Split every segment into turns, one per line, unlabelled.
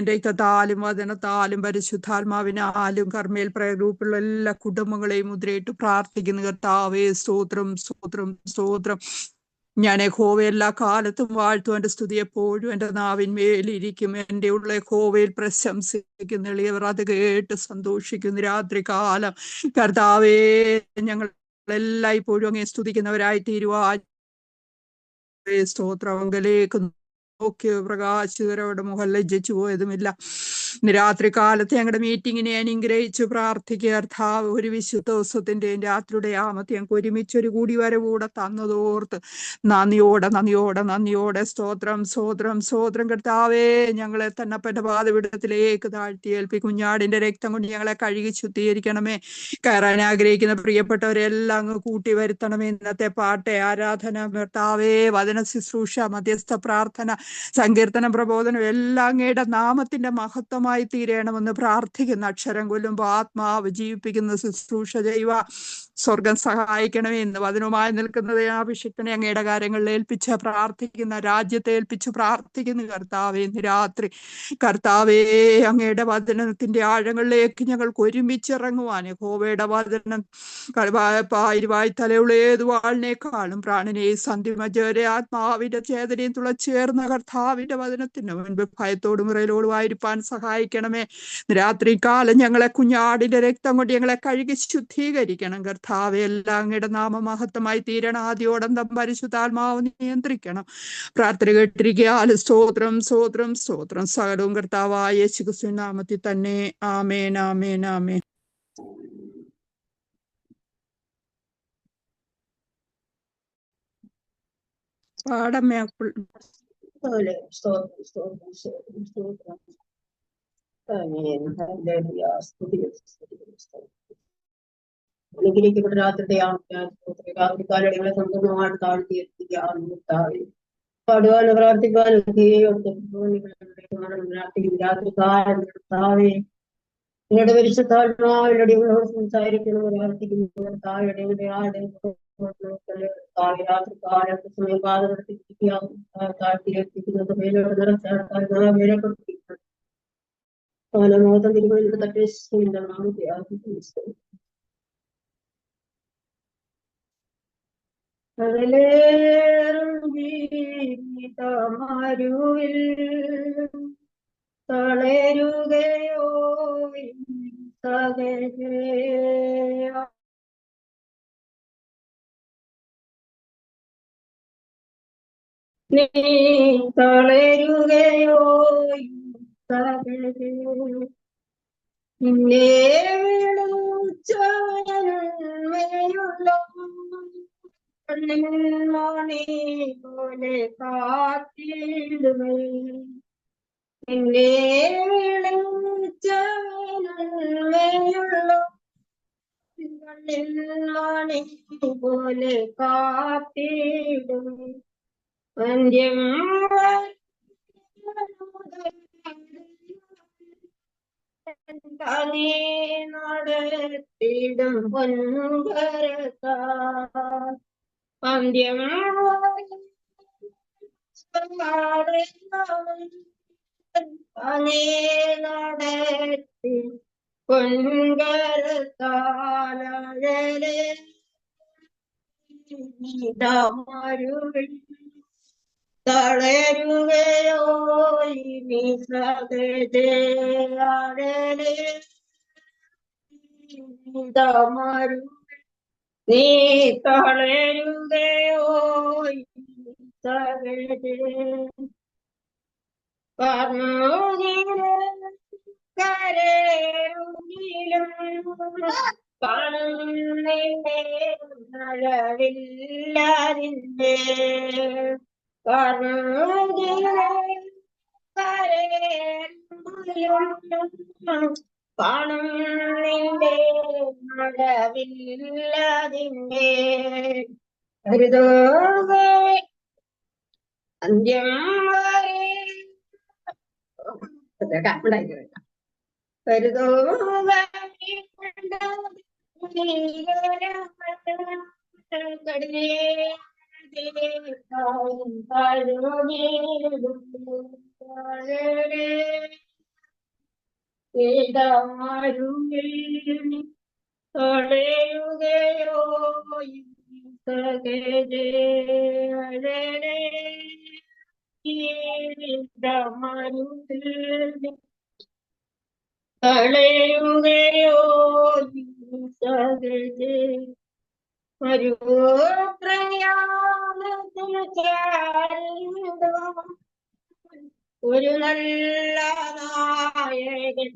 രക്തത്താലും വചനത്താലും പരിശുദ്ധാത്മാവിനാലും Carmel prayer ഗ്രൂപ്പുള്ള എല്ലാ കുടുംബങ്ങളെയും മുദ്രയിട്ട് പ്രാർത്ഥിക്കുന്നു. കർത്താവേ സ്തോത്രം സ്തോത്രം സ്തോത്രം. ഞാൻ യഹോവയെ എല്ലാ കാലത്തും വാഴ്ത്തും. എൻ്റെ സ്തുതി എപ്പോഴും എൻ്റെ നാവിന്മേലിരിക്കും. എൻ്റെ ഉള്ള യഹോവയിൽ പ്രശംസിക്കുന്നു. എളിയവർ അത് കേട്ട് സന്തോഷിക്കുന്നു. രാത്രി കാലം കർത്താവേ ഞങ്ങൾ എല്ലായ്പ്പോഴും അങ്ങേ സ്തുതിക്കുന്നവരായി തീരുവാൻ സ്തോത്രവങ്കലേക്ക് നോക്കിയ പ്രകാശിതരവിടെ മുഖം ലജ്ജിച്ചു പോയതുമില്ല. രാത്രി കാലത്ത് ഞങ്ങളുടെ മീറ്റിങ്ങിനെ അനുഗ്രഹിച്ച് പ്രാർത്ഥിക്കുക. കർത്താവ് ഒരു വിശുദ്ധ ദിവസത്തിൻ്റെയും രാത്രിയുടെ ആമത്തെ ഞങ്ങൾക്ക് ഒരുമിച്ചൊരു കൂടി വരവൂടെ തന്നതോർത്ത് നന്ദിയോടെ സ്തോത്രം സ്തോത്രം സ്തോത്രം. കർത്താവേ ഞങ്ങളെ തന്നപ്പൻ്റെ പാതപീഠത്തിലേക്ക് താഴ്ത്തി ഏൽപ്പി കുഞ്ഞാടിൻ്റെ രക്തം കൊണ്ട് ഞങ്ങളെ കഴുകി ശുദ്ധീകരിക്കണമേ. കയറാൻ ആഗ്രഹിക്കുന്ന പ്രിയപ്പെട്ടവരെല്ലാം അങ്ങ് കൂട്ടി വരുത്തണമേ. ഇന്നത്തെ പാട്ട് ആരാധന കർത്താവേ വചന ശുശ്രൂഷ മധ്യസ്ഥ പ്രാർത്ഥന സങ്കീർത്തനം പ്രബോധനം എല്ലാം അങ്ങയുടെ നാമത്തിന്റെ മഹത്വമായി തീരണമെന്ന് പ്രാർത്ഥിക്കുന്ന അക്ഷരം കൊല്ലുമ്പോൾ ആത്മാവ് ജീവിപ്പിക്കുന്ന ശുശ്രൂഷ ചെയ്യുക. സ്വർഗം സഹായിക്കണമേ. ഇന്ന് വചനവുമായി നിൽക്കുന്നത് അഭിഷിക്തനെ അങ്ങയുടെ കാര്യങ്ങളിൽ ഏൽപ്പിച്ച് പ്രാർത്ഥിക്കുന്ന രാജ്യത്തെ ഏൽപ്പിച്ച് പ്രാർത്ഥിക്കുന്നു. കർത്താവേ ഇന്ന് രാത്രി കർത്താവേ അങ്ങയുടെ വചനത്തിന്റെ ആഴങ്ങളിലേക്ക് ഞങ്ങൾക്ക് ഒരുമിച്ചിറങ്ങുവാൻ യഹോവയുടെ വചനം ഇരുവായി തലയുള്ള ഏതു വാളിനേക്കാളും പ്രാണനെയും സന്ധിമജരെ ആത്മാവിന്റെ ചേതനയും തുളച്ചേർന്ന കർത്താവിന്റെ വചനത്തിന് മുൻപ് ഭയത്തോടും മുറയിലോടും ആയിരിക്കാൻ സഹായിക്കണമേ. രാത്രി കാലം ഞങ്ങളെ കുഞ്ഞാടിന്റെ രക്തം കൊണ്ട് ഞങ്ങളെ കഴുകി ശുദ്ധീകരിക്കണം. കർത്താവ് എല്ലാം അങ്ങയുടെ നാമമഹത്വമായി തീരണം. ആദ്യോടന്തം പരിശുദ്ധാത്മാവ് നിയന്ത്രിക്കണം. പ്രാർത്ഥന കേട്ടിരിക്കാൻ സ്തോത്രം സ്തോത്രം സ്തോത്രം. സകലവും കർത്താവായ യേശുക്രിസ്തുവിൻ നാമത്തിൽ തന്നെ. ആമേൻ ആമേൻ ആമേൻ. പാടമ്മേ
അനുഗ്രഹിക്കപ്പെട്ട രാത്രികാലങ്ങളെ സമ്പൂർണ്ണമായിട്ട് താഴ്ത്തിയെത്തിക്കാറുണ്ടായി പാടുവാനും പ്രാർത്ഥിക്കാനും രാത്രികാലേ നിങ്ങളുടെ പരിശുദ്ധാത്മാവിലൂടെ സംസാരിക്കണം. പ്രാർത്ഥിക്കുന്നു രാത്രികാലത്ത് സമയം പാതപ്പെടുത്തിയിരിക്കാം താഴ്ത്തിയെത്തിക്കുന്നത് മേലോട് നിറച്ചാൽ തിരുവനന്തപുരം തട്ടേ മരുവിൽ തളരുകയോ നീ തളരുകയോ നിന്നെ വിളിച്ചവനുള്ള മണി പോലെ കാത്തിടുമേ. നിന്നെ വിളിച്ചവനുള്ള മണി പോലെ കാത്തിടുമേ. അന്ത്യം നടത്തിടും പൊൻകരത്താൽ അന്ത്യം നടത്തി പൊൻകരത്താലേ തളരുകയോ ഇനി നീ തളരുകയോ കരയിലും കാണുന്നില്ലേ മഴവില്ലാതിന്റെ കാണുന്നില്ലേ മഴവില്ലാതിന്റെ ഹരിതോ അന്ത്യം കരുതോ കളയുകയോ കളയുകയോ സകലേ പ്രയാണത്തിൽ ഒരു നല്ല നായകൻ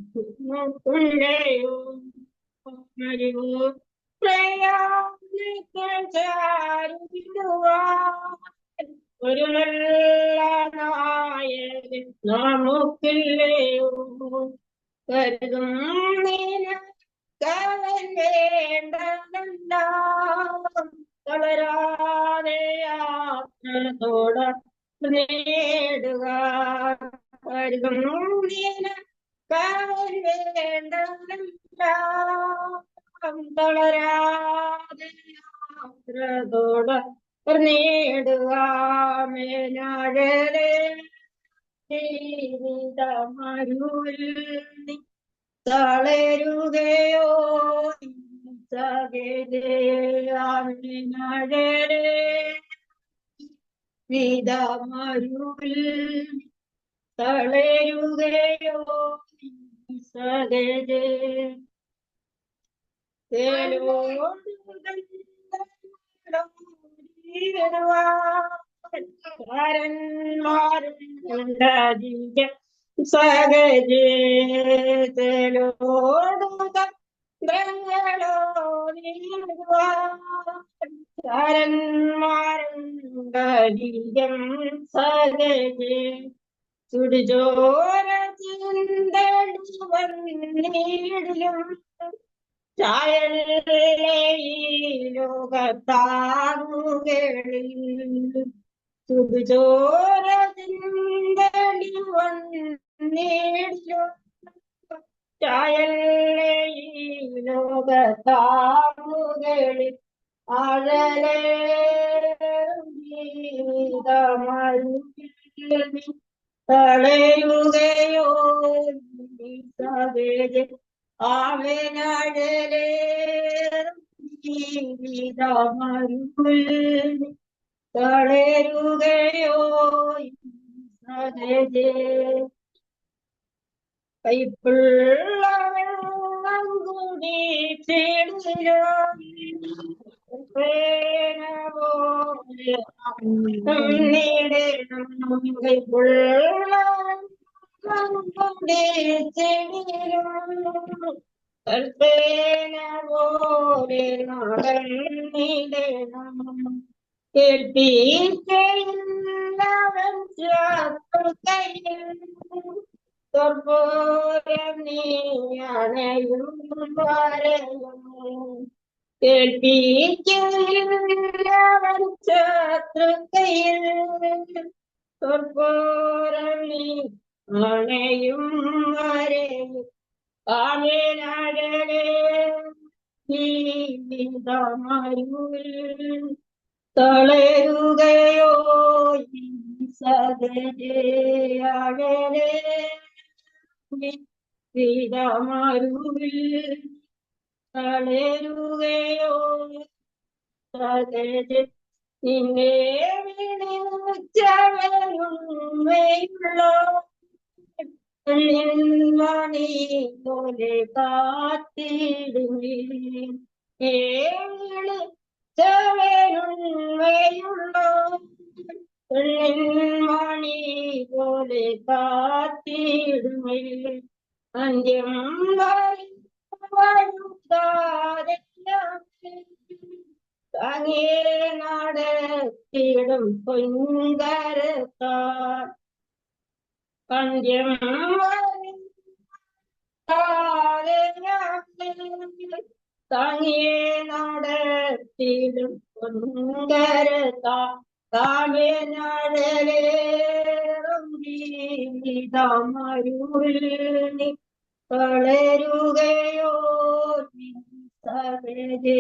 ഉള്ളയോ ഒരു നല്ല നായകൻ നമുക്കില്ലയോ കരുതും നിനക്കവൻ വേണ്ടതെല്ലാം തളരാതെ യാത്രത്തോട നേടുക കരുതും നിനക്കവൻ വേണ്ടതെല്ലാം തളരാതെ യാത്രത്തോട നേടുക മേനാഴലേ ജീവിതമരുളി തളരുകയോ സകലേ വിധമരുളി തളരുകയോ സകലേ സുടിജോര ചിന്തടിലും ചായലേ ലോകത്താകുകളിൽ സുടിജോര ചിന്തടിലും ചായലേ ലോകത്താകുകളിൽ ആഴലേ തളയുകയോ സകലേ ആവനാഴലേ ജീവിതമരുളി തളരുകയോ സകലേ കൈപ്പുള്ള വെള്ളം കുടിച്ചിടിലോ കൈപ്പുള്ള കൽപ്പന പോലെ നടന്നിടണം കേൾപ്പിക്കുന്നവൻ ശത്രുക്കയിൽ തൊർപോരം നീ അണയും വരയും കേൾപ്പിക്കുന്നവൻ ശത്രുക്കയിൽ തൊർപോരം നീ അണയും വരയും ആമേനാടലേ ജീവിതമരുളി തളരുകയോ സകലേ ജീവിതമരുളി തളരുകയോ സകലേ നിന്നെ വിളിച്ചവരുള്ളോ മണി പോലെ കാത്തിടുമേ വിളിച്ചവരുള്ളോ മണി പോലെ കാത്തിടുമേ അന്ത്യം വരുത്താതെ അങ്ങേ നടത്തിടും പൊൻകരത്താൽ അന്ത്യം തങ്ങിയെ നടത്തിടും പൊൻകരത്താൽ താഴേനഴലേറും ജീവിതമരുളി തളരുകയോ സകലേ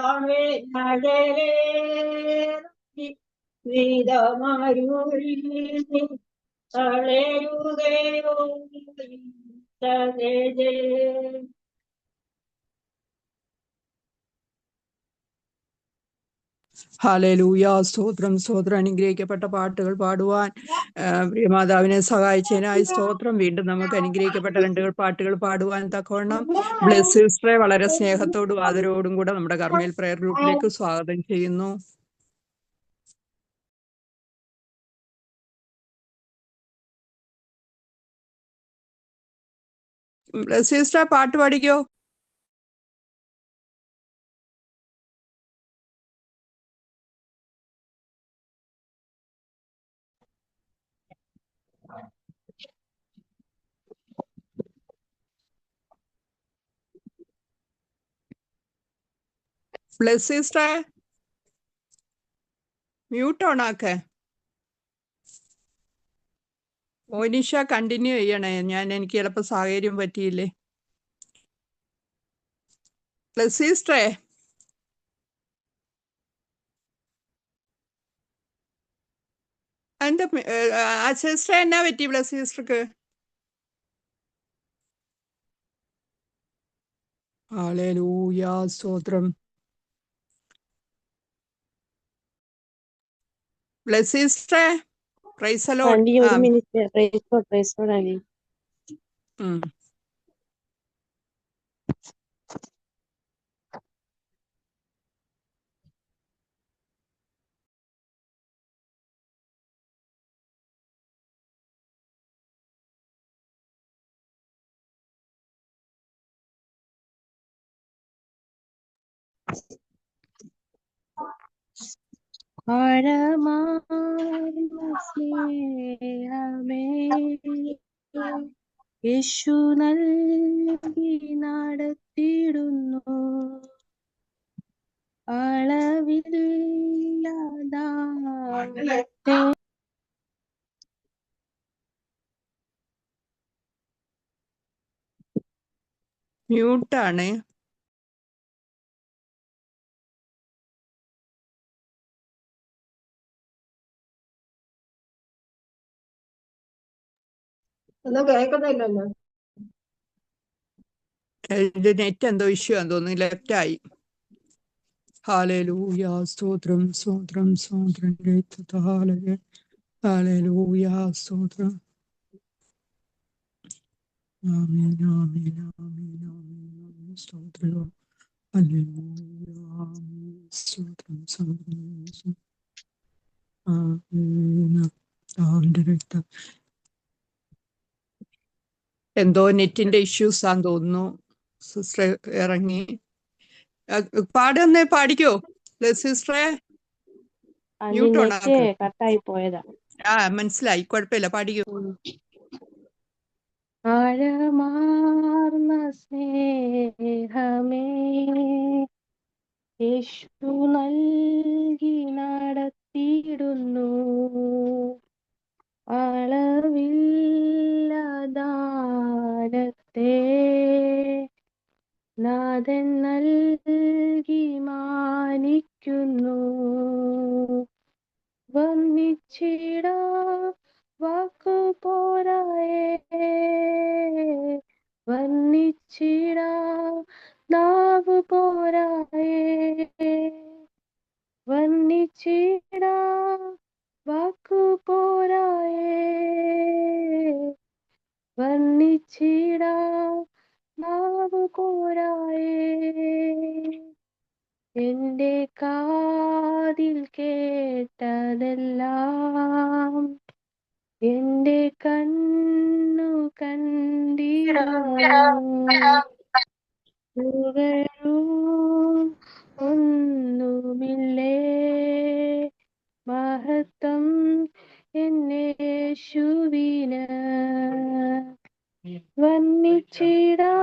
ആമേനാഴലേറും വിധമരുളിൽ നീ തളരുകയോ സഹജേ.
ഹല്ലേലൂയ. സ്തോത്രം സ്തോത്രം. അനുഗ്രഹിക്കപ്പെട്ട പാട്ടുകൾ പാടുവാൻ പ്രിയമാതാവിനെ സഹായിച്ചതിനായി സ്തോത്രം. വീണ്ടും നമുക്ക് അനുഗ്രഹിക്കപ്പെട്ട രണ്ട് പാട്ടുകൾ പാടുവാൻ തക്കവണ്ണം ബ്ലെസ് സിസ്റ്ററെ വളരെ സ്നേഹത്തോടും ആദരവോടും കൂടെ നമ്മുടെ കർമ്മേൽ പ്രയർ ഗ്രൂപ്പിലേക്ക് സ്വാഗതം ചെയ്യുന്നു. ബ്ലെസ് സിസ്റ്റർ പാട്ട് പാടിക്കോ. ബ്ലെസ് സിസ്റ്റർ മ്യൂട്ട് ഓൺ ആക്കേ. ഓനിഷ കണ്ടിന്യൂ ചെയ്യണേ. എനിക്ക് ചിലപ്പോൾ സാഹചര്യം പറ്റിയില്ലേ. ബ്ലെസ് സിസ്റ്ററെ എന്താ ആ സിസ്റ്റർ എന്നാ പറ്റി ബ്ലെസ് സിസ്റ്റർക്ക്? ഹല്ലേലൂയ. സ്തോത്രം. ബ്ലെസ് സിസ്റ്ററെ പ്രൈസ് ദി ലോർഡ്.
ആന്റി ഒരു മിനിറ്റ്. Praise Lord aunty. ആഴമാർന്ന സ്നേഹമേ യേശു നൽകി നടത്തിയിടുന്നു. അളവില്ലാതെ
മ്യൂട്ടാണ്.
ഒന്നും കേൾക്കുന്നില്ലല്ലോ.
നെറ്റ് എന്തോ ഇഷ്യൂ ആണെന്ന് തോന്നുന്നു. ലെഫ്റ്റായി. ഹല്ലേലൂയ. സ്തോത്രം സ്തോത്രം സ്തോത്രം. ഹല്ലേലൂയ. സ്തോത്രം. ആമേൻ ആമേൻ ആമേൻ ആമേൻ. സ്തോത്രം. ഹല്ലേലൂയ. ആമേൻ. സ്തോത്രം സ്തോത്രം. ആമേൻ. അവന്റെ രക്തം. എന്തോ നെറ്റിന്റെ ഇഷ്യൂസ് ആന്ന് തോന്നുന്നു. സിസ്റ്റർ ഇറങ്ങി. പാടുന്നേ പാടിക്കോ സിസ്റ്ററെ. മ്യൂട്ട് ഓൺ ആക്ക്.
കട്ടായി പോയതാ.
മനസ്സിലായി. കുഴപ്പമില്ല, പാടിക്കോ.
ആഴമാർന്ന സ്നേഹമേ യേശു നൽകി നടത്തിയിടുന്നു. അളവില്ലദാനത്തെ നാഥൻ നൽകി മാനിക്കുന്നു. വന്നിച്ചിടാ വാക്കു പോരായേ, വന്നിച്ചിടാ നാവു പോരായേ, വന്നിച്ചിടാ വാക്കു പോരായേ, വന്നിച്ചിടാ നാവു പോരായേ. എന്റെ കാതിൽ കേട്ടതെല്ലാം എന്റെ കണ്ണു കണ്ടിടുന്നു. ഒന്നുമില്ലേ മഹത്വം എന്നേശുവിന്. വന്നിച്ചിടാ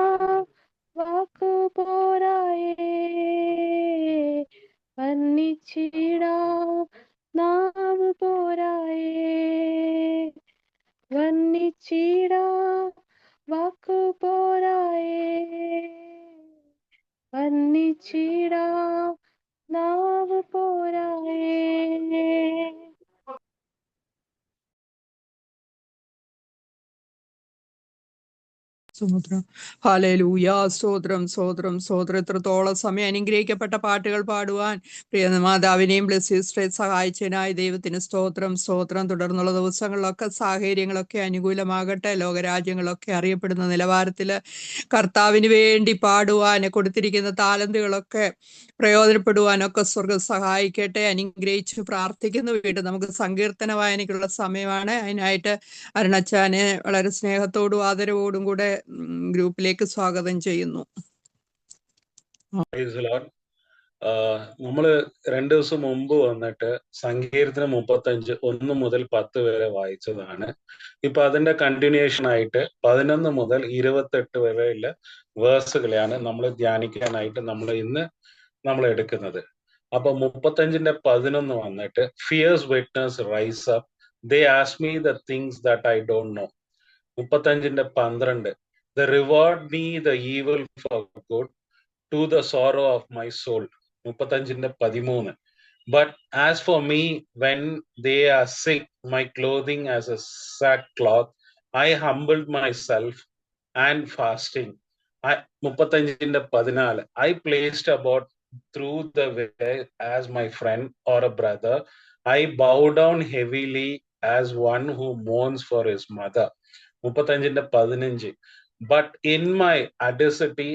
വാക്കു പോരായേ, വന്നിച്ചിടാ നാവ് പോരായേ, വന്നിച്ചിടാ വാക്കു പോരായേ, വന്നിച്ചിടാ നാവ് പോരായേ.
സ്തോത്രം. ഹല്ലേലൂയ. സ്തോത്രം സ്തോത്രം സ്തോത്രം. എത്രത്തോളം സമയം അനുഗ്രഹിക്കപ്പെട്ട പാട്ടുകൾ പാടുവാൻ പ്രിയ മാതാവിനെയും ബ്ലെസ്സിസ്റ്ററെ സഹായിച്ചതിനായി ദൈവത്തിന് സ്തോത്രം സ്തോത്രം. തുടർന്നുള്ള ദിവസങ്ങളിലൊക്കെ സാഹചര്യങ്ങളൊക്കെ അനുകൂലമാകട്ടെ. ലോകരാജ്യങ്ങളൊക്കെ അറിയപ്പെടുന്ന നിലവാരത്തിൽ കർത്താവിന് വേണ്ടി പാടുവാൻ കൊടുത്തിരിക്കുന്ന താലന്തുകളൊക്കെ പ്രയോജനപ്പെടുവാനൊക്കെ സ്വർഗം സഹായിക്കട്ടെ. അനുഗ്രഹിച്ച് പ്രാർത്ഥിക്കുന്നു. വീണ്ടും നമുക്ക് സങ്കീർത്തന വായനയ്ക്കുള്ള സമയമാണ്. അതിനായിട്ട് അരുണച്ചാനെ വളരെ സ്നേഹത്തോടും ആദരവോടും കൂടെ ഗ്രൂപ്പിലേക്ക് സ്വാഗതം ചെയ്യുന്നു.
നമ്മള് 2 ദിവസം മുമ്പ് വന്നിട്ട് സങ്കീർത്തനം 35 1 മുതൽ 10 വരെ വായിച്ചതാണ്. ഇപ്പൊ അതിന്റെ കണ്ടിന്യൂഷൻ ആയിട്ട് 11 മുതൽ 28 വരെയുള്ള വേഴ്സുകളെയാണ് നമ്മൾ ധ്യാനിക്കാനായിട്ട് നമ്മൾ എടുക്കുന്നത്. അപ്പൊ 35ന്റെ 11 വന്നിട്ട് fierce witness rise up, they ask me the things that I don't know. 35ന്റെ 12 the reward me the evil for good to the sorrow of my soul. 35ന്റെ 13 but as for me when they are sick my clothing as a sackcloth, I humbled myself and fasting. 35ന്റെ 14 I placed about through the way as my friend or a brother, I bow down heavily as one who mourns for his mother. 35ന്റെ 15 but in my adversity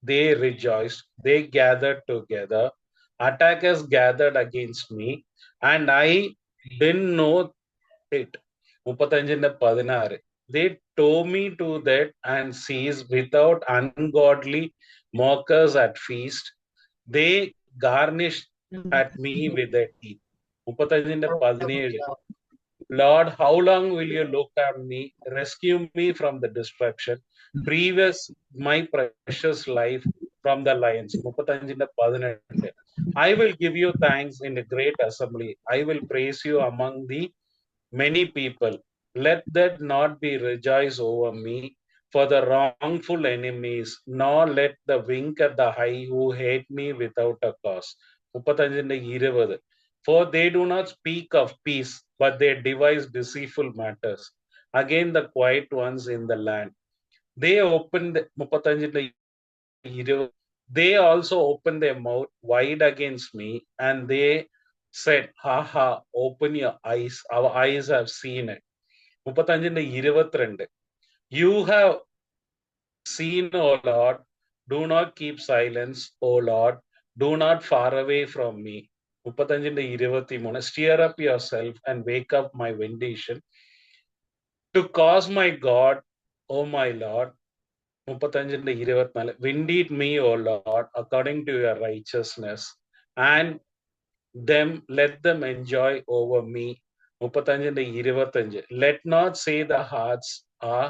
they rejoiced, they gathered together, attackers gathered against me and I didn't know it. 35ന്റെ 16 they tore me to death and seized without ungodly mockers at feast, they garnished at me with their teeth. 35ന്റെ 17 Lord, how long will you look at me? Rescue me from the destruction. Preserve my precious life from the lions. 35ന്റെ 18 I will give you thanks in a great assembly. I will praise you among the many people. Let that not be rejoice over me for the wrongful enemies, nor let the wink at the high who hate me without a cause. 35ന്റെ 20 For they do not speak of peace, but they devise deceitful matters against the quiet ones in the land. They opened 35ന്റെ 20 They also opened their mouth wide against me, and they said, Ha ha, open your eyes. Our eyes have seen it. 35ന്റെ 22 You have seen, O Lord. Do not keep silence, O Lord. Do not far away from me. 35ന്റെ 23 Stir up yourself and wake up my vindication to cause my God, O my Lord. 35ന്റെ 24 Vindicate me, O Lord, according to your righteousness, and them let them enjoy over me. 35ന്റെ 25 Let not say the hearts are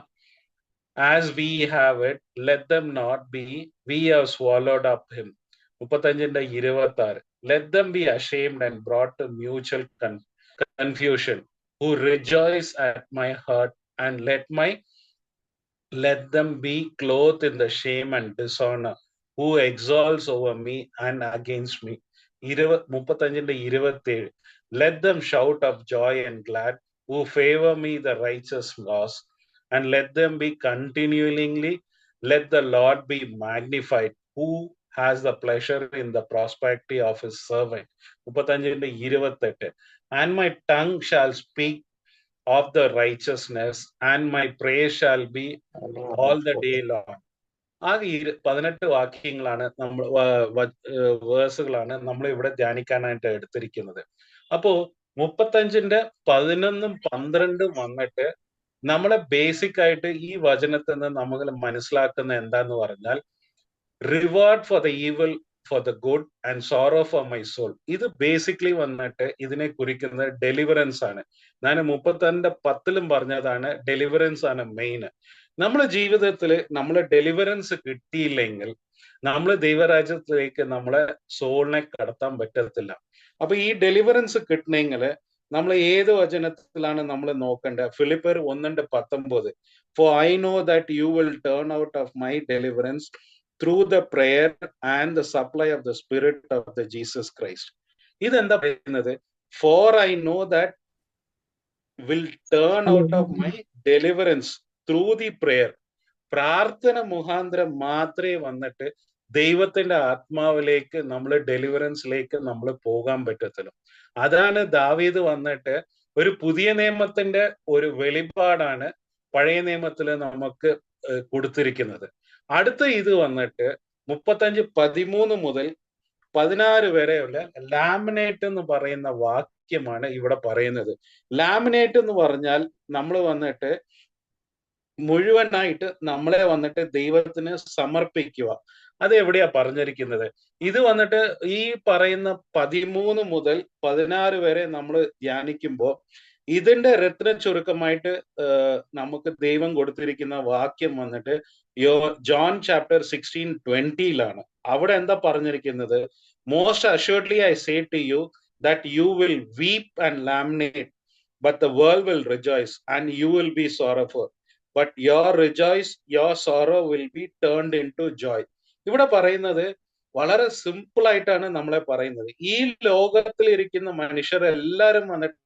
as we have it, let them not be, we have swallowed up him. 35ന്റെ 26 Let them be ashamed and brought to mutual confusion, who rejoice at my hurt, and let them be clothed in the shame and dishonor, who exalts over me and against me. 35ന്റെ 27 Let them shout of joy and glad, who favor me the righteous cause, and let them be continually, let the Lord be magnified, who has the pleasure in the prosperity of his servant. 35ന്റെ 28 And my tongue shall speak of the righteousness, and my praise shall be all the day long. ആ 18 വാക്യങ്ങളാണ് നമ്മൾ വേഴ്സുകളാണ് നമ്മൾ ഇവിടെ ധ്യാനിക്കാനായിട്ട് എടുത്തിരിക്കുന്നത്. അപ്പോ 35ന്റെ 11 12 വന്നിട്ട് നമ്മളെ basic ആയിട്ട് ഈ വചനത്തിൽ നിന്ന് നമ്മൾ മനസ്സിലാക്കുന്ന എന്താന്ന് പറഞ്ഞാൽ reward for the evil for the good and sorrow for my soul. ഇത് ബേസിക്കലി വന്നിട്ട് ഇതിനെ കുറിക്കുന്നത് ഡെലിവറൻസ് ആണ്. ഞാൻ 32ന്റെ 10 പറഞ്ഞതാണ് ഡെലിവറൻസ് ആണ് മെയിൻ. നമ്മുടെ ജീവിതത്തിൽ നമ്മളെ ഡെലിവറൻസ് കിട്ടിയില്ലെങ്കിൽ നമ്മൾ ദൈവരാജ്യത്തിലേക്ക് നമ്മളെ സോളിനെ കടത്താൻ പറ്റത്തില്ല. അപ്പൊ ഈ ഡെലിവറൻസ് കിട്ടണമെങ്കിൽ നമ്മൾ ഏത് വചനത്തിലാണ് നമ്മൾ നോക്കേണ്ടത്? ഫിലിപ്പിയർ 1:19 For I know that you will turn out of my deliverance through the prayer and the supply of the Spirit of the Jesus Christ. ഇതെന്താ പറയുന്നത്? For I know that will turn out of my deliverance through the prayer. പ്രാർത്ഥന മുഖാന്തരം മാത്രമേ വന്നിട്ട് ദൈവത്തിന്റെ ആത്മാവിലേക്ക് നമ്മൾ ഡെലിവറൻസിലേക്ക് നമ്മൾ പോകാൻ പറ്റത്തുള്ളൂ. അതാണ് ദാവീദ് വന്നിട്ട് ഒരു പുതിയ നിയമത്തിന്റെ ഒരു വെളിപ്പാടാണ് പഴയ നിയമത്തിൽ നമുക്ക് കൊടുത്തിരിക്കുന്നത്. അടുത്ത ഇത് വന്നിട്ട് 35:13 മുതൽ 16 വരെയുള്ള ലാമിനേറ്റ് എന്ന് പറയുന്ന വാക്യമാണ് ഇവിടെ പറയുന്നത്. ലാമിനേറ്റ് എന്ന് പറഞ്ഞാൽ നമ്മൾ വന്നിട്ട് മുഴുവനായിട്ട് നമ്മളെ വന്നിട്ട് ദൈവത്തിന് സമർപ്പിക്കുക. അത് എവിടെയാ പറഞ്ഞിരിക്കുന്നത്? ഇത് വന്നിട്ട് ഈ പറയുന്ന 13 മുതൽ 16 വരെ നമ്മൾ ധ്യാനിക്കുമ്പോൾ ഇതിന്റെ രത്ന ചുരുക്കമായിട്ട് നമുക്ക് ദൈവം കൊടുത്തിരിക്കുന്ന വാക്യം വന്നിട്ട് ജോൺ ചാപ്റ്റർ 16:20 അവിടെ എന്താ പറഞ്ഞിരിക്കുന്നത്? Most assuredly I say to you that you will weep and lament but the world will rejoice and you will be sorrowful but your rejoice your sorrow will be turned into joy. ഇവിടെ പറയുന്നത് വളരെ simple ആയിട്ടാണ് നമ്മളെ പറയുന്നത്. ഈ ലോകത്തിൽ ഇരിക്കുന്ന മനുഷ്യരെല്ലാരും വന്നിട്ട്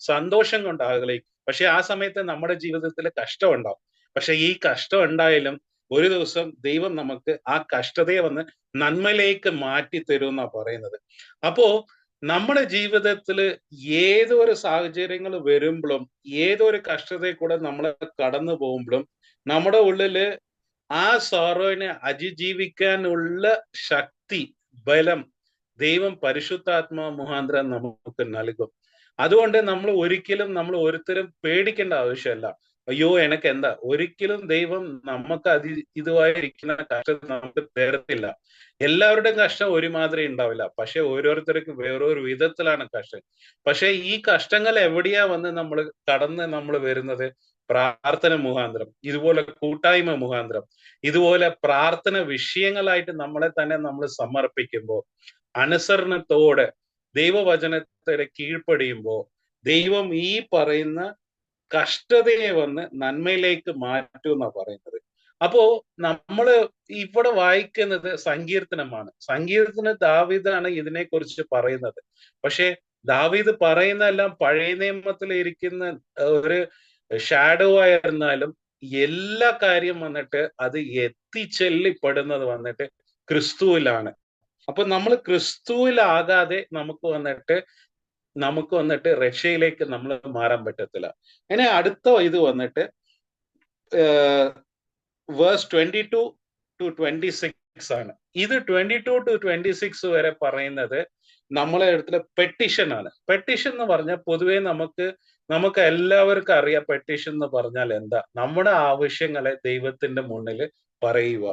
സന്തോഷം കൊണ്ട് ആഗ്രഹിക്കും. പക്ഷെ ആ സമയത്ത് നമ്മുടെ ജീവിതത്തിൽ കഷ്ടം ഉണ്ടാവും. പക്ഷെ ഈ കഷ്ടം ഉണ്ടായാലും ഒരു ദിവസം ദൈവം നമുക്ക് ആ കഷ്ടതയെ വന്ന് നന്മയിലേക്ക് മാറ്റി തരും എന്നാ പറയുന്നത്. അപ്പോ നമ്മുടെ ജീവിതത്തിൽ ഏതൊരു സാഹചര്യങ്ങൾ വരുമ്പോഴും ഏതൊരു കഷ്ടതയിൽ കൂടെ നമ്മൾ കടന്നു പോകുമ്പോഴും നമ്മുടെ ഉള്ളില് ആ സോറോനെ അതിജീവിക്കാനുള്ള ശക്തി, ബലം ദൈവം പരിശുദ്ധാത്മാ മുഖാന്തരം നമുക്ക് നൽകും. അതുകൊണ്ട് നമ്മൾ ഓരോരുത്തരും പേടിക്കേണ്ട ആവശ്യമല്ല. അയ്യോ എനിക്ക് എന്താ, ഒരിക്കലും ദൈവം നമുക്ക് ഇതുവായിരിക്കുന്ന കഷ്ടം നമുക്ക് തരത്തില്ല. എല്ലാവരുടെയും കഷ്ടം ഒരുമാതിരി ഉണ്ടാവില്ല. പക്ഷെ ഓരോരുത്തർക്കും വേറൊരു വിധത്തിലാണ് കഷ്ടം. പക്ഷെ ഈ കഷ്ടങ്ങൾ എവിടെയാ വന്ന് നമ്മൾ വരുന്നത്? പ്രാർത്ഥന മുഖാന്തരം, ഇതുപോലെ കൂട്ടായ്മ മുഖാന്തരം, ഇതുപോലെ പ്രാർത്ഥന വിഷയങ്ങളായിട്ട് നമ്മളെ തന്നെ നമ്മൾ സമർപ്പിക്കുമ്പോൾ, അനുസരണത്തോടെ ദൈവവചനത്തെ കീഴ്പ്പടിയുമ്പോ ദൈവം ഈ പറയുന്ന കഷ്ടതയെ വന്ന് നന്മയിലേക്ക് മാറ്റും എന്നാ പറയുന്നത്. അപ്പോ നമ്മള് ഇവിടെ വായിക്കുന്നത് സങ്കീർത്തനമാണ്. സങ്കീർത്തന ദാവീദാണ് ഇതിനെക്കുറിച്ച് പറയുന്നത്. പക്ഷെ ദാവീദ് പറയുന്നതെല്ലാം പഴയ നിയമത്തിൽ ഇരിക്കുന്ന ഒരു ഷാഡോ ആയിരുന്നാലും എല്ലാ കാര്യം വന്നിട്ട് അത് എത്തിച്ചെല്ലിപ്പെടുന്നത് വന്നിട്ട് ക്രിസ്തുവിലാണ്. അപ്പൊ നമ്മൾ ക്രിസ്തുവിലാകാതെ നമുക്ക് വന്നിട്ട് രക്ഷയിലേക്ക് നമ്മൾ മാറാൻ പറ്റത്തില്ല. ഇനി അടുത്ത ഇത് വന്നിട്ട് വേഴ്സ് 22 to 26 ആണ്. ഇത് 22 to 26 വരെ പറയുന്നത് നമ്മളെ അടുത്തുള്ള പെട്ടിഷൻ ആണ്. പെട്ടിഷൻ എന്ന് പറഞ്ഞാൽ പൊതുവെ നമുക്ക് എല്ലാവർക്കും അറിയാം പെട്ടിഷൻ എന്ന് പറഞ്ഞാൽ എന്താ. നമ്മുടെ ആവശ്യങ്ങളെ ദൈവത്തിന്റെ മുന്നിൽ പറയുക.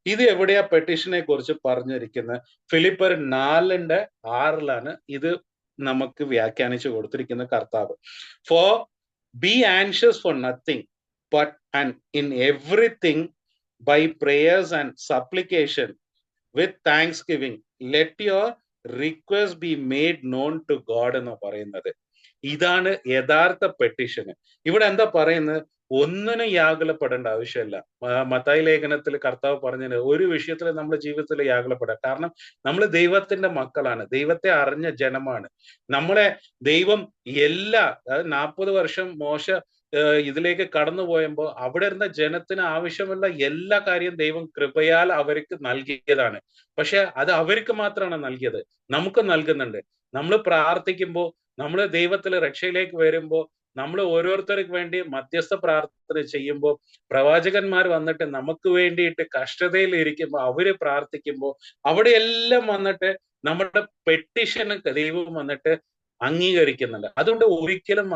ഇത് എവിടെയാ പെട്ടിഷനെ കുറിച്ച് പറഞ്ഞിരിക്കുന്നത്? ഫിലിപ്പർ 4:6 ഇത് നമുക്ക് വ്യാഖ്യാനിച്ചു കൊടുത്തിരിക്കുന്ന കർത്താവ്. For be anxious for nothing but and in everything by prayers and supplication with thanks giving let your request be made known to God എന്ന് പറയുന്നത്. ഇതാണ് യഥാർത്ഥ പെട്ടിഷന്. ഇവിടെ എന്താ പറയുന്നത്? ഒന്നിനും യാകുലപ്പെടേണ്ട ആവശ്യമില്ല. മത്തായി ലേഖനത്തിൽ കർത്താവ് പറഞ്ഞത് ഒരു വിഷയത്തിൽ നമ്മുടെ ജീവിതത്തിൽ യാകുലപ്പെടാം. കാരണം നമ്മൾ ദൈവത്തിന്റെ മക്കളാണ്, ദൈവത്തെ അറിഞ്ഞ ജനമാണ്. നമ്മളെ ദൈവം 40 വർഷം മോശ ഇതിലേക്ക് കടന്നു പോയപ്പോ അവിടെ ഇരുന്ന ജനത്തിന് ആവശ്യമുള്ള എല്ലാ കാര്യം ദൈവം കൃപയാൽ അവർക്ക് നൽകിയതാണ്. പക്ഷെ അത് അവർക്ക് മാത്രമാണ് നൽകിയത്, നമുക്ക് നൽകുന്നുണ്ട്. നമ്മൾ പ്രാർത്ഥിക്കുമ്പോൾ, നമ്മൾ ദൈവത്തിൽ രക്ഷയിലേക്ക് വരുമ്പോൾ, നമ്മൾ ഓരോരുത്തർക്ക് വേണ്ടി മധ്യസ്ഥ പ്രാർത്ഥന ചെയ്യുമ്പോൾ, പ്രവാചകന്മാർ വന്നിട്ട് നമുക്ക് വേണ്ടിയിട്ട് കഷ്ടതയിൽ ഇരിക്കുമ്പോൾ അവര് പ്രാർത്ഥിക്കുമ്പോൾ അവിടെയെല്ലാം വന്നിട്ട് നമ്മുടെ പെട്ടിഷന് ദൈവം വന്നിട്ട് അംഗീകരിക്കുന്നുണ്ട്. അതുകൊണ്ട് ഒരിക്കലും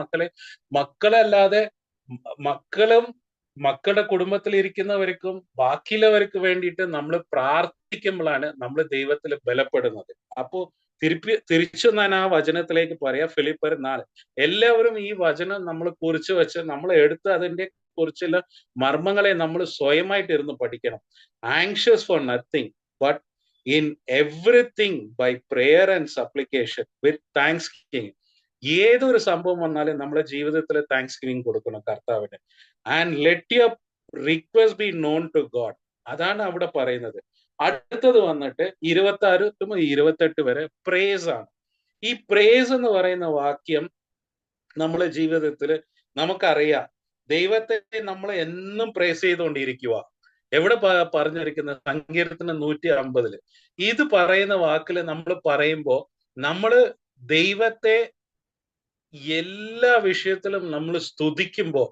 മക്കളല്ലാതെ മക്കളുടെ കുടുംബത്തിൽ ഇരിക്കുന്നവർക്കും ബാക്കിയുള്ളവർക്ക് വേണ്ടിയിട്ട് നമ്മൾ പ്രാർത്ഥിക്കുമ്പോഴാണ് നമ്മൾ ദൈവത്തിൽ ബലപ്പെടുന്നത്. അപ്പോ തിരിച്ചു ഞാൻ ആ വചനത്തിലേക്ക് പറയാം. ഫിലിപ്പർ 4. എല്ലാവരും ഈ വചനം നമ്മൾ കുറിച്ച് വെച്ച് നമ്മൾ എടുത്ത് അതിന്റെ കുറിച്ചുള്ള മർമ്മങ്ങളെ നമ്മൾ സ്വയമായിട്ട് ഇരുന്ന് പഠിക്കണം. Anxious for nothing but in everything by prayer and supplication with thanks giving. ഏതൊരു സംഭവം വന്നാലും നമ്മുടെ ജീവിതത്തിൽ താങ്ക്സ് ഗിവിംഗ് കൊടുക്കണം കർത്താവിന്. And let your request be known to God. അതാണ് അവിടെ പറയുന്നത്. അടുത്തത് വന്നിട്ട് 26 to 28 വരെ പ്രേസ് ആണ്. ഈ പ്രേസ് എന്ന് പറയുന്ന വാക്യം നമ്മളെ ജീവിതത്തിൽ നമുക്കറിയാം, ദൈവത്തെ നമ്മൾ എന്നും പ്രേസ് ചെയ്തുകൊണ്ടിരിക്കുക. എവിടെ പറഞ്ഞിരിക്കുന്നത്? സങ്കീർത്തനം 150 ഇത് പറയുന്ന വാക്കില് നമ്മൾ പറയുമ്പോ നമ്മള് ദൈവത്തെ എല്ലാ വിഷയത്തിലും നമ്മൾ സ്തുതിക്കുമ്പോ,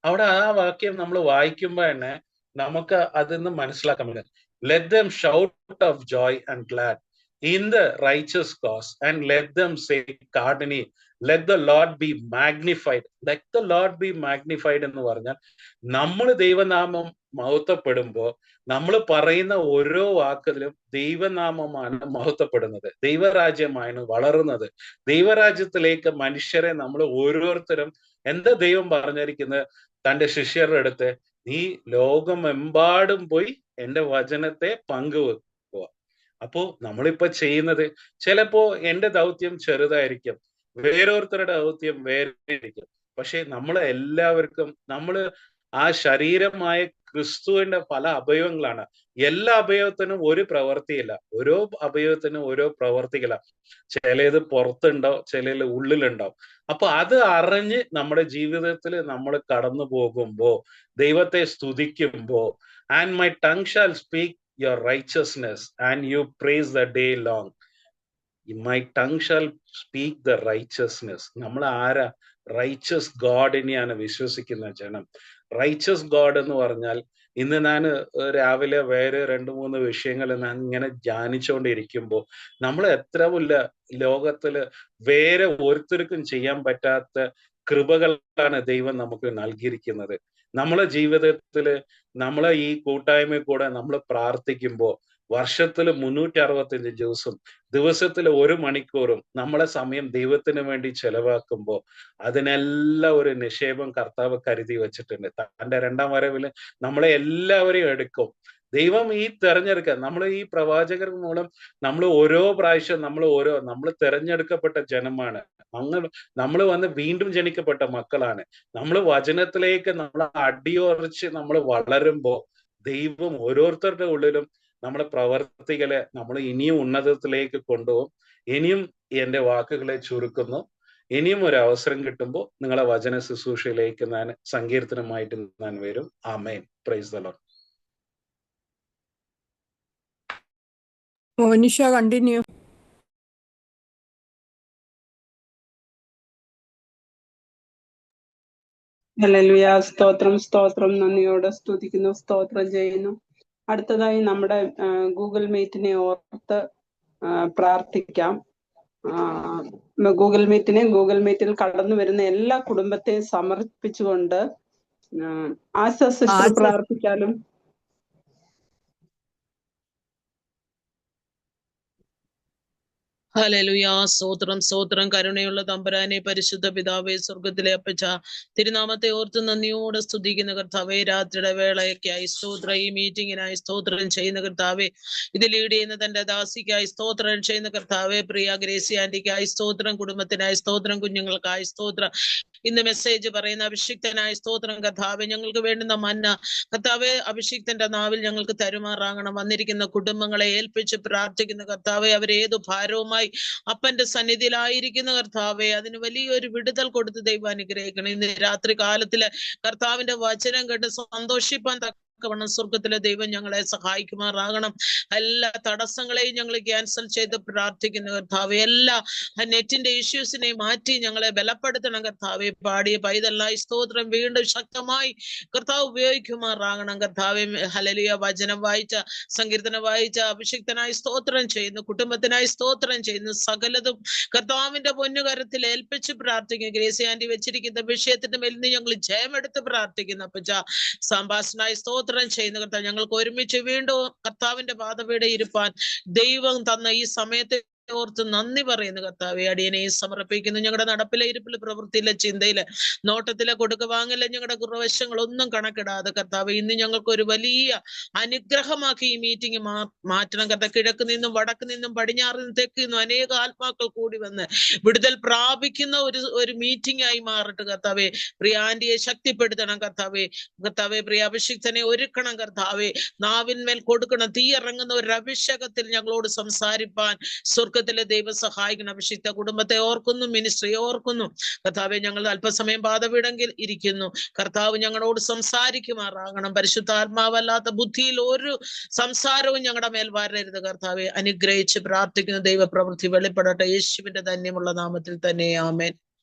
അവിടെ ആ വാക്യം നമ്മൾ വായിക്കുമ്പോ തന്നെ നമുക്ക് അതിന്ന് മനസ്സിലാക്കാൻ പറ്റും. Let them shout of joy and glad in the righteous cause and let them say continually let the Lord be magnified. Let the Lord be magnified എന്ന് പറഞ്ഞാൽ നമ്മൾ ദൈവനാമം മഹത്വപ്പെടുമ്പോ നമ്മൾ പറയുന്ന ഓരോ വാക്കിലും ദൈവനാമമാണ് മഹത്വപ്പെടുന്നത്, ദൈവരാജ്യമാണ് വളരുന്നത്. ദൈവരാജ്യത്തിലേക്ക് മനുഷ്യരെ നമ്മൾ ഓരോരുത്തരും എന്താ ദൈവം പറഞ്ഞിരിക്കുന്നത്? തന്റെ ശിഷ്യരുടെ അടുത്ത്, നീ ലോകമെമ്പാടും പോയി എന്റെ വചനത്തെ പങ്കുവെക്കുക. അപ്പോ നമ്മളിപ്പോ ചെയ്യുന്നത്, ചിലപ്പോ എന്റെ ദൗത്യം ചെറുതായിരിക്കും, വേറൊരുത്തരുടെ ദൗത്യം വേറെ ഇരിക്കും. പക്ഷെ നമ്മൾ എല്ലാവർക്കും, നമ്മൾ ആ ശരീരമായ ക്രിസ്തുവിന്റെ പല അവയവങ്ങളാണ്. എല്ലാ അവയവത്തിനും ഒരു പ്രവൃത്തിയില്ല, ഓരോ അവയവത്തിനും ഓരോ പ്രവർത്തികളാണ്. ചിലത് പുറത്തുണ്ടാവും, ചിലത് ഉള്ളിലുണ്ടാവും. അപ്പൊ അത് അറിഞ്ഞ് നമ്മുടെ ജീവിതത്തിൽ നമ്മൾ കടന്നു പോകുമ്പോ, ദൈവത്തെ സ്തുതിക്കുമ്പോ, and my tongue shall speak your righteousness and you praise the day long. My tongue shall speak the righteousness. നമ്മൾ ആരാ? റൈച്ചസ് ഗോഡിനെയാണ് വിശ്വസിക്കുന്ന ജനം. റൈച്ചസ് ഗോഡ് എന്ന് പറഞ്ഞാൽ, ഇന്ന് ഞാൻ രാവിലെ വേറെ 2-3 വിഷയങ്ങൾ ഞാൻ ഇങ്ങനെ ധ്യാനിച്ചുകൊണ്ടിരിക്കുമ്പോൾ, നമ്മൾ എത്ര വലിയ ലോകത്തില് വേറെ ഒരുത്തർക്കും ചെയ്യാൻ പറ്റാത്ത കൃപകളാണ് ദൈവം നമുക്ക് നൽകിയിരിക്കുന്നത്. നമ്മളെ ജീവിതത്തില്, നമ്മളെ ഈ കൂട്ടായ്മയിൽ കൂടെ നമ്മൾ പ്രാർത്ഥിക്കുമ്പോ, വർഷത്തിൽ 365 ദിവസം, ദിവസത്തിൽ 1 മണിക്കൂറും നമ്മളെ സമയം ദൈവത്തിന് വേണ്ടി ചെലവാക്കുമ്പോൾ, അതിനെല്ലാം ഒരു നിക്ഷേപം കർത്താവ് കരുതി വെച്ചിട്ടുണ്ട്. തന്റെ 2ാം വരവില് നമ്മളെ എല്ലാവരെയും എടുക്കും. ദൈവം ഈ തെരഞ്ഞെടുക്കുക, നമ്മൾ ഈ പ്രവാചകർ മൂലം നമ്മൾ ഓരോ പ്രാവശ്യം നമ്മൾ തെരഞ്ഞെടുക്കപ്പെട്ട ജനമാണ്. നമ്മൾ വന്ന് വീണ്ടും ജനിക്കപ്പെട്ട മക്കളാണ്. നമ്മൾ വചനത്തിലേക്ക് നമ്മൾ അടിയുറച്ച് നമ്മൾ വളരുമ്പോ, ദൈവം ഓരോരുത്തരുടെ ഉള്ളിലും നമ്മുടെ പ്രവർത്തികളെ നമ്മൾ ഇനിയും ഉന്നതത്തിലേക്ക് കൊണ്ടുപോകും. ഇനിയും എന്റെ വാക്കുകളെ ചുരുക്കുന്നു. ഇനിയും ഒരു അവസരം കിട്ടുമ്പോൾ നിങ്ങളെ വചന ശുശ്രൂഷയിലേക്ക് ഞാൻ സങ്കീർത്തനമായിട്ട് ഞാൻ വരും. Amen. Praise the Lord.
Monisha continue.
Hallelujah. സ്തോത്രം, സ്തോത്രം. നന്ദിയോടെ സ്തുതിക്കുന്നു, സ്തോത്രം ചെയ്യുന്നു. അടുത്തതായി നമ്മുടെ ഗൂഗിൾ മീറ്റിനെ ഓർത്ത് പ്രാർത്ഥിക്കാം. ഗൂഗിൾ മീറ്റിൽ കടന്നു വരുന്ന എല്ലാ കുടുംബത്തെയും സമർപ്പിച്ചുകൊണ്ട് ആശ സിസ്റ്റർ പ്രാർത്ഥിക്കാലും.
ഹല്ലേലൂയ. സ്തോത്രം, സ്തോത്രം. കരുണയുള്ള തമ്പുരാനെ, പരിശുദ്ധ പിതാവേ, സ്വർഗത്തിലെ അപ്പച്ച, തിരുനാമത്തെ ഓർത്ത് നന്ദിയോടെ സ്തുതിക്കുന്ന കർത്താവേ, രാത്രിയുടെ വേളയ്ക്കായി സ്തോത്രം, ഈ മീറ്റിങ്ങിനായി സ്തോത്രം ചെയ്യുന്ന കർത്താവേ, ഇത് ലീഡ് ചെയ്യുന്ന തന്റെ ദാസിക്കായി സ്തോത്രം ചെയ്യുന്ന കർത്താവേ, പ്രിയ ഗ്രേസി ആന്റിക്കായി സ്തോത്രം, കുടുംബത്തിനായി സ്തോത്രം, കുഞ്ഞുങ്ങൾക്കായി സ്തോത്രം, ഇന്ന് മെസ്സേജ് പറയുന്ന അഭിഷിക്തനായി സ്തോത്രം കർത്താവേ, ഞങ്ങൾക്ക് വേണ്ടുന്ന മന്ന കർത്താവേ അഭിഷിക്തന്റെ നാവിൽ ഞങ്ങൾക്ക് തരുമാറാകണം. വന്നിരിക്കുന്ന കുടുംബങ്ങളെ ഏൽപ്പിച്ച് പ്രാർത്ഥിക്കുന്ന കർത്താവേ, അവരേതു ഭാരവുമായി അപ്പന്റെ സന്നിധിയിലായിരിക്കുന്ന കർത്താവേ, അതിന് വലിയൊരു വിടുതൽ കൊടുത്ത് ദൈവം അനുഗ്രഹിക്കണം. ഇന്ന് രാത്രി കാലത്തില് കർത്താവിന്റെ വചനം കേട്ട് സന്തോഷിപ്പാൻ തക്കവണ്ണം സ്വർഗത്തിലെ ദൈവം ഞങ്ങളെ സഹായിക്കുമാറാകണം. എല്ലാ തടസ്സങ്ങളെയും ഞങ്ങൾ ക്യാൻസൽ ചെയ്ത് പ്രാർത്ഥിക്കുന്ന കർത്താവേ, എല്ലാ നെറ്റിന്റെ ഇഷ്യൂസിനെ മാറ്റി ഞങ്ങളെ ബലപ്പെടുത്തണം കർത്താവെ. പാടിയ പൈതലായി സ്തോത്രം വീണ്ടും ശക്തമായി കർത്താവ് ഉപയോഗിക്കുമാറാകണം കർത്താവെ. ഹല്ലേലൂയ. വചനം വായിച്ച, സങ്കീർത്തനം വായിച്ച അഭിഷിക്തനായി സ്തോത്രം ചെയ്യുന്നു, കുടുംബത്തിനായി സ്തോത്രം ചെയ്യുന്നു. സകലതും കർത്താവിന്റെ പൊന്നുകരത്തിൽ ഏൽപ്പിച്ച് പ്രാർത്ഥിക്കുന്നു. ഗ്രേസി ആന്റി വെച്ചിരിക്കുന്ന വിഷയത്തിന്റെ മേൽ നിന്ന് ഞങ്ങൾ ജയമെടുത്ത് പ്രാർത്ഥിക്കുന്നു. അപ്പച്ച സംഭാഷണായി സ്തോത്രം ചെയ്യുന്ന കർത്താവ്, ഞങ്ങൾക്ക് ഒരുമിച്ച് വീണ്ടും കർത്താവിന്റെ പാദപീഠ ഇരുപ്പാൻ ദൈവം തന്ന ഈ സമയത്തെ ഓർത്ത് നന്ദി പറയുന്നു കർത്താവെ. അടിയനെ സമർപ്പിക്കുന്നു. ഞങ്ങളുടെ നടപ്പിലെ ഇരിപ്പിലെ പ്രവൃത്തിയിലെ ചിന്തയിലെ നോട്ടത്തിലെ കൊടുക്ക വാങ്ങലെ ഞങ്ങളുടെ കുറവശങ്ങളൊന്നും കണക്കിടാതെ കർത്താവെ ഇന്ന് ഞങ്ങൾക്ക് ഒരു വലിയ അനുഗ്രഹമാക്കി ഈ മീറ്റിംഗ് മാറ്റണം കർത്താവ്. കിഴക്ക് നിന്നും വടക്ക് നിന്നും പടിഞ്ഞാറ് നിന്നും തെക്ക് നിന്നും അനേക ആത്മാക്കൾ കൂടി വന്ന് വിടുതൽ പ്രാപിക്കുന്ന ഒരു മീറ്റിംഗ് ആയി മാറട്ടെ കർത്താവെ. പ്രിയ ആന്റിയെ ശക്തിപ്പെടുത്തണം കർത്താവെ. കർത്താവെ പ്രിയ അഭിഷിക്തനെ ഒരുക്കണം കർത്താവെ. നാവിന്മേൽ കൊടുക്കണം. തീ ഇറങ്ങുന്ന ഒരു അഭിഷേകത്തിൽ ഞങ്ങളോട് സംസാരിപ്പാൻ സ്വർഗത്തിലെ ദൈവം സഹായിക്കണം. അഭിഷിക്ത കുടുംബത്തെ ഓർക്കുന്നു, മിനിസ്ട്രിയെ ഓർക്കുന്നു കർത്താവെ. ഞങ്ങൾ അല്പസമയം പാദപീഠങ്കിൽ ഇരിക്കുന്നു. കർത്താവ് ഞങ്ങളോട് സംസാരിക്കുമാറാകണം. പരിശുദ്ധാത്മാവല്ലാത്ത ബുദ്ധിയിൽ ഒരു സംസാരവും ഞങ്ങളുടെ മേൽ വരരുത് കർത്താവെ. അനുഗ്രഹിച്ച് പ്രാർത്ഥിക്കുന്ന ദൈവപ്രവൃത്തി വെളിപ്പെടട്ടെ യേശുവിന്റെ ധന്യമുള്ള നാമത്തിൽ തന്നെ. Amen.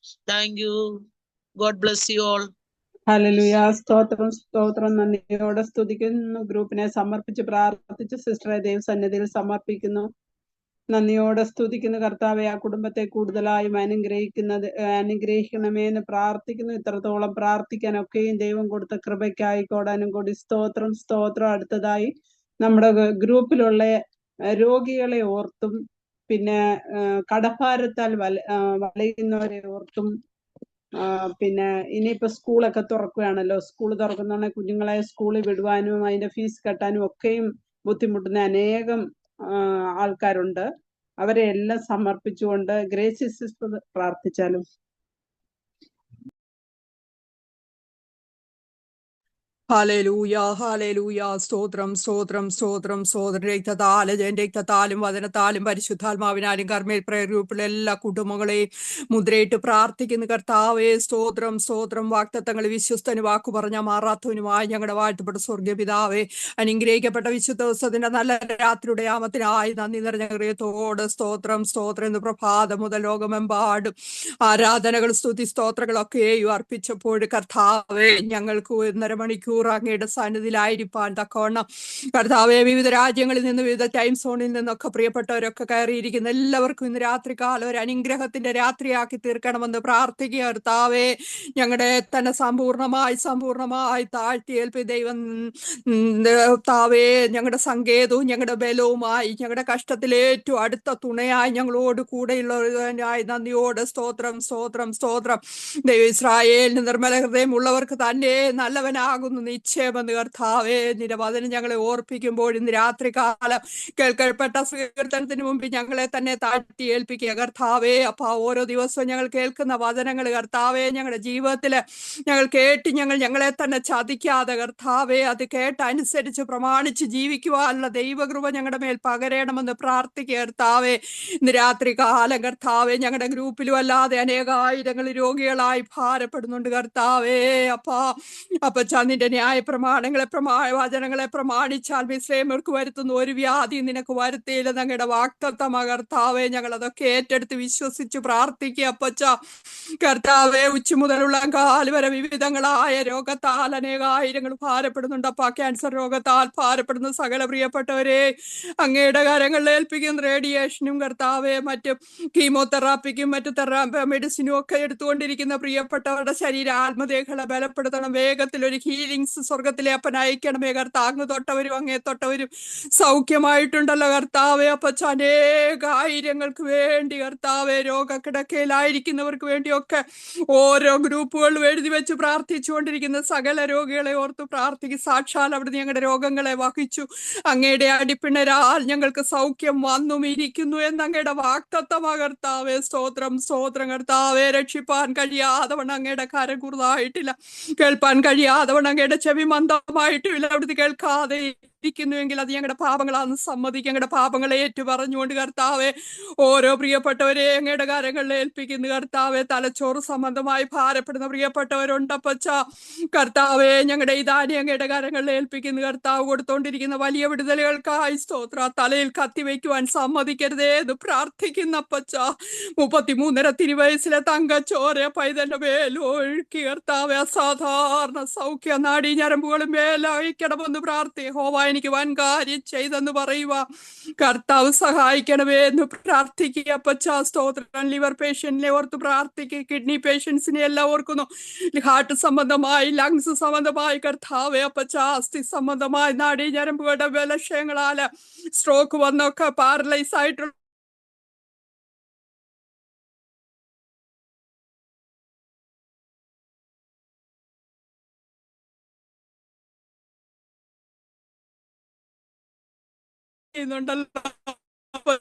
Thank you. God bless you all.
Hallelujah. സ്തോത്രം സ്തോത്രം. നന്ദിയോടെ സ്തുതിക്കുന്നു. ഗ്രൂപ്പിനെ സമർപ്പിച്ച് പ്രാർത്ഥിച്ച് സിസ്റ്ററെ ദൈവസന്നിധിയിൽ സമർപ്പിക്കുന്നു. നന്ദിയോടെ സ്തുതിക്കുന്നു കർത്താവെ. ആ കുടുംബത്തെ കൂടുതലായും അനുഗ്രഹിക്കണമേ എന്ന് പ്രാർത്ഥിക്കുന്നു. ഇത്രത്തോളം പ്രാർത്ഥിക്കാനൊക്കെയും ദൈവം കൊടുത്ത കൃപയ്ക്കായിക്കോടാനും കൂടി സ്തോത്രം സ്തോത്രം. അടുത്തതായി നമ്മുടെ ഗ്രൂപ്പിലുള്ള രോഗികളെ ഓർത്തും പിന്നെ കടഭാരത്താൽ വലയുന്നവരെ ഓർത്തും പിന്നെ ഇനിയിപ്പോ സ്കൂളൊക്കെ തുറക്കുകയാണല്ലോ. സ്കൂൾ തുറക്കുന്നതാണ് കുഞ്ഞുങ്ങളെ സ്കൂളിൽ വിടുവാനും അതിന്റെ ഫീസ് കെട്ടാനും ഒക്കെയും ബുദ്ധിമുട്ടുന്ന അനേകം ആൾക്കാരുണ്ട്. അവരെ എല്ലാം സമർപ്പിച്ചുകൊണ്ട് ഗ്രേസി സിസ്റ്റർ പ്രാർത്ഥിച്ചാലും.
Hallelujah hallelujah. സ്തോത്രം സ്തോത്രം സ്തോത്രം സ്തോത്രം. രക്തത്താലും വചനത്താലും പരിശുദ്ധാത്മാവിനാലും കർമ്മേൽ പ്രയർ ഗ്രൂപ്പിലെ എല്ലാ കുടുംബങ്ങളെയും മുദ്രയിട്ട് പ്രാർത്ഥിക്കുന്ന കർത്താവേ സ്തോത്രം സ്തോത്രം. വാഗ്ദത്തങ്ങൾ വിശ്വസ്തന് വാക്കു പറഞ്ഞ മാറാത്തവനുമായി ഞങ്ങളുടെ വാഴ്ത്തപ്പെട്ട സ്വർഗീയ പിതാവേ, അനുഗ്രഹിക്കപ്പെട്ട വിശുദ്ധ ദിവസത്തിന്റെ നല്ല രാത്രിയുടെ ആമത്തിനായി നന്ദി നിറഞ്ഞ ഹൃദയത്തോട് സ്തോത്രം സ്തോത്രം. ഇന്ന് പ്രഭാതം മുതൽ ലോകമെമ്പാടും ആരാധനകൾ സ്തുതി സ്തോത്രങ്ങളൊക്കെയും അർപ്പിച്ചപ്പോൾ കർത്താവേ ഞങ്ങൾക്ക് 1.5 മണിക്കൂർ അങ്ങയുടെ സന്നിധിയിലായിരിക്കാൻ തക്കവണ്ണം കർത്താവെ വിവിധ രാജ്യങ്ങളിൽ നിന്ന് വിവിധ ടൈം സോണിൽ നിന്നൊക്കെ പ്രിയപ്പെട്ടവരൊക്കെ കയറിയിരിക്കുന്ന എല്ലാവർക്കും ഇന്ന് രാത്രികാലം ഒരു അനുഗ്രഹത്തിന്റെ രാത്രിയാക്കി തീർക്കണമെന്ന് പ്രാർത്ഥിക്കുക കർത്താവെ. ഞങ്ങളുടെ തന്നെ സമ്പൂർണമായി താഴ്ത്തിയേൽപ്പി ദൈവം താവേ ഞങ്ങളുടെ സങ്കേതവും ഞങ്ങളുടെ ബലവുമായി ഞങ്ങളുടെ കഷ്ടത്തിൽ ഏറ്റവും അടുത്ത തുണയായി ഞങ്ങളോട് കൂടെയുള്ളവരായി നന്ദിയോട് സ്തോത്രം സ്തോത്രം സ്തോത്രം. ദൈവ ഇസ്രായേലിന് നിർമ്മല ഹൃദയമുള്ളവർക്ക് തന്നെ നല്ലവനാകുന്നു നിശ്ചയമെന്ന് കർത്താവേ. നിന്റെ വചനം ഞങ്ങളെ ഓർപ്പിക്കുമ്പോൾ ഇന്ന് രാത്രികാലം കേൾക്കപ്പെട്ട സ്വീകരണത്തിന് മുമ്പ് ഞങ്ങളെ തന്നെ താഴ്ത്തി ഏൽപ്പിക്കുക കർത്താവേ. അപ്പൊ ഓരോ ദിവസവും ഞങ്ങൾ കേൾക്കുന്ന വചനങ്ങൾ കർത്താവേ ഞങ്ങളുടെ ജീവിതത്തില് ഞങ്ങൾ കേട്ട് ഞങ്ങളെ തന്നെ ചതിക്കാതെ കർത്താവേ അത് കേട്ടനുസരിച്ച് പ്രമാണിച്ച് ജീവിക്കുവാനുള്ള ദൈവകൃപ ഞങ്ങളുടെ മേൽ പകരണമെന്ന് പ്രാർത്ഥിക്കുക കർത്താവേ. ഇന്ന് രാത്രികാലം കർത്താവേ ഞങ്ങളുടെ ഗ്രൂപ്പിലും അല്ലാതെ അനേകായിരങ്ങൾ രോഗികളായി ഭാരപ്പെടുന്നുണ്ട് കർത്താവേ. അപ്പച്ചാ നിന്റെ ന്യായ പ്രമാണങ്ങളെ വചനങ്ങളെ പ്രമാണിച്ചാൽ മിസ്രൈമ്യർക്ക് വരുത്തുന്ന ഒരു വ്യാധി നിനക്ക് വരുത്തിയില്ല ഞങ്ങളുടെ വാഗ്ദത്തമാ കർത്താവേ. ഞങ്ങൾ അതൊക്കെ ഏറ്റെടുത്ത് വിശ്വസിച്ച് പ്രാർത്ഥിക്കുക അപ്പച്ച കർത്താവേ. ഉച്ച മുതലുള്ള കാല് വരെ വിവിധങ്ങളായ രോഗത്താൽ അനേകായിരങ്ങൾ ഭാരപ്പെടുന്നുണ്ട് അപ്പ. ക്യാൻസർ രോഗത്താൽ ഭാരപ്പെടുന്ന സകല പ്രിയപ്പെട്ടവരെ അങ്ങയുടെ കരങ്ങളിൽ ഏൽപ്പിക്കുന്ന റേഡിയേഷനും കർത്താവേ മറ്റും കീമോതെറാപ്പിക്കും മറ്റു മെഡിസിനും ഒക്കെ എടുത്തുകൊണ്ടിരിക്കുന്ന പ്രിയപ്പെട്ടവരുടെ ശരീര ആത്മദേഹങ്ങളെ ബലപ്പെടുത്തണം. വേഗത്തിൽ ഒരു ഹീലിങ്സ് സ്വർഗത്തിലെ അപ്പൻ അയക്കണമേ കർത്താവ്. അങ്ങ് തൊട്ടവരും അങ്ങേ തൊട്ടവരും സൗഖ്യമായിട്ടുണ്ടല്ലോ കർത്താവേ. അപ്പച്ച അനേകായിരങ്ങൾക്ക് വേണ്ടി കർത്താവേ രോഗക്കിടക്കയിലായിരിക്കുന്നവർക്ക് വേണ്ടിയൊക്കെ ഓരോ ഗ്രൂപ്പുകളിലും എഴുതി വെച്ച് പ്രാർത്ഥിച്ചുകൊണ്ടിരിക്കുന്ന സകല രോഗികളെ ഓർത്ത് പ്രാർത്ഥിക്കും. സാക്ഷാൽ അവിടുന്ന് ഞങ്ങളുടെ രോഗങ്ങളെ വഹിച്ചു അങ്ങയുടെ അടിപ്പിണരാൽ ഞങ്ങൾക്ക് സൗഖ്യം വന്നും ഇരിക്കുന്നു എന്ന് അങ്ങയുടെ വാഗ്ദത്തമാ കർത്താവേ. സ്തോത്രം സ്തോത്രം കർത്താവേ. രക്ഷിപ്പാൻ കഴിയാതെ വണ്ണം അങ്ങയുടെ കരം കുറുതായിട്ടില്ല, കേൾപ്പാൻ കഴിയാതെ വണ്ണം അങ്ങയുടെ ചെവി മന്ദമായിട്ടുമില്ല. അവിടുന്ന് കേൾക്കാതെ ഇരിക്കുന്നുവെങ്കിൽ അത് ഞങ്ങളുടെ പാപങ്ങളാണെന്ന് സമ്മതിക്കും. ഞങ്ങളുടെ പാപങ്ങളെ ഏറ്റു പറഞ്ഞുകൊണ്ട് കർത്താവെ ഓരോ പ്രിയപ്പെട്ടവരെ അങ്ങയുടെ കരങ്ങളിൽ ഏൽപ്പിക്കുന്നു കർത്താവെ. തലച്ചോറ് സംബന്ധമായി ഭാരപ്പെടുന്ന പ്രിയപ്പെട്ടവരുണ്ടപ്പച്ച കർത്താവെ ഞങ്ങളുടെ ഇതാനി അങ്ങയുടെ കരങ്ങളിൽ ഏൽപ്പിക്കുന്നു കർത്താവ്. കൊടുത്തോണ്ടിരിക്കുന്ന വലിയ വിടുതലുകൾക്കായി സ്തോത്ര. തലയിൽ കത്തിവെക്കുവാൻ സമ്മതിക്കരുതേ എന്ന് പ്രാർത്ഥിക്കുന്നപ്പച്ച. 33.5 തിരുവയസ്സിലെ തങ്കച്ചോര പൈതന്റെ മേലൊഴുക്കി കർത്താവെ അസാധാരണ സൗഖ്യ നാഡീ ഞരമ്പുകളും മേലയക്കണമെന്ന് പ്രാർത്ഥിക്കുക. എനിക്ക് വൻ കാര്യം ചെയ്തെന്ന് പറയുക കർത്താവ് സഹായിക്കണമേ എന്ന് പ്രാർത്ഥിക്കുക അപ്പച്ച. സ്തോത്രം. ലിവർ പേഷ്യന്റിനെ ഓർത്ത് പ്രാർത്ഥിക്കുക. കിഡ്നി പേഷ്യൻസിനെ എല്ലാം ഓർക്കുന്നു. ഹാർട്ട് സംബന്ധമായി ലങ്സ് സംബന്ധമായി കർത്താവെ അപ്പച്ച. അസ്ഥി സംബന്ധമായി നാഡീ ഞരമ്പുകളുടെ ബലക്ഷയങ്ങളാല് സ്ട്രോക്ക് വന്നൊക്കെ പാരലൈസ് ആയിട്ടുള്ള ചെയ്യുന്നുണ്ടല്ലോ. അപ്പൊ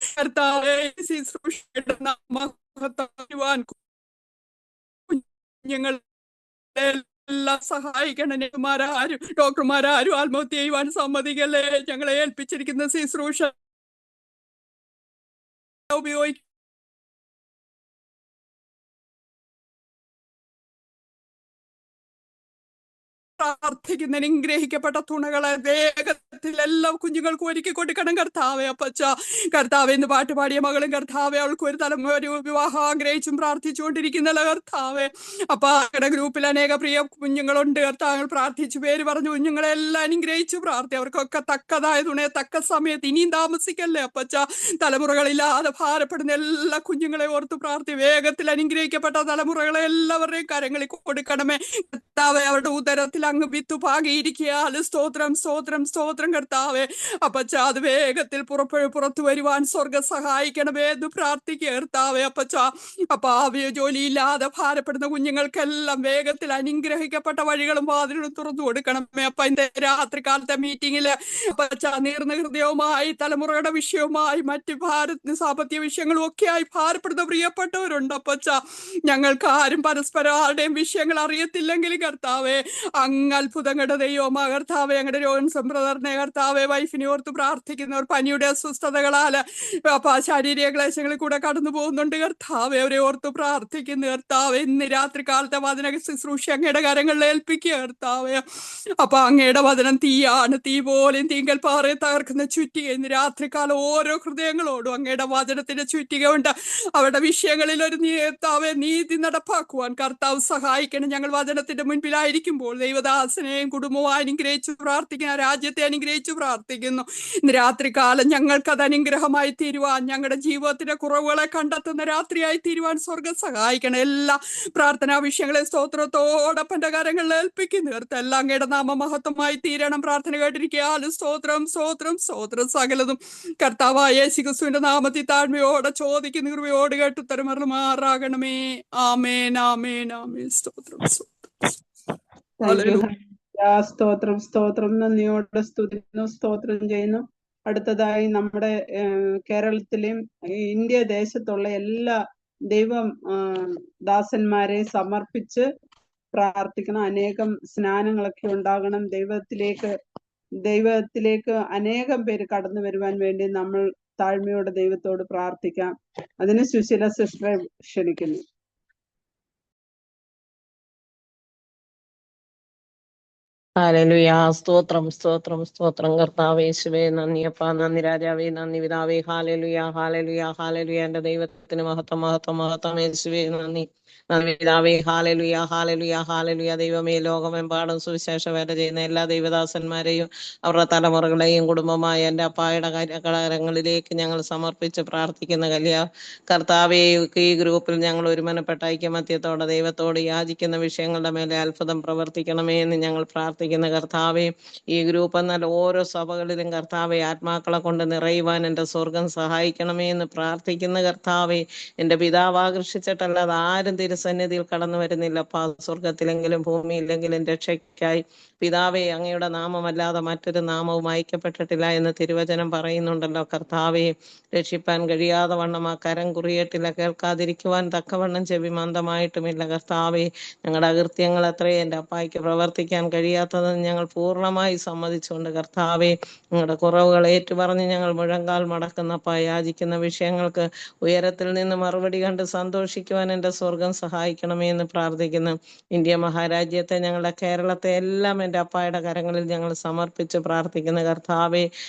കർത്താവേ, ശുശ്രൂഷയുടെ മഹത്വം കുഞ്ഞുങ്ങൾ എല്ലാം സഹായിക്കണം. നഴ്സുമാരാരും ഡോക്ടർമാരാരും ആത്മഹത്യ ചെയ്യുവാൻ സമ്മതിക്കല്ലേ. ഞങ്ങളെ ഏൽപ്പിച്ചിരിക്കുന്ന ശുശ്രൂഷ ഉപയോഗിക്കും. പ്രാർത്ഥിക്കുന്ന അനുഗ്രഹിക്കപ്പെട്ട തുണകളെ വേഗത്തിൽ എല്ലാ കുഞ്ഞുങ്ങൾക്കും ഒരുക്കി കൊടുക്കണം കർത്താവെ. അപ്പച്ച കർത്താവ് ഇന്ന് പാട്ടുപാടിയ മകളും കർത്താവെ, അവൾക്ക് ഒരു വിവാഹം ആഗ്രഹിച്ചും പ്രാർത്ഥിച്ചുകൊണ്ടിരിക്കുന്നല്ലോ കർത്താവെ. അപ്പൊ അവരുടെ ഗ്രൂപ്പിൽ അനേക പ്രിയ കുഞ്ഞുങ്ങളുണ്ട് കർത്താവ്. പ്രാർത്ഥിച്ചു പേര് പറഞ്ഞു കുഞ്ഞുങ്ങളെല്ലാം അനുഗ്രഹിച്ചു പ്രാർത്ഥി. അവർക്കൊക്കെ തക്കതായ തുണയെ തക്ക സമയത്ത് ഇനിയും താമസിക്കല്ലേ അപ്പച്ച. തലമുറകളില്ലാതെ ഭാരപ്പെടുന്ന എല്ലാ കുഞ്ഞുങ്ങളെ ഓർത്ത് പ്രാർത്ഥി. വേഗത്തിൽ അനുഗ്രഹിക്കപ്പെട്ട തലമുറകളെ എല്ലാവരുടെയും കരങ്ങളിൽ കൊടുക്കണമേ കർത്താവെ. അവരുടെ ഉദരത്തിൽ അങ്ങ് വിത്തു പാകിയിരിക്കുക. സ്തോത്രം സ്തോത്രം സ്തോത്രം കർത്താവെ. അപ്പച്ച അത് വേഗത്തിൽ പുറത്തു വരുവാൻ സ്വർഗം സഹായിക്കണമേ എന്ന് പ്രാർത്ഥിക്കുക കർത്താവെ. അപ്പച്ച ജോലിയില്ലാതെ ഭാരപ്പെടുന്ന കുഞ്ഞുങ്ങൾക്കെല്ലാം വേഗത്തിൽ അനുഗ്രഹിക്കപ്പെട്ട വഴികളും വാതിലുകളും തുറന്നു കൊടുക്കണമേ. അപ്പൊ ഇന്ന് രാത്രികാലത്തെ മീറ്റിംഗില് അപ്പച്ച നീർന്ന ഹൃദയവുമായി തലമുറയുടെ വിഷയവുമായി മറ്റ് സാമ്പത്തിക വിഷയങ്ങളും ഒക്കെയായി ഭാരപ്പെടുന്ന പ്രിയപ്പെട്ടവരുണ്ട് അപ്പച്ച. ഞങ്ങൾക്ക് ആരും പരസ്പരം ആരുടെയും വിഷയങ്ങൾ അറിയത്തില്ലെങ്കിലും കർത്താവെ, അങ്ങ് അത്ഭുതങ്ങളുടെ ദൈവമാ കർത്താവെ. ഞങ്ങളുടെ രോഗൻ സമ്പ്രദായനെ കർത്താവെ, വൈഫിനെ ഓർത്ത് പ്രാർത്ഥിക്കുന്നവർ പനിയുടെ അസ്വസ്ഥതകളാല് ശാരീരിക ക്ലേശങ്ങളിൽ കൂടെ കടന്നു പോകുന്നുണ്ട് കർത്താവെ. അവരെ ഓർത്ത് പ്രാർത്ഥിക്കുന്നു കർത്താവെ. ഇന്ന് രാത്രി കാലത്തെ വചന ശുശ്രൂഷ അങ്ങയുടെ കരങ്ങളിൽ ഏൽപ്പിക്കുക കർത്താവെ. അപ്പൊ അങ്ങയുടെ വചനം തീയാണ്, തീ പോലെയും തീങ്കൽ പാറയെ തകർക്കുന്ന ചുറ്റിക. ഇന്ന് രാത്രികാലം ഓരോ ഹൃദയങ്ങളോടും അങ്ങയുടെ വചനത്തിന്റെ ചുറ്റിക ഉണ്ട്. അവരുടെ വിഷയങ്ങളിൽ ഒരു നീതി നടപ്പാക്കുവാൻ കർത്താവ് സഹായിക്കണം. ഞങ്ങൾ വചനത്തിന്റെ മുൻപിലായിരിക്കുമ്പോൾ ദൈവദാസനെയും കുടുംബവും അനുഗ്രഹിച്ചു പ്രാർത്ഥിക്കുന്ന രാജ്യത്തെ അനുഗ്രഹിച്ചു പ്രാർത്ഥിക്കുന്നു. ഇന്ന് രാത്രികാലം ഞങ്ങൾക്കത് അനുഗ്രഹമായി തീരുവാൻ, ഞങ്ങളുടെ ജീവിതത്തിന്റെ കുറവുകളെ കണ്ടെത്തുന്ന രാത്രിയായി തീരുവാൻ സ്വർഗം സഹായിക്കണം. എല്ലാ പ്രാർത്ഥനാ വിഷയങ്ങളെ സ്തോത്രത്തോടൊപ്പന്റെ കരങ്ങളിൽ ഏൽപ്പിക്കുന്നു കർത്താവ്. എല്ലാം അങ്ങയുടെ നാമമഹത്വമായി തീരണം. പ്രാർത്ഥന കേട്ടിരിക്കാലും സ്തോത്രം സ്തോത്രം സ്തോത്രം സകലതും കർത്താവായ യേശുക്രിസ്തുവിന്റെ നാമത്തിൽ താഴ്മയോടെ ചോദിക്കുന്ന കൃപയോട് കേട്ട് ഉത്തരമറുമാറാകണമേ. ആമേൻ ആമേൻ ആമേൻ. സ്തോത്രം
സ്തോത്രം സ്തോത്രം നന്ദിയോടെ സ്തുതിക്കുന്നു, സ്തോത്രം ചെയ്യുന്നു. അടുത്തതായി നമ്മുടെ കേരളത്തിലെയും ഇന്ത്യ ദേശത്തുള്ള എല്ലാ ദൈവം ദാസന്മാരെ സമർപ്പിച്ച് പ്രാർത്ഥിക്കണം. അനേകം സ്നാനങ്ങളൊക്കെ ഉണ്ടാകണം. ദൈവത്തിലേക്ക് അനേകം പേര് കടന്നു വരുവാൻ വേണ്ടി നമ്മൾ താഴ്മയോടെ ദൈവത്തോട് പ്രാർത്ഥിക്കാം. അതിന് സുശീല സിസ്റ്ററെ ക്ഷണിക്കുന്നു.
ഹല്ലേലൂയ. സ്തോത്രം സ്തോത്രം സ്തോത്രം കർത്താവേ. യേശുവേ നന്ദിയപ്പ, നന്ദി രാജാവേ, നന്ദി പിതാവേ. Hallelujah hallelujah hallelujah. എന്റെ ദൈവത്തിന് മഹത്വം മഹത്വം മഹത്വം. യേശുവേ നന്ദി നന്ദി പിതാവേ. Hallelujah hallelujah hallelujah. ദൈവമേ, ലോകമെമ്പാടും സുവിശേഷ വേല ചെയ്യുന്ന എല്ലാ ദൈവദാസന്മാരെയും അവരുടെ തലമുറകളെയും കുടുംബമായ എൻ്റെ അപ്പായുടെ കരങ്ങളിലേക്ക് ഞങ്ങൾ സമർപ്പിച്ച് പ്രാർത്ഥിക്കുന്ന കർത്താവേ. ഈ ഗ്രൂപ്പിൽ ഞങ്ങൾ ഒരുമനപ്പെട്ട ഐക്യമത്യത്തോടെ ദൈവത്തോട് യാചിക്കുന്ന വിഷയങ്ങളുടെ മേലെ അത്ഭുതം പ്രവർത്തിക്കണമേ എന്ന് ഞങ്ങൾ പ്രാർത്ഥിക്കുന്ന കർത്താവേ. ഈ ഗ്രൂപ്പ് എന്നാൽ ഓരോ സഭകളിലും കർത്താവെ ആത്മാക്കളെ കൊണ്ട് നിറയുവാൻ എൻ്റെ സ്വർഗം സഹായിക്കണമേ എന്ന് പ്രാർത്ഥിക്കുന്ന കർത്താവെ. എൻ്റെ പിതാവ് ആകർഷിച്ചിട്ടല്ലാതെ ആരും തിരുസന്നിധിയിൽ കടന്നു വരുന്നില്ലപ്പാ. സ്വർഗത്തിലെങ്കിലും ഭൂമിയിലെങ്കിലും രക്ഷയ്ക്കായി പിതാവെ അങ്ങയുടെ നാമമല്ലാതെ മറ്റൊരു നാമവും അയക്കപ്പെട്ടിട്ടില്ല എന്ന് തിരുവചനം പറയുന്നുണ്ടല്ലോ കർത്താവെ. രക്ഷിപ്പാൻ കഴിയാതെ വണ്ണം ആ കരം കുറിയേട്ടില്ല, കേൾക്കാതിരിക്കുവാൻ തക്കവണ്ണം ചെവി മന്ദമായിട്ടുമില്ല കർത്താവെ. ഞങ്ങളുടെ അകൃത്യങ്ങൾ എത്രയും എൻ്റെ അപ്പായ്ക്ക് പ്രവർത്തിക്കാൻ കഴിയാത്തതെന്ന് ഞങ്ങൾ പൂർണ്ണമായി സമ്മതിച്ചുകൊണ്ട് കർത്താവെ, ഞങ്ങളുടെ കുറവുകൾ ഏറ്റുപറഞ്ഞ് ഞങ്ങൾ മുഴങ്കാൽ മടക്കുന്നപ്പ യാചിക്കുന്ന വിഷയങ്ങൾക്ക് ഉയരത്തിൽ നിന്ന് മറുപടി കണ്ട് സന്തോഷിക്കുവാൻ എൻ്റെ സ്വർഗം സഹായിക്കണമേ എന്ന് പ്രാർത്ഥിക്കുന്നു. ഇന്ത്യ മഹാരാജ്യത്തെ, ഞങ്ങളുടെ കേരളത്തെ എല്ലാം എൻ്റെ അപ്പായുടെ കരങ്ങളിൽ ഞങ്ങൾ സമർപ്പിച്ച് പ്രാർത്ഥിക്കുന്ന കർത്താവെ.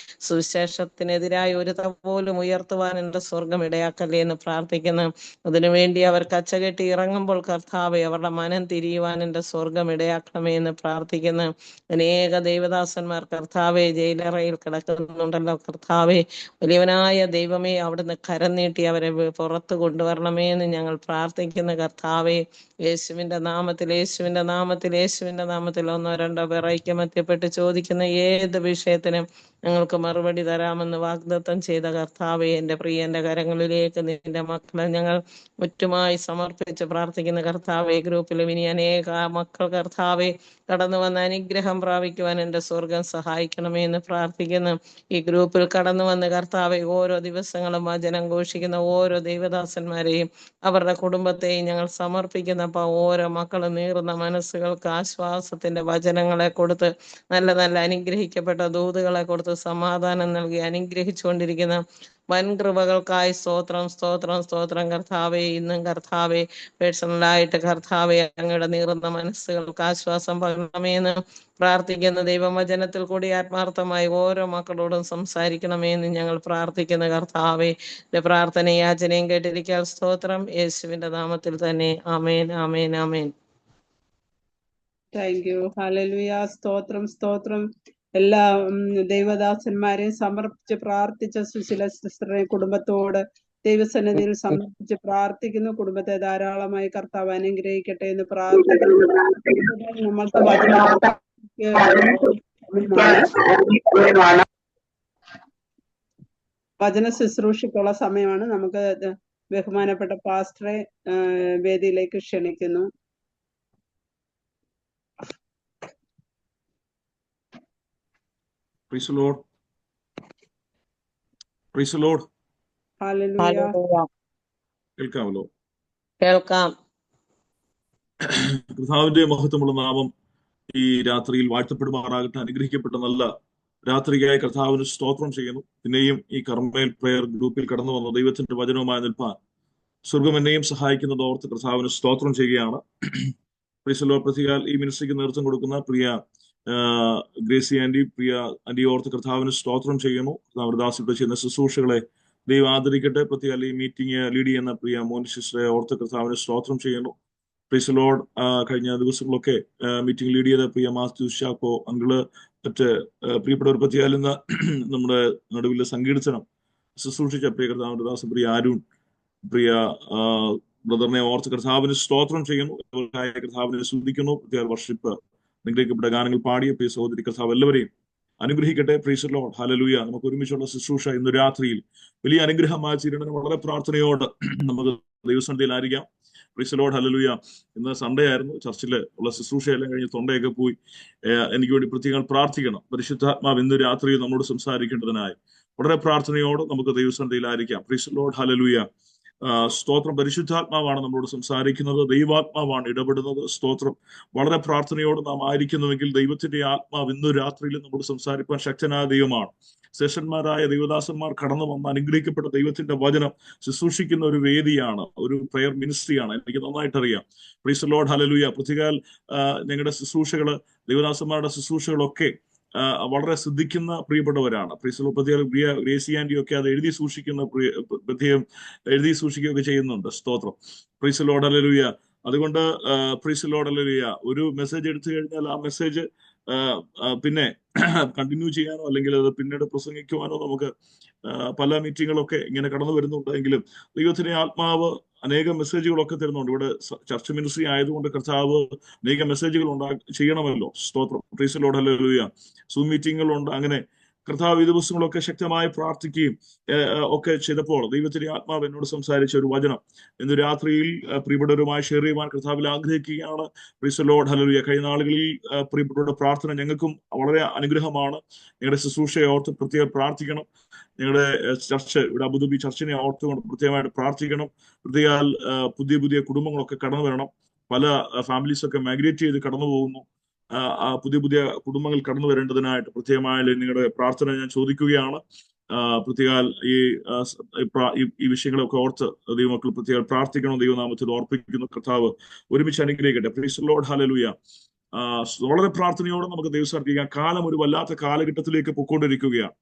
സുവിശേഷത്തിനെതിരായി ഒരു പോലും ഉയർത്തുവാൻ എൻ്റെ സ്വർഗം ഇടയാക്കല്ലേ എന്ന് പ്രാർത്ഥിക്കുന്നു. അതിനുവേണ്ടി അവർ കച്ചകെട്ടി ഇറങ്ങുമ്പോൾ കർത്താവെ അവരുടെ മനം തിരിയുവാൻ എൻ്റെ സ്വർഗം ഇടയാക്കണമേ എന്ന് പ്രാർത്ഥിക്കുന്നു. അനേക ദൈവദാസന്മാർ കർത്താവെ ജയിലറയിൽ കിടക്കുന്നുണ്ടല്ലോ കർത്താവെ. വലിയവനായ ദൈവമേ, അവിടുന്ന് കരം നീട്ടി അവരെ പുറത്തു കൊണ്ടുവരണമേ എന്ന് ഞങ്ങൾ പ്രാർത്ഥിക്കുന്ന കർത്താവ്. കർത്താവെ. യേശുവിന്റെ നാമത്തിൽ യേശുവിന്റെ നാമത്തിൽ യേശുവിന്റെ നാമത്തിൽ ഒന്നോ രണ്ടോ പേർ ഐക്യമത്യപ്പെട്ട് ചോദിക്കുന്ന ഏത് വിഷയത്തിനും ഞങ്ങൾക്ക് മറുപടി തരാമെന്ന് വാഗ്ദത്തം ചെയ്ത കർത്താവെ, എൻ്റെ പ്രിയന്റെ കരങ്ങളിലേക്ക് നിന്റെ മക്കളെ ഞങ്ങൾ മുറ്റുമായി സമർപ്പിച്ച് പ്രാർത്ഥിക്കുന്ന കർത്താവെ. ഗ്രൂപ്പിലും ഇനി അനേക മക്കൾ കർത്താവെ കടന്നു വന്ന് അനുഗ്രഹം പ്രാപിക്കുവാൻ എൻ്റെ സ്വർഗം സഹായിക്കണമേ എന്ന് പ്രാർത്ഥിക്കുന്നു. ഈ ഗ്രൂപ്പിൽ കടന്നു വന്ന് കർത്താവെ ഓരോ ദിവസങ്ങളും വചനം ഘോഷിക്കുന്ന ഓരോ ദൈവദാസന്മാരെയും അവരുടെ കുടുംബത്തെയും ഞങ്ങൾ സമർപ്പിക്കുന്നപ്പോൾ ഓരോ മക്കളും നീറുന്ന മനസ്സുകൾക്ക് ആശ്വാസത്തിന്റെ വചനങ്ങളെ കൊടുത്ത് നല്ല നല്ല അനുഗ്രഹിക്കപ്പെട്ട ദൂതുകളെ കൊടുത്ത് സമാധാനം നൽകി അനുഗ്രഹിച്ചുകൊണ്ടിരിക്കുന്ന വൻ കൃപകൾക്കായി സ്തോത്രം സ്തോത്രം സ്തോത്രം കർത്താവെ. ഇന്നും കർത്താവെ പേഴ്സണലായിട്ട് കർത്താവെ അങ്ങയുടെ നീറുന്ന മനസ്സുകൾക്ക് ആശ്വാസം പകരണമേന്ന് പ്രാർത്ഥിക്കുന്ന ദൈവവചനത്തിൽ കൂടി ആത്മാർത്ഥമായി ഓരോ മക്കളോടും സംസാരിക്കണമെന്ന് ഞങ്ങൾ പ്രാർത്ഥിക്കുന്ന കർത്താവെ. പ്രാർത്ഥന യാചനയും കേട്ടിരിക്കാൻ സ്തോത്രം. യേശുവിന്റെ നാമത്തിൽ തന്നെ amen amen amen.
Thank you. Hallelujah. സ്തോത്രം സ്തോത്രം. എല്ലാ ദൈവദാസന്മാരെയും സമർപ്പിച്ച് പ്രാർത്ഥിച്ച സുശീല സിസ്റ്ററെ കുടുംബത്തോട് ദൈവസന്നിധിയിൽ സമർപ്പിച്ച് പ്രാർത്ഥിക്കുന്നു. കുടുംബത്തെ ധാരാളമായി കർത്താവ് അനുഗ്രഹിക്കട്ടെ എന്ന് പ്രാർത്ഥിക്കുന്നു. നമ്മൾക്ക് വചന ശുശ്രൂഷയ്ക്കുള്ള സമയമാണ്. നമുക്ക് ബഹുമാനപ്പെട്ട പാസ്റ്ററെ വേദിയിലേക്ക് ക്ഷണിക്കുന്നു.
Praise the Lord. Praise the Lord.
Hallelujah.
കേൾക്കാമല്ലോ?
കേൾക്കാം.
കർത്താവിന്റെ മഹത്വമുള്ള നാമം ഈ രാത്രിയിൽ വാഴ്ത്തപ്പെടുമാറാകട്ടെ. അനുഗ്രഹിക്കപ്പെട്ട നല്ല രാത്രിയായി കർത്താവിന് സ്തോത്രം ചെയ്യുന്നു. പിന്നെയും ഈ കർമ്മേൽ പ്രയർ ഗ്രൂപ്പിൽ കടന്നു വന്ന ദൈവത്തിന്റെ വചനവുമായി നിൽപ്പാൻ സ്വർഗം എന്നെയും സഹായിക്കുന്നത് ഓർത്ത് കർത്താവിന് സ്തോത്രം ചെയ്യുകയാണ്. Price the Lord. പ്രതികാൽ ഈ മിനിസ്ട്രിക്ക് നേതൃത്വം കൊടുക്കുന്ന പ്രിയ ഗ്രേസി ആന്റി, പ്രിയ ആന്റി ഓർത്ത് കർത്താവിന് സ്തോത്രം ചെയ്യുന്നു. ദാസിയുടെ ചെയ്യുന്ന ശുശ്രൂഷകളെ ദൈവം ആദരിക്കട്ടെ. പ്രതികാൽ ഈ മീറ്റിംഗ് ലീഡ് ചെയ്യുന്ന പ്രിയ മോനി സിസ്റ്ററെ ഓർത്ത് കർത്താവിന് സ്തോത്രം ചെയ്യുന്നു. Price the Lord. കഴിഞ്ഞ ദിവസങ്ങളൊക്കെ മീറ്റിംഗ് ലീഡ് ചെയ്ത പ്രിയ മാത്യു ഷാക്കോ അങ്കിള്, മറ്റ് പ്രിയപ്പെട്ടവർ, പ്രതികാൽ ഇന്ന് നമ്മുടെ നടുവിലെ സങ്കീർത്തനം ശുശ്രൂഷിച്ച പ്രിയ കർത്താവിന്റെ ദാസൻ പ്രിയ അരുൺ, പ്രിയ ബ്രദറിനെ ഓർത്ത് കർത്താവിന് സ്തോത്രം ചെയ്യുന്നു. കർത്താവിനെ സ്തുതിക്കുന്നു. വർഷിപ്പ് അനുഗ്രഹിക്കപ്പെട്ട ഗാനങ്ങൾ പാടിയ പ്രിയ സഹോദരി കർത്താവ് എല്ലാവരെയും അനുഗ്രഹിക്കട്ടെ. Praise the Lord. ഹല്ലേലൂയ. നമുക്ക് ഒരുമിച്ചുള്ള ശുശ്രൂഷ ഇന്ന് രാത്രിയിൽ വലിയ അനുഗ്രഹമായി തീരണം. വളരെ പ്രാർത്ഥനയോട് നമുക്ക് ദൈവസന്നിധിയിലായിരിക്കാം. Praise the Lord. ഹല്ലേലൂയ. ഇന്ന് സൺഡേ ആയിരുന്നു. ചർച്ചിൽ ഉള്ള ശുശ്രൂഷയെല്ലാം കഴിഞ്ഞ് തൊണ്ടയൊക്കെ പോയി. എനിക്ക് വേണ്ടി പ്രത്യേകം പ്രാർത്ഥിക്കണം. പരിശുദ്ധാത്മാവ് ഇന്ന് രാത്രിയിൽ നമ്മോട് സംസാരിക്കേണ്ടതിനായി വളരെ പ്രാർത്ഥനയോട് നമുക്ക് ദൈവസന്നിധിയിലായിരിക്കാം. Praise the Lord. ഹല്ലേലൂയ. സ്തോത്രം. പരിശുദ്ധാത്മാവാണ് നമ്മളോട് സംസാരിക്കുന്നത്. ദൈവാത്മാവാണ് ഇടപെടുന്നത്. സ്തോത്രം. വളരെ പ്രാർത്ഥനയോട് നാം ആയിരിക്കുന്നുവെങ്കിൽ ദൈവത്തിന്റെ ആത്മാവ് ഇന്ന് രാത്രിയിൽ നമ്മോട് സംസാരിക്കാൻ ശക്തനായ ദൈവമാണ്. ശ്രേഷ്ഠന്മാരായ ദൈവദാസന്മാർ കടന്നു വന്ന അനുഗ്രഹിക്കപ്പെട്ട ദൈവത്തിന്റെ വചനം ശുശ്രൂഷിക്കുന്ന ഒരു വേദിയാണ്, ഒരു പ്രയർ മിനിസ്ട്രിയാണ്. എനിക്ക് നന്നായിട്ട് അറിയാം. Price the Lord. ഹല്ലേലൂയ. പ്രതികാൽ ഞങ്ങളുടെ ശുശ്രൂഷകള്, ദൈവദാസന്മാരുടെ ശുശ്രൂഷകളൊക്കെ വളരെ ശ്രദ്ധിക്കുന്ന പ്രിയപ്പെട്ടവരാണ്. പ്രത്യേകം പ്രിയ ഗ്രേസി ആന്റിയും ഒക്കെ അത് എഴുതി സൂക്ഷിക്കുന്ന പ്രത്യേകം എഴുതി സൂക്ഷിക്കുകയൊക്കെ ചെയ്യുന്നുണ്ട്. സ്തോത്രം. Praise the Lord. ഹല്ലേലൂയ. അതുകൊണ്ട് പ്രൈസ് ദി ലോർഡ്. ഹല്ലേലൂയ. ഒരു മെസ്സേജ് എടുത്തു കഴിഞ്ഞാൽ ആ മെസ്സേജ് പിന്നെ കണ്ടിന്യൂ ചെയ്യാനോ അല്ലെങ്കിൽ അത് പിന്നീട് പ്രസംഗിക്കുവാനോ നമുക്ക് പല മീറ്റിങ്ങുകളൊക്കെ ഇങ്ങനെ കടന്നു വരുന്നുണ്ടെങ്കിലും ദൈവത്തിന്റെ ആത്മാവ് അനേകം മെസ്സേജുകളൊക്കെ തരുന്നുണ്ട്. ഇവിടെ ചർച്ച് മിനിസ്ട്രി ആയതുകൊണ്ട് കർത്താവ് അനേകം മെസ്സേജുകൾ ചെയ്യണമല്ലോ. സ്തോത്രം. Praise the Lord. Hallelujah. Zoom മീറ്റിങ്ങുകളുണ്ട്. അങ്ങനെ കർത്താവ് ഈ ദിവസങ്ങളൊക്കെ ശക്തമായി പ്രാർത്ഥിക്കുകയും ഒക്കെ ചെയ്തപ്പോൾ ദൈവത്തിന്റെ ആത്മാവ് എന്നോട് സംസാരിച്ച ഒരു വചനം ഇന്ന് രാത്രിയിൽ പ്രിയപ്പെട്ടവരുമായി ഷെയർ ചെയ്യുവാൻ കർത്താവിൽ ആഗ്രഹിക്കുകയാണ്. Price the Lord. ഹല്ലേലൂയ. കഴിഞ്ഞ നാളുകളിൽ പ്രിയപ്പെട്ടവരുടെ പ്രാർത്ഥന ഞങ്ങൾക്കും വളരെ അനുഗ്രഹമാണ്. ഞങ്ങളുടെ ശുശ്രൂഷയെ ഓർത്ത് പ്രത്യേകം പ്രാർത്ഥിക്കണം. ഞങ്ങളുടെ ചർച്ച്, ഇവിടെ അബുദാബി ചർച്ചിനെ ഓർത്തുകൊണ്ട് പ്രത്യേകമായിട്ട് പ്രാർത്ഥിക്കണം. പ്രത്യേകാൽ പുതിയ പുതിയ കുടുംബങ്ങളൊക്കെ കടന്നു വരണം. പല ഫാമിലീസൊക്കെ മൈഗ്രേറ്റ് ചെയ്ത് കടന്നു പോകുന്നു. പുതിയ പുതിയ കുടുംബങ്ങൾ കടന്നു വരേണ്ടതിനായിട്ട് പ്രത്യേകമായ നിങ്ങളുടെ പ്രാർത്ഥന ഞാൻ ചോദിക്കുകയാണ്. പ്രത്യേകാൽ ഈ വിഷയങ്ങളൊക്കെ ഓർത്ത് ദൈവമക്കൾ പ്രത്യേകം പ്രാർത്ഥിക്കണം. ദൈവനാമത്തിൽ ഓർപ്പിക്കുന്നു. കർത്താവ് ഒരുമിച്ച് അനുഗ്രഹിക്കട്ടെ. Praise the Lord. ഹല്ലേലൂയ. വളരെ പ്രാർത്ഥനയോടെ നമുക്ക് ദൈവം സമർപ്പിക്കാം. കാലം ഒരു വല്ലാത്ത കാലഘട്ടത്തിലേക്ക് പൊയ്ക്കൊണ്ടിരിക്കുകയാണ്.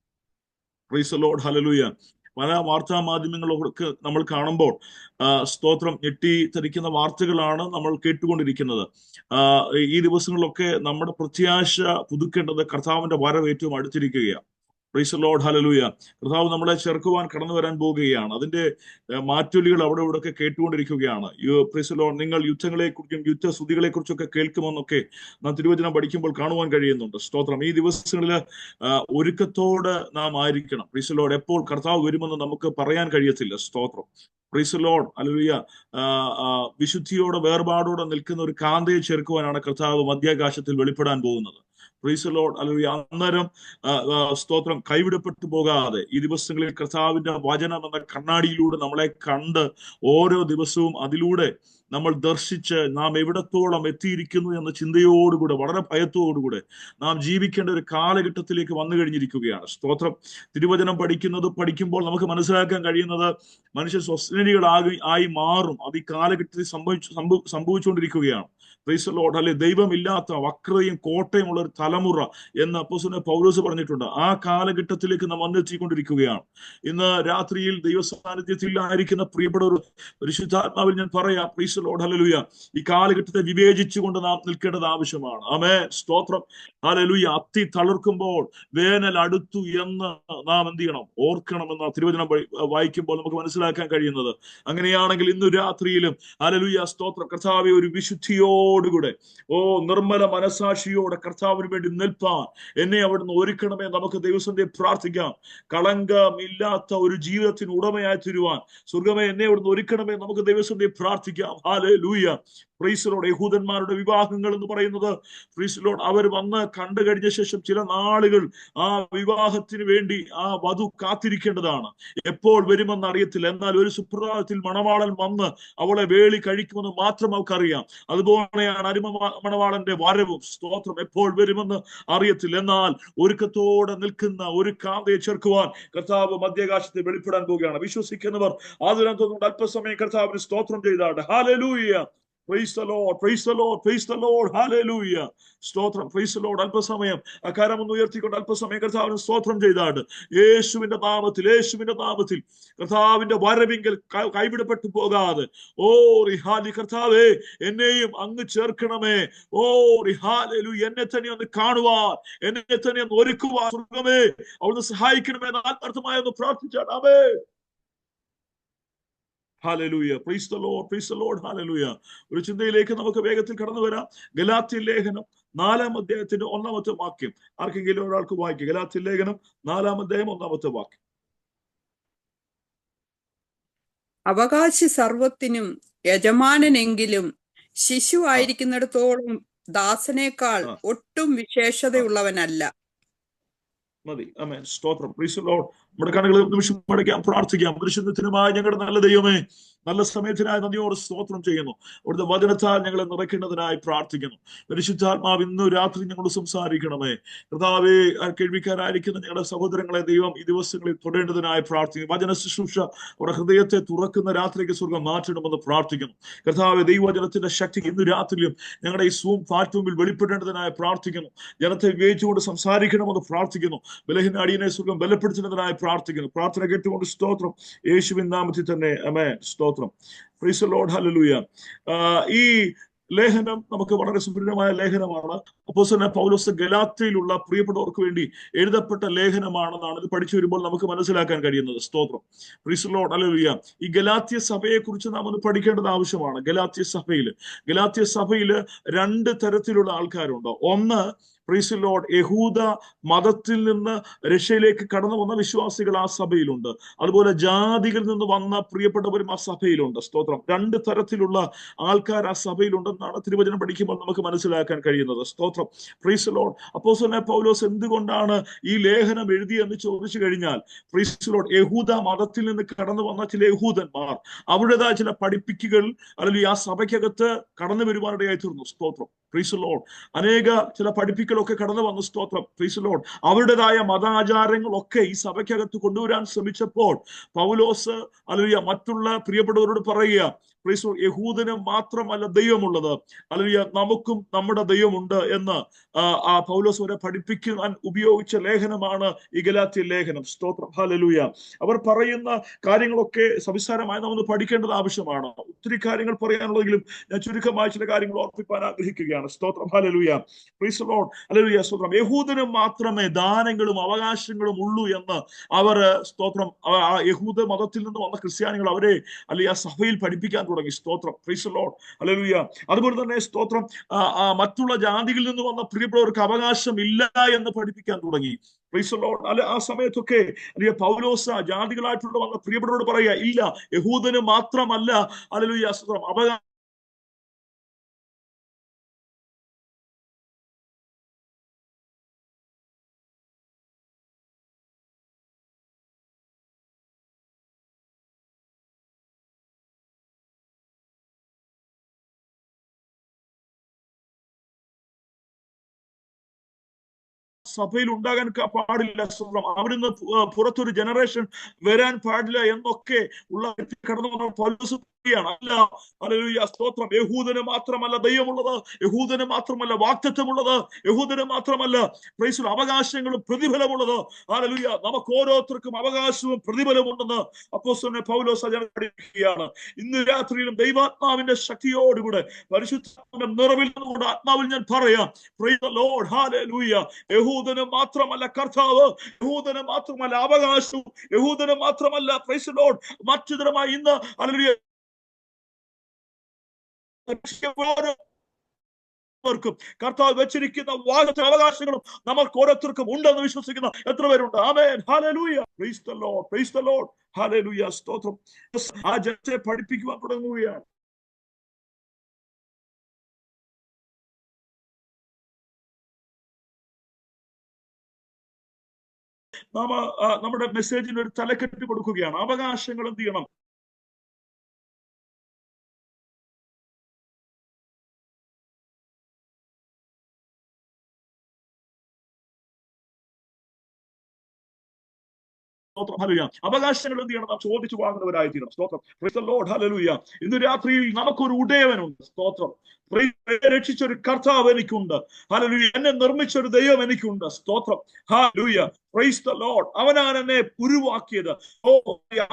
Praise the Lord. ഹല്ലേലൂയ. പല വാർത്താ മാധ്യമങ്ങളൊക്കെ നമ്മൾ കാണുമ്പോൾ സ്തോത്രം ഞെട്ടിത്തരിക്കുന്ന വാർത്തകളാണ് നമ്മൾ കേട്ടുകൊണ്ടിരിക്കുന്നത്. ഈ ദിവസങ്ങളിലൊക്കെ നമ്മുടെ പ്രത്യാശ പുതുക്കേണ്ടത് കർത്താവിന്റെ വരവ് ഏറ്റവും അടുത്തിരിക്കുകയാണ്. Price Lord hallelujah. കർത്താവ് നമ്മളെ ചേർക്കുവാൻ കടന്നു വരാൻ പോവുകയാണ്. അതിന്റെ മാറ്റൊലികൾ അവിടെ ഇവിടെ ഒക്കെ കേട്ടുകൊണ്ടിരിക്കുകയാണ്. പ്രൈസ് ലോർഡ്, നിങ്ങൾ യുദ്ധങ്ങളെക്കുറിച്ചും യുദ്ധസ്തുതികളെ കുറിച്ചൊക്കെ കേൾക്കുമെന്നൊക്കെ നാം തിരുവചനം പഠിക്കുമ്പോൾ കാണുവാൻ കഴിയുന്നുണ്ട്. സ്തോത്രം. ഈ ദിവസങ്ങളിൽ ഒരുക്കത്തോട് നാം ആയിരിക്കണം. Praise Lord. എപ്പോൾ കർത്താവ് വരുമെന്ന് നമുക്ക് പറയാൻ കഴിയത്തില്ല. സ്തോത്രം. പ്രൈസ് ലോർഡ് ഹല്ലേലൂയ. വിശുദ്ധിയോടെ വേർപാടോടെ നിൽക്കുന്ന ഒരു കാന്തയെ ചേർക്കുവാനാണ് കർത്താവ് മധ്യാകാശത്തിൽ വെളിപ്പെടാൻ പോകുന്നത്. പ്രൈസ് ലോർഡ് ഹല്ലേലൂയ. അന്നേരം സ്തോത്രം, കൈവിടപ്പെട്ടു പോകാതെ ഈ ദിവസങ്ങളിൽ കർത്താവിന്റെ വചനം എന്ന കണ്ണാടിയിലൂടെ നമ്മളെ കണ്ട് ഓരോ ദിവസവും അതിലൂടെ നമ്മൾ ദർശിച്ച് നാം എവിടത്തോളം എത്തിയിരിക്കുന്നു എന്ന ചിന്തയോടുകൂടെ, വളരെ ഭയത്തോടുകൂടെ നാം ജീവിക്കേണ്ട ഒരു കാലഘട്ടത്തിലേക്ക് വന്നു കഴിഞ്ഞിരിക്കുകയാണ്. സ്തോത്രം. തിരുവചനം പഠിക്കുമ്പോൾ നമുക്ക് മനസ്സിലാക്കാൻ കഴിയുന്നത് മനുഷ്യ സ്വപ്നനികളായി മാറും. അത് ഈ കാലഘട്ടത്തിൽ സംഭവിച്ചുകൊണ്ടിരിക്കുകയാണ്. Praise Lord. അല്ലെ, ദൈവമില്ലാത്ത വക്രതയും കോട്ടയും ഉള്ള ഒരു തലമുറ എന്ന് അപ്പോസ്തലൻ പൗലോസ് പറഞ്ഞിട്ടുണ്ട്. ആ കാലഘട്ടത്തിലേക്ക് നാം വന്നെത്തിക്കൊണ്ടിരിക്കുകയാണ്. ഇന്ന് രാത്രിയിൽ ദൈവസാന്നിധ്യത്തിൽ ആയിരിക്കുന്ന പ്രിയപ്പെട്ട ഒരു പരിശുദ്ധാത്മാവിൽ ഞാൻ പറയാം, പ്രൈസ് ലോർഡ് ഹല്ലേലൂയ, ഈ കാലഘട്ടത്തെ വിവേചിച്ചുകൊണ്ട് നാം നിൽക്കേണ്ടത് ആവശ്യമാണ്. ആമേൻ. സ്തോത്രം. ഹല്ലേലൂയ. അത്തി തളിർക്കുമ്പോൾ വേനൽ അടുത്തു എന്ന് നാം എന്ത് ചെയ്യണം? ഓർക്കണമെന്ന് തിരുവചനം വായിക്കുമ്പോൾ നമുക്ക് മനസ്സിലാക്കാൻ കഴിയുന്നത്. അങ്ങനെയാണെങ്കിൽ ഇന്ന് രാത്രിയിലും ഹല്ലേലൂയ സ്തോത്രം, കർത്താവേ, ഒരു വിശുദ്ധിയോടുകൂടെ, നിർമ്മല മനസാക്ഷിയോടെ കർത്താവിന് വേണ്ടി നിൽപ്പാൻ എന്നെ അവിടുന്ന് ഒരുക്കണമേ. നമുക്ക് ദൈവസന്നിധിയിൽ പ്രാർത്ഥിക്കാം. കളങ്കമില്ലാത്ത ഒരു ജീവിതത്തിന് ഉടമയായി തീരുവാൻ സ്വർഗ്ഗമേ എന്നെ അവിടുന്ന് ഒരുക്കണമേ. നമുക്ക് ദൈവസന്നിധിയിൽ പ്രാർത്ഥിക്കാം. ഹല്ലേലൂയ. Praise Lord. യഹൂദന്മാരുടെ വിവാഹങ്ങൾ എന്ന് പറയുന്നത്, പ്രൈസ് ലോർഡ്, അവർ വന്ന് കണ്ടു കഴിഞ്ഞ ശേഷം ചില നാളുകൾ ആ വിവാഹത്തിന് വേണ്ടി ആ വധു കാത്തിരിക്കേണ്ടതാണ്. എപ്പോൾ വരുമെന്ന് അറിയത്തില്ല. എന്നാൽ ഒരു സുപ്രഭാതത്തിൽ മണവാളൻ വന്ന് അവളെ വേളി കഴിക്കുമെന്ന് മാത്രം അവൾക്കറിയാം. അതുപോലെയാണ് അരുമ മണവാളന്റെ വരവും. സ്തോത്രം. എപ്പോൾ വരുമെന്ന് അറിയത്തില്ല. എന്നാൽ ഒരുക്കത്തോടെ നിൽക്കുന്ന ഒരു കാന്തയെ ചേർക്കുവാൻ കർത്താവ് മധ്യാകാശത്തെ വെളിപ്പെടാൻ പോവുകയാണ്. വിശ്വസിക്കുന്നവർ ആദരത്തോടുകൂടി അല്പസമയം കർത്താവിന് സ്തോത്രം ചെയ്താട്ടെ. Hallelujah. Praise the Lord, praise the Lord, praise the Lord, hallelujah. സ്തോത്രം. praise the Lord. അല്പസമയം അക്കാരമൊന്ന് ഉയർത്തിക്കൊണ്ട് അല്പസമയം കർത്താവിന് സ്തോത്രം ചെയ്താട്. യേശുവിന്റെ നാമത്തിൽ കർത്താവിന്റെ വരവിങ്കൽ കൈവിടപ്പെട്ടു പോകാതെ, റിഹാലി കർത്താവേ, എന്നെയും അങ്ങ് ചേർക്കണമേ. റിഹാലു, എന്നെ തന്നെ ഒന്ന് കാണുവാൻ, എന്നെ തന്നെ ഒന്ന് ഒരുക്കുവാൻ സ്വർഗ്ഗമേ അവിടുന്ന് സഹായിക്കണമേ എന്ന് ആത്മാർത്ഥമായി ഒന്ന് പ്രാർത്ഥിച്ചാടാമേ. Hallelujah. Praise the Lord, praise the Lord. Hallelujah. ഒരു ചിന്തയിലേക്ക് നമുക്ക് വേഗത്തിൽ കടന്നു വരാം. ഗലാത്യ ലേഖനം 4-ാം അധ്യായത്തിന്റെ 1-ാമത്തെ വാക്യം ആർക്കെങ്കിലും ഒരാൾക്ക് വായിക്കുക. ഗലാത്യ ലേഖനം 4-ാം അധ്യായം 1-ാമത്തെ വാക്യം.
അവകാശി സർവത്തിനും യജമാനനെങ്കിലും ശിശു ആയിരിക്കുന്നിടത്തോളം ദാസനേക്കാൾ ഒട്ടും വിശേഷതയുള്ളവനല്ല.
മതി. ആമേൻ. സ്തോത്രം. Praise the Lord. നമ്മുടെ കണ്ണുകളെ നിമിഷം അടയ്ക്കാം, പ്രാർത്ഥിക്കാം. പരിശുദ്ധത്തിനുമായ ഞങ്ങളുടെ നല്ല ദൈവമേ, നല്ല സമയത്തിനായി നന്ദിയോട് സ്തോത്രം ചെയ്യുന്നു. അവിടുത്തെ വചനത്താൽ ഞങ്ങളെ നിറയ്ക്കേണ്ടതിനായി പ്രാർത്ഥിക്കുന്നു. പരിശുദ്ധാത്മാവ് ഇന്ന് രാത്രി ഞങ്ങളോട് സംസാരിക്കണമേ. കർത്താവേ, കേൾവിക്കാരായിരിക്കുന്ന ഞങ്ങളുടെ സഹോദരങ്ങളെ ദൈവം ഈ ദിവസങ്ങളിൽ തൊടേണ്ടതിനായി പ്രാർത്ഥിക്കുന്നു. വചന ശുശ്രൂഷ അവരുടെ ഹൃദയത്തെ തുറക്കുന്ന രാത്രിക്ക് സ്വർഗ്ഗം മാറ്റണമെന്ന് പ്രാർത്ഥിക്കുന്നു. കർത്താവേ, ദൈവവചനത്തിന്റെ ശക്തി ഇന്ന് രാത്രിയിലും ഞങ്ങളുടെ ഈ സൂം പ്ലാറ്റ്ഫോമിൽ വെളിപ്പെടേണ്ടതിനായി പ്രാർത്ഥിക്കുന്നു. ജനത്തെ വിവേചിച്ചുകൊണ്ട് സംസാരിക്കണമെന്ന് പ്രാർത്ഥിക്കുന്നു. ബലഹീന അടിയനെ സ്വർഗ്ഗം ബലപ്പെടുത്തുന്നതിനായി പ്രാർത്ഥിക്കുന്നു. പ്രാർത്ഥന കേട്ടുകൊണ്ട് സ്തോത്രം. യേശുവിൻ നാമത്തിൽ തന്നെ ആമേൻ. സ്തോത്രം. Praise the Lord. ഹല്ലേലൂയ. ഈ ലേഖനം നമുക്ക് വളരെ സുപ്രധാനമായ ലേഖനമാണ്. അപ്പോസ്തലൻ പൗലോസ് ഗലാത്യയിലുള്ള പ്രിയപ്പെട്ടവർക്ക് വേണ്ടി എഴുതപ്പെട്ട ലേഖനമാണെന്നാണ് ഇത് പഠിച്ചു വരുമ്പോൾ നമുക്ക് മനസ്സിലാക്കാൻ കഴിയുന്നത്. സ്തോത്രം. Praise the Lord. ഹല്ലേലൂയ. ഈ ഗലാത്യ സഭയെ കുറിച്ച് നാം ഒന്ന് പഠിക്കേണ്ടത് ആവശ്യമാണ്. ഗലാത്യ സഭയിൽ 2 തരത്തിലുള്ള ആൾക്കാരുണ്ട്. ഒന്ന്, പ്രൈസ് ദി ലോർഡ്, യഹൂദ മതത്തിൽ നിന്ന് രക്ഷയിലേക്ക് കടന്നു വന്ന വിശ്വാസികൾ ആ സഭയിലുണ്ട്. അതുപോലെ ജാതികളിൽ നിന്ന് വന്ന പ്രിയപ്പെട്ടവരും ആ സഭയിലുണ്ട്. സ്തോത്രം. 2 തരത്തിലുള്ള ആൾക്കാർ ആ സഭയിലുണ്ടെന്നാണ് തിരുവചനം പഠിക്കുമ്പോൾ നമുക്ക് മനസ്സിലാക്കാൻ കഴിയുന്നത്. സ്തോത്രം. Praise the Lord. അപ്പോസ്തലൻ പൗലോസ് എന്തുകൊണ്ടാണ് ഈ ലേഖനം എഴുതിയെന്ന് ചോദിച്ചു കഴിഞ്ഞാൽ, പ്രൈസ് ദി ലോർഡ്, യഹൂദ മതത്തിൽ നിന്ന് കടന്നു വന്ന ചില യഹൂദന്മാർ അവരുടേതായ ചില പഠിപ്പിക്കുകൾ അല്ലെങ്കിൽ ആ സഭയ്ക്കകത്ത് കടന്നു വരുവാനിടയായി തീർന്നു. സ്തോത്രം. Praise the Lord. അനേക ചില പഠിപ്പിക്കലൊക്കെ കടന്നു വന്നു. സ്തോത്രം. Praise the Lord. അവരുടേതായ മതാചാരങ്ങളൊക്കെ ഈ സഭയ്ക്കകത്ത് കൊണ്ടുവരാൻ ശ്രമിച്ചപ്പോൾ പൗലോസ് അല്ലെങ്കിൽ മറ്റുള്ള പ്രിയപ്പെട്ടവരോട് പറയുക, യഹൂദന് മാത്രമല്ല ദൈവമുള്ളത്, ഹല്ലേലൂയ, നമുക്കും നമ്മുടെ ദൈവമുണ്ട് എന്ന് ആ പൗലോസ് വരെ പഠിപ്പിക്കാൻ ഉപയോഗിച്ച ലേഖനമാണ് ഈ ഗലാത്യ ലേഖനം. സ്തോത്രം, ഹല്ലേലൂയ. അവർ പറയുന്ന കാര്യങ്ങളൊക്കെ സവിസ്താരമായി നമ്മൾ പഠിക്കേണ്ടത് ആവശ്യമാണ്. ഒത്തിരി കാര്യങ്ങൾ പറയാനുള്ളതെങ്കിലും ഞാൻ ചുരുക്കമായി ചില കാര്യങ്ങൾ ഓർപ്പിക്കാൻ ആഗ്രഹിക്കുകയാണ്. സ്തോത്രം, ഹല്ലേലൂയ. Praise the Lord, hallelujah. സ്തോത്രം. യഹൂദന് മാത്രമേ ദാനങ്ങളും അവകാശങ്ങളും ഉള്ളൂ എന്ന് അവർ, സ്തോത്രം, യഹൂദ മതത്തിൽ നിന്ന് വന്ന ക്രിസ്ത്യാനികൾ അവരെ അല്ലെങ്കിൽ ആ സഭയിൽ പഠിപ്പിക്കാൻ തുടങ്ങി. സ്തോത്രം, പ്രൈസ് ദി ലോർഡ്, ഹല്ലേലൂയ. അതുപോലെ തന്നെ സ്തോത്രം, മറ്റുള്ള ജാതികളിൽ നിന്ന് വന്ന പ്രിയപ്പെട്ടവർക്ക് അവകാശം ഇല്ല എന്ന് പഠിപ്പിക്കാൻ തുടങ്ങി. Price the Lord. അല്ലെ, ആ സമയത്തൊക്കെ പൗലോസ് ജാതികളായിട്ടുള്ള വന്ന പ്രിയപ്പെട്ടവരോട് പറയുക, ഇല്ല, യഹൂദന് മാത്രമല്ല ഹല്ലേലൂയ അവകാശം സഭയിൽ ഉണ്ടാകാൻ പാടില്ല. അവിടുന്ന് പുറത്തൊരു ജനറേഷൻ വരാൻ പാടില്ല എന്നൊക്കെ ഉള്ള കടന്നു വന്ന പൗലോസ് അല്ല, ഹല്ലേലൂയ, സ്തോത്രം. യഹൂദന് മാത്രമല്ല ദൈവമുള്ളത്, യഹൂദന് മാത്രമല്ല വാഗ്ദത്തമുള്ളത്, യഹൂദന് മാത്രമല്ല പ്രൈസ് അവകാശങ്ങളും പ്രതിഫലമുള്ളത്. ഹല്ലേലൂയ, നമുക്ക് ഓരോരുത്തർക്കും അവകാശവും പ്രതിഫലമുണ്ടെന്ന് അപ്പോസ്തലൻ പൗലോസ് പഠിപ്പിക്കുകയാണ്. ഇന്ന് രാത്രിയിലും ദൈവാത്മാവിന്റെ ശക്തിയോടുകൂടെ പരിശുദ്ധാത്മാവിന്റെ നിറവിൽ നിന്നുകൊണ്ട് ആത്മാവിൽ ഞാൻ പറയാം, പ്രൈസ് ദി ലോർഡ്, ഹല്ലേലൂയ. യഹൂദന് മാത്രമല്ല കർത്താവ്, യഹൂദന് മാത്രമല്ല അവകാശവും, യഹൂദന് മാത്രമല്ല പ്രൈസ് ദി ലോർഡ് മറ്റുതരമായി ഇന്ന് ഹല്ലേലൂയ കർത്താവ് വെച്ചിരിക്കുന്ന വാഗ്ദത്ത അവകാശങ്ങളും നമുക്ക് ഓരോരുത്തർക്കും ഉണ്ടെന്ന് വിശ്വസിക്കുന്ന എത്ര പേരുണ്ട്? Amen, hallelujah. Praise the Lord, praise the Lord, hallelujah, സ്തോത്രം. ആ ജനത്തെ പഠിപ്പിക്കുവാൻ തുടങ്ങുകയാണ്. നമ്മുടെ മെസ്സേജിന് ഒരു തലക്കെട്ട് കൊടുക്കുകയാണ്. അവകാശങ്ങൾ എന്ത് ചെയ്യണം? അവകാശങ്ങൾ എന്ത് ചെയ്യണം? നാം ചോദിച്ചു വാങ്ങുന്നവരായിത്തീരണം. സ്തോത്രം, പ്രൈസ് ദി ലോർഡ്, ഹല്ലേലൂയ. ഇന്ന് രാത്രിയിൽ നമുക്കൊരു ഉടയവനുണ്ട്. സ്തോത്രം, രക്ഷിച്ചൊരു കർത്താവ് എനിക്കുണ്ട്. ഹല്ലേലൂയ. എന്നെ നിർമ്മിച്ചൊരു ദൈവം എനിക്കുണ്ട്. സ്തോത്രം, ഹല്ലേലൂയ, പ്രൈസ് ദി ലോർഡ്. അവനാണ് എന്നെ ഉരുവാക്കിയത്. ഓ,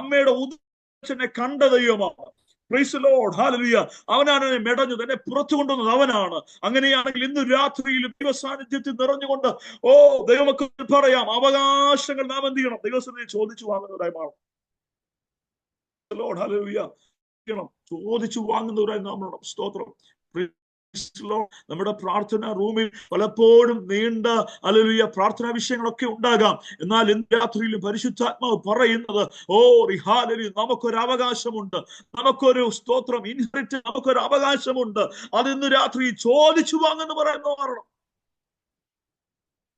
അമ്മയുടെ ഉദരത്തിനെ കണ്ട ദൈവമാണ്. Price the Lord, hallelujah. അവനാണ് എന്നെ മെടഞ്ഞത്, എന്നെ പുറത്തു കൊണ്ടുവന്നത് അവനാണ്. അങ്ങനെയാണെങ്കിൽ ഇന്ന് രാത്രിയിൽ ദൈവ സാന്നിധ്യത്തിൽ നിറഞ്ഞുകൊണ്ട് ദൈവമക്കൾ പറയാം, അവകാശങ്ങൾ നാം എന്ത് ചെയ്യണം? ദൈവസന്നിധിയിൽ ചോദിച്ചു വാങ്ങുന്നവരായി മാറും. Lord, hallelujah. ചോദിച്ചു വാങ്ങുന്നവരായി നാം മാറണം. സ്തോത്രം. നമ്മുടെ പ്രാർത്ഥന റൂമിൽ പലപ്പോഴും നീണ്ട ഹല്ലേലൂയ പ്രാർത്ഥനാ വിഷയങ്ങളൊക്കെ ഉണ്ടാകാം. എന്നാൽ ഇന്ന് രാത്രിയിലും പരിശുദ്ധാത്മാവ് പറയുന്നത്, ഹല്ലേലൂയ, നമുക്കൊരു അവകാശമുണ്ട്, നമുക്കൊരു സ്തോത്രം ഇൻഹെറിറ്റ്, നമുക്കൊരു അവകാശമുണ്ട്. അത് ഇന്ന് രാത്രി ചോദിച്ചു വാങ്ങുന്നു പറയുന്നു മാറണം.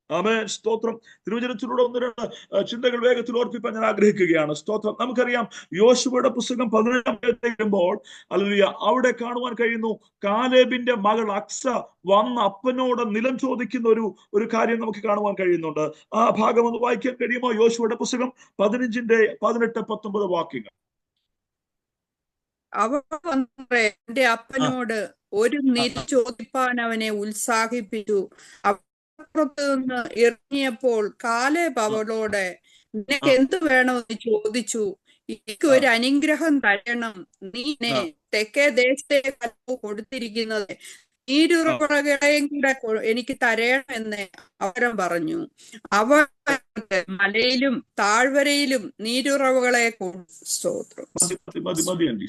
ആമേൻ, സ്തോത്രം. തിരുവചനത്തിലൂടെ ഒന്ന് രണ്ട് ചിന്തകൾ വേഗത്തിൽ ഓർപ്പിക്കാൻ ഞാൻ ആഗ്രഹിക്കുകയാണ്. സ്തോത്രം. നമുക്കറിയാം, യോശുവയുടെ പുസ്തകം 15 വരുമ്പോൾ ഹല്ലേലൂയ അവിടെ കാണുവാൻ കഴിയുന്നു, കാലേബിന്റെ മകൾ അക്സ വന്ന അപ്പനോട് നിലം ചോദിക്കുന്ന ഒരു കാര്യം നമുക്ക് കാണുവാൻ കഴിയുന്നുണ്ട്. ആ ഭാഗം ഒന്ന് വായിക്കാൻ കഴിയുമോ? യോശുവയുടെ പുസ്തകം 15 18 19 വാക്യങ്ങൾ.
അവൾ എന്റെ അപ്പനോട് ഒരു നില ചോദിപ്പാൻ അവനെ ഉത്സാഹിപ്പിച്ചു. പുറത്ത് നിന്ന് ഇറങ്ങിയപ്പോൾ കാലേബ് അവളോട്, നിനക്ക് എന്ത് വേണമെന്ന് ചോദിച്ചു. എനിക്ക് ഒരു അനുഗ്രഹം തരണം. നീ തെക്കേ ദേശത്തെ കൊടുത്തിരിക്കുന്നത് നീരുറവുകളെയും കൂടെ എനിക്ക് തരണമെന്ന് അവൻ പറഞ്ഞു. അവർ മലയിലും താഴ്വരയിലും നീരുറവുകളെ സ്തോത്രം.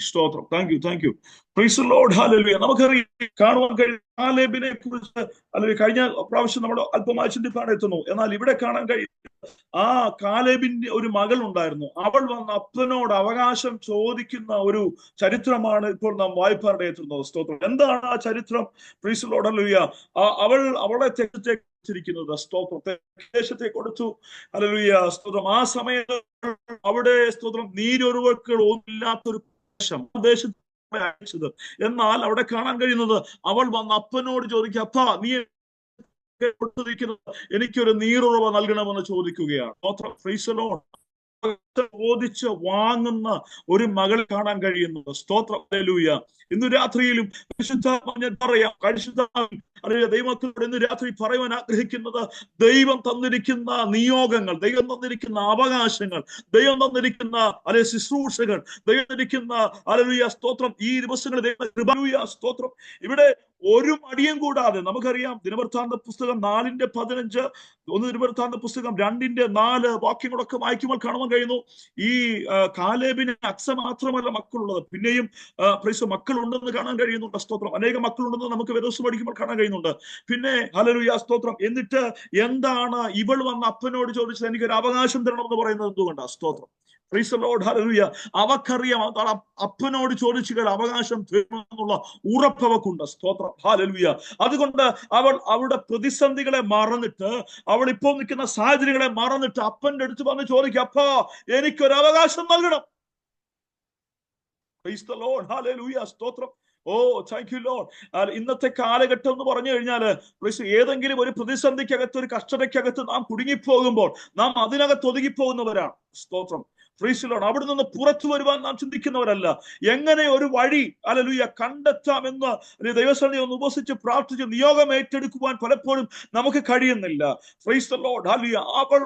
സ്തോത്രം. Thank you. Price the Lord, hallelujah. നമുക്കറിയാം, കാണുവാൻ കഴിയും കാലേബിനെ കുറിച്ച് അല്ലെങ്കിൽ കഴിഞ്ഞ പ്രാവശ്യം നമ്മൾ അല്പമായി ചിന്തിപ്പാൻ എത്തുന്നു. എന്നാൽ ഇവിടെ കാണാൻ കഴിയും, ആ കാലേബിന്റെ ഒരു മകൾ ഉണ്ടായിരുന്നു. അവൾ വന്ന് അപ്പനോട് അവകാശം ചോദിക്കുന്ന ഒരു ചരിത്രമാണ് ഇപ്പോൾ നാം വായ്പാടെ എത്തുന്നത്. സ്തോത്രം. എന്താണ് ആ ചരിത്രം? Price the Lord, hallelujah. അവളെ തെറ്റിച്ചിരിക്കുന്നത്. സ്തോത്രം. ദേശത്തെ കൊടുത്തു. ഹല്ലേലൂയ, സ്തോത്രം. ആ സമയത്ത് അവിടെ സ്തോത്രം നീരൊരുവക്കൾ ഒന്നില്ലാത്തൊരു ദേശത്ത് അയച്ചത്. എന്നാൽ അവിടെ കാണാൻ കഴിയുന്നത്, അവൾ വന്ന് അപ്പനോട് ചോദിക്കുക, അപ്പ നീ എനിക്കൊരു നീരുറവ നൽകണമെന്ന് ചോദിക്കുകയാണ്. Price the Lord. ചോദിച്ച് വാങ്ങുന്ന ഒരു മകൾ കാണാൻ കഴിയുന്നു. സ്തോത്രം. ഹല്ലേലൂയ. ഇന്ന് രാത്രിയിലും ഞാൻ പറയാം, ദൈവമക്കളോട് ഇന്ന് രാത്രി പറയുവാൻ ആഗ്രഹിക്കുന്നത്, ദൈവം തന്നിരിക്കുന്ന നിയോഗങ്ങൾ, ദൈവം തന്നിരിക്കുന്ന അവകാശങ്ങൾ, ദൈവം തന്നിരിക്കുന്ന ശുശ്രൂഷകൾ, ദൈവം തന്നിരിക്കുന്ന ഹല്ലേലൂയ സ്തോത്രം ഈ ദിവസങ്ങളിൽ സ്തോത്രം ഇവിടെ ഒരു മടിയും കൂടാതെ നമുക്കറിയാം. ദിനവൃത്താന്ത പുസ്തകം 4:15, 1 ദിനവൃത്താന്ത പുസ്തകം 2:4 വാക്യങ്ങളൊക്കെ വായിക്കുമ്പോൾ കാണുവാൻ കഴിയുന്നു. ഈ കാലേബിന് അക്സ മാത്രമല്ല മക്കളുള്ളത്, പിന്നെയും മക്കളുണ്ടെന്ന് കാണാൻ കഴിയുന്നുണ്ട്. സ്തോത്രം. അനേകം മക്കളുണ്ടെന്ന് നമുക്ക് വേദോസ് പഠിക്കുമ്പോൾ കാണാൻ കഴിയുന്നുണ്ട്. പിന്നെ ഹല്ലേലൂയ സ്തോത്രം. എന്നിട്ട് എന്താണ് ഇവൾ വന്ന് അപ്പനോട് ചോദിച്ചത്, എനിക്കൊരു അവകാശം തരണമെന്ന് പറയുന്നത് എന്തുകൊണ്ടാണ്? സ്തോത്രം. Praise the Lord. ഹല്ലേലൂയ. അവക്കറിയാം അപ്പനോട് ചോദിച്ചുകൾ അവകാശം തരുമെന്നുള്ള ഉറപ്പ് അവക്കുണ്ട്. സ്തോത്രം. ഹല്ലേലൂയ. അതുകൊണ്ട് അവളുടെ പ്രതിസന്ധികളെ മറന്നിട്ട്, അവൾ ഇപ്പോൾ നിൽക്കുന്ന സാഹചര്യങ്ങളെ മറന്നിട്ട് അപ്പന്റെ അടുത്ത് വന്ന് ചോദിക്കുക, അപ്പാ എനിക്കൊരു അവകാശം നൽകണം. Price the Lord. ഹല്ലേലൂയ സ്തോത്രം. ഓ താങ്ക് യു ലോർഡ്. ഇന്നത്തെ കാലഘട്ടം എന്ന് പറഞ്ഞു കഴിഞ്ഞാല് ഏതെങ്കിലും ഒരു പ്രതിസന്ധിക്കകത്ത്, ഒരു കഷ്ടതയ്ക്കകത്ത് നാം കുടുങ്ങിപ്പോകുമ്പോൾ നാം അതിനകത്ത് ഒതുങ്ങിപ്പോകുന്നവരാണ്. സ്തോത്രം. Praise Lord. അവിടെ നിന്ന് പുറത്തു വരുവാൻ നാം ചിന്തിക്കുന്നവരല്ല. എങ്ങനെ ഒരു വഴി ഹല്ലേലൂയ കണ്ടെത്താമെന്ന് ദൈവസന്നിധിയിൽ ഒന്ന് ഉപസിച്ച് പ്രാർത്ഥിച്ച് നിയോഗം ഏറ്റെടുക്കുവാൻ പലപ്പോഴും നമുക്ക് കഴിയുന്നില്ല. Price the Lord. ഹല്ലേലൂയ. അവൾ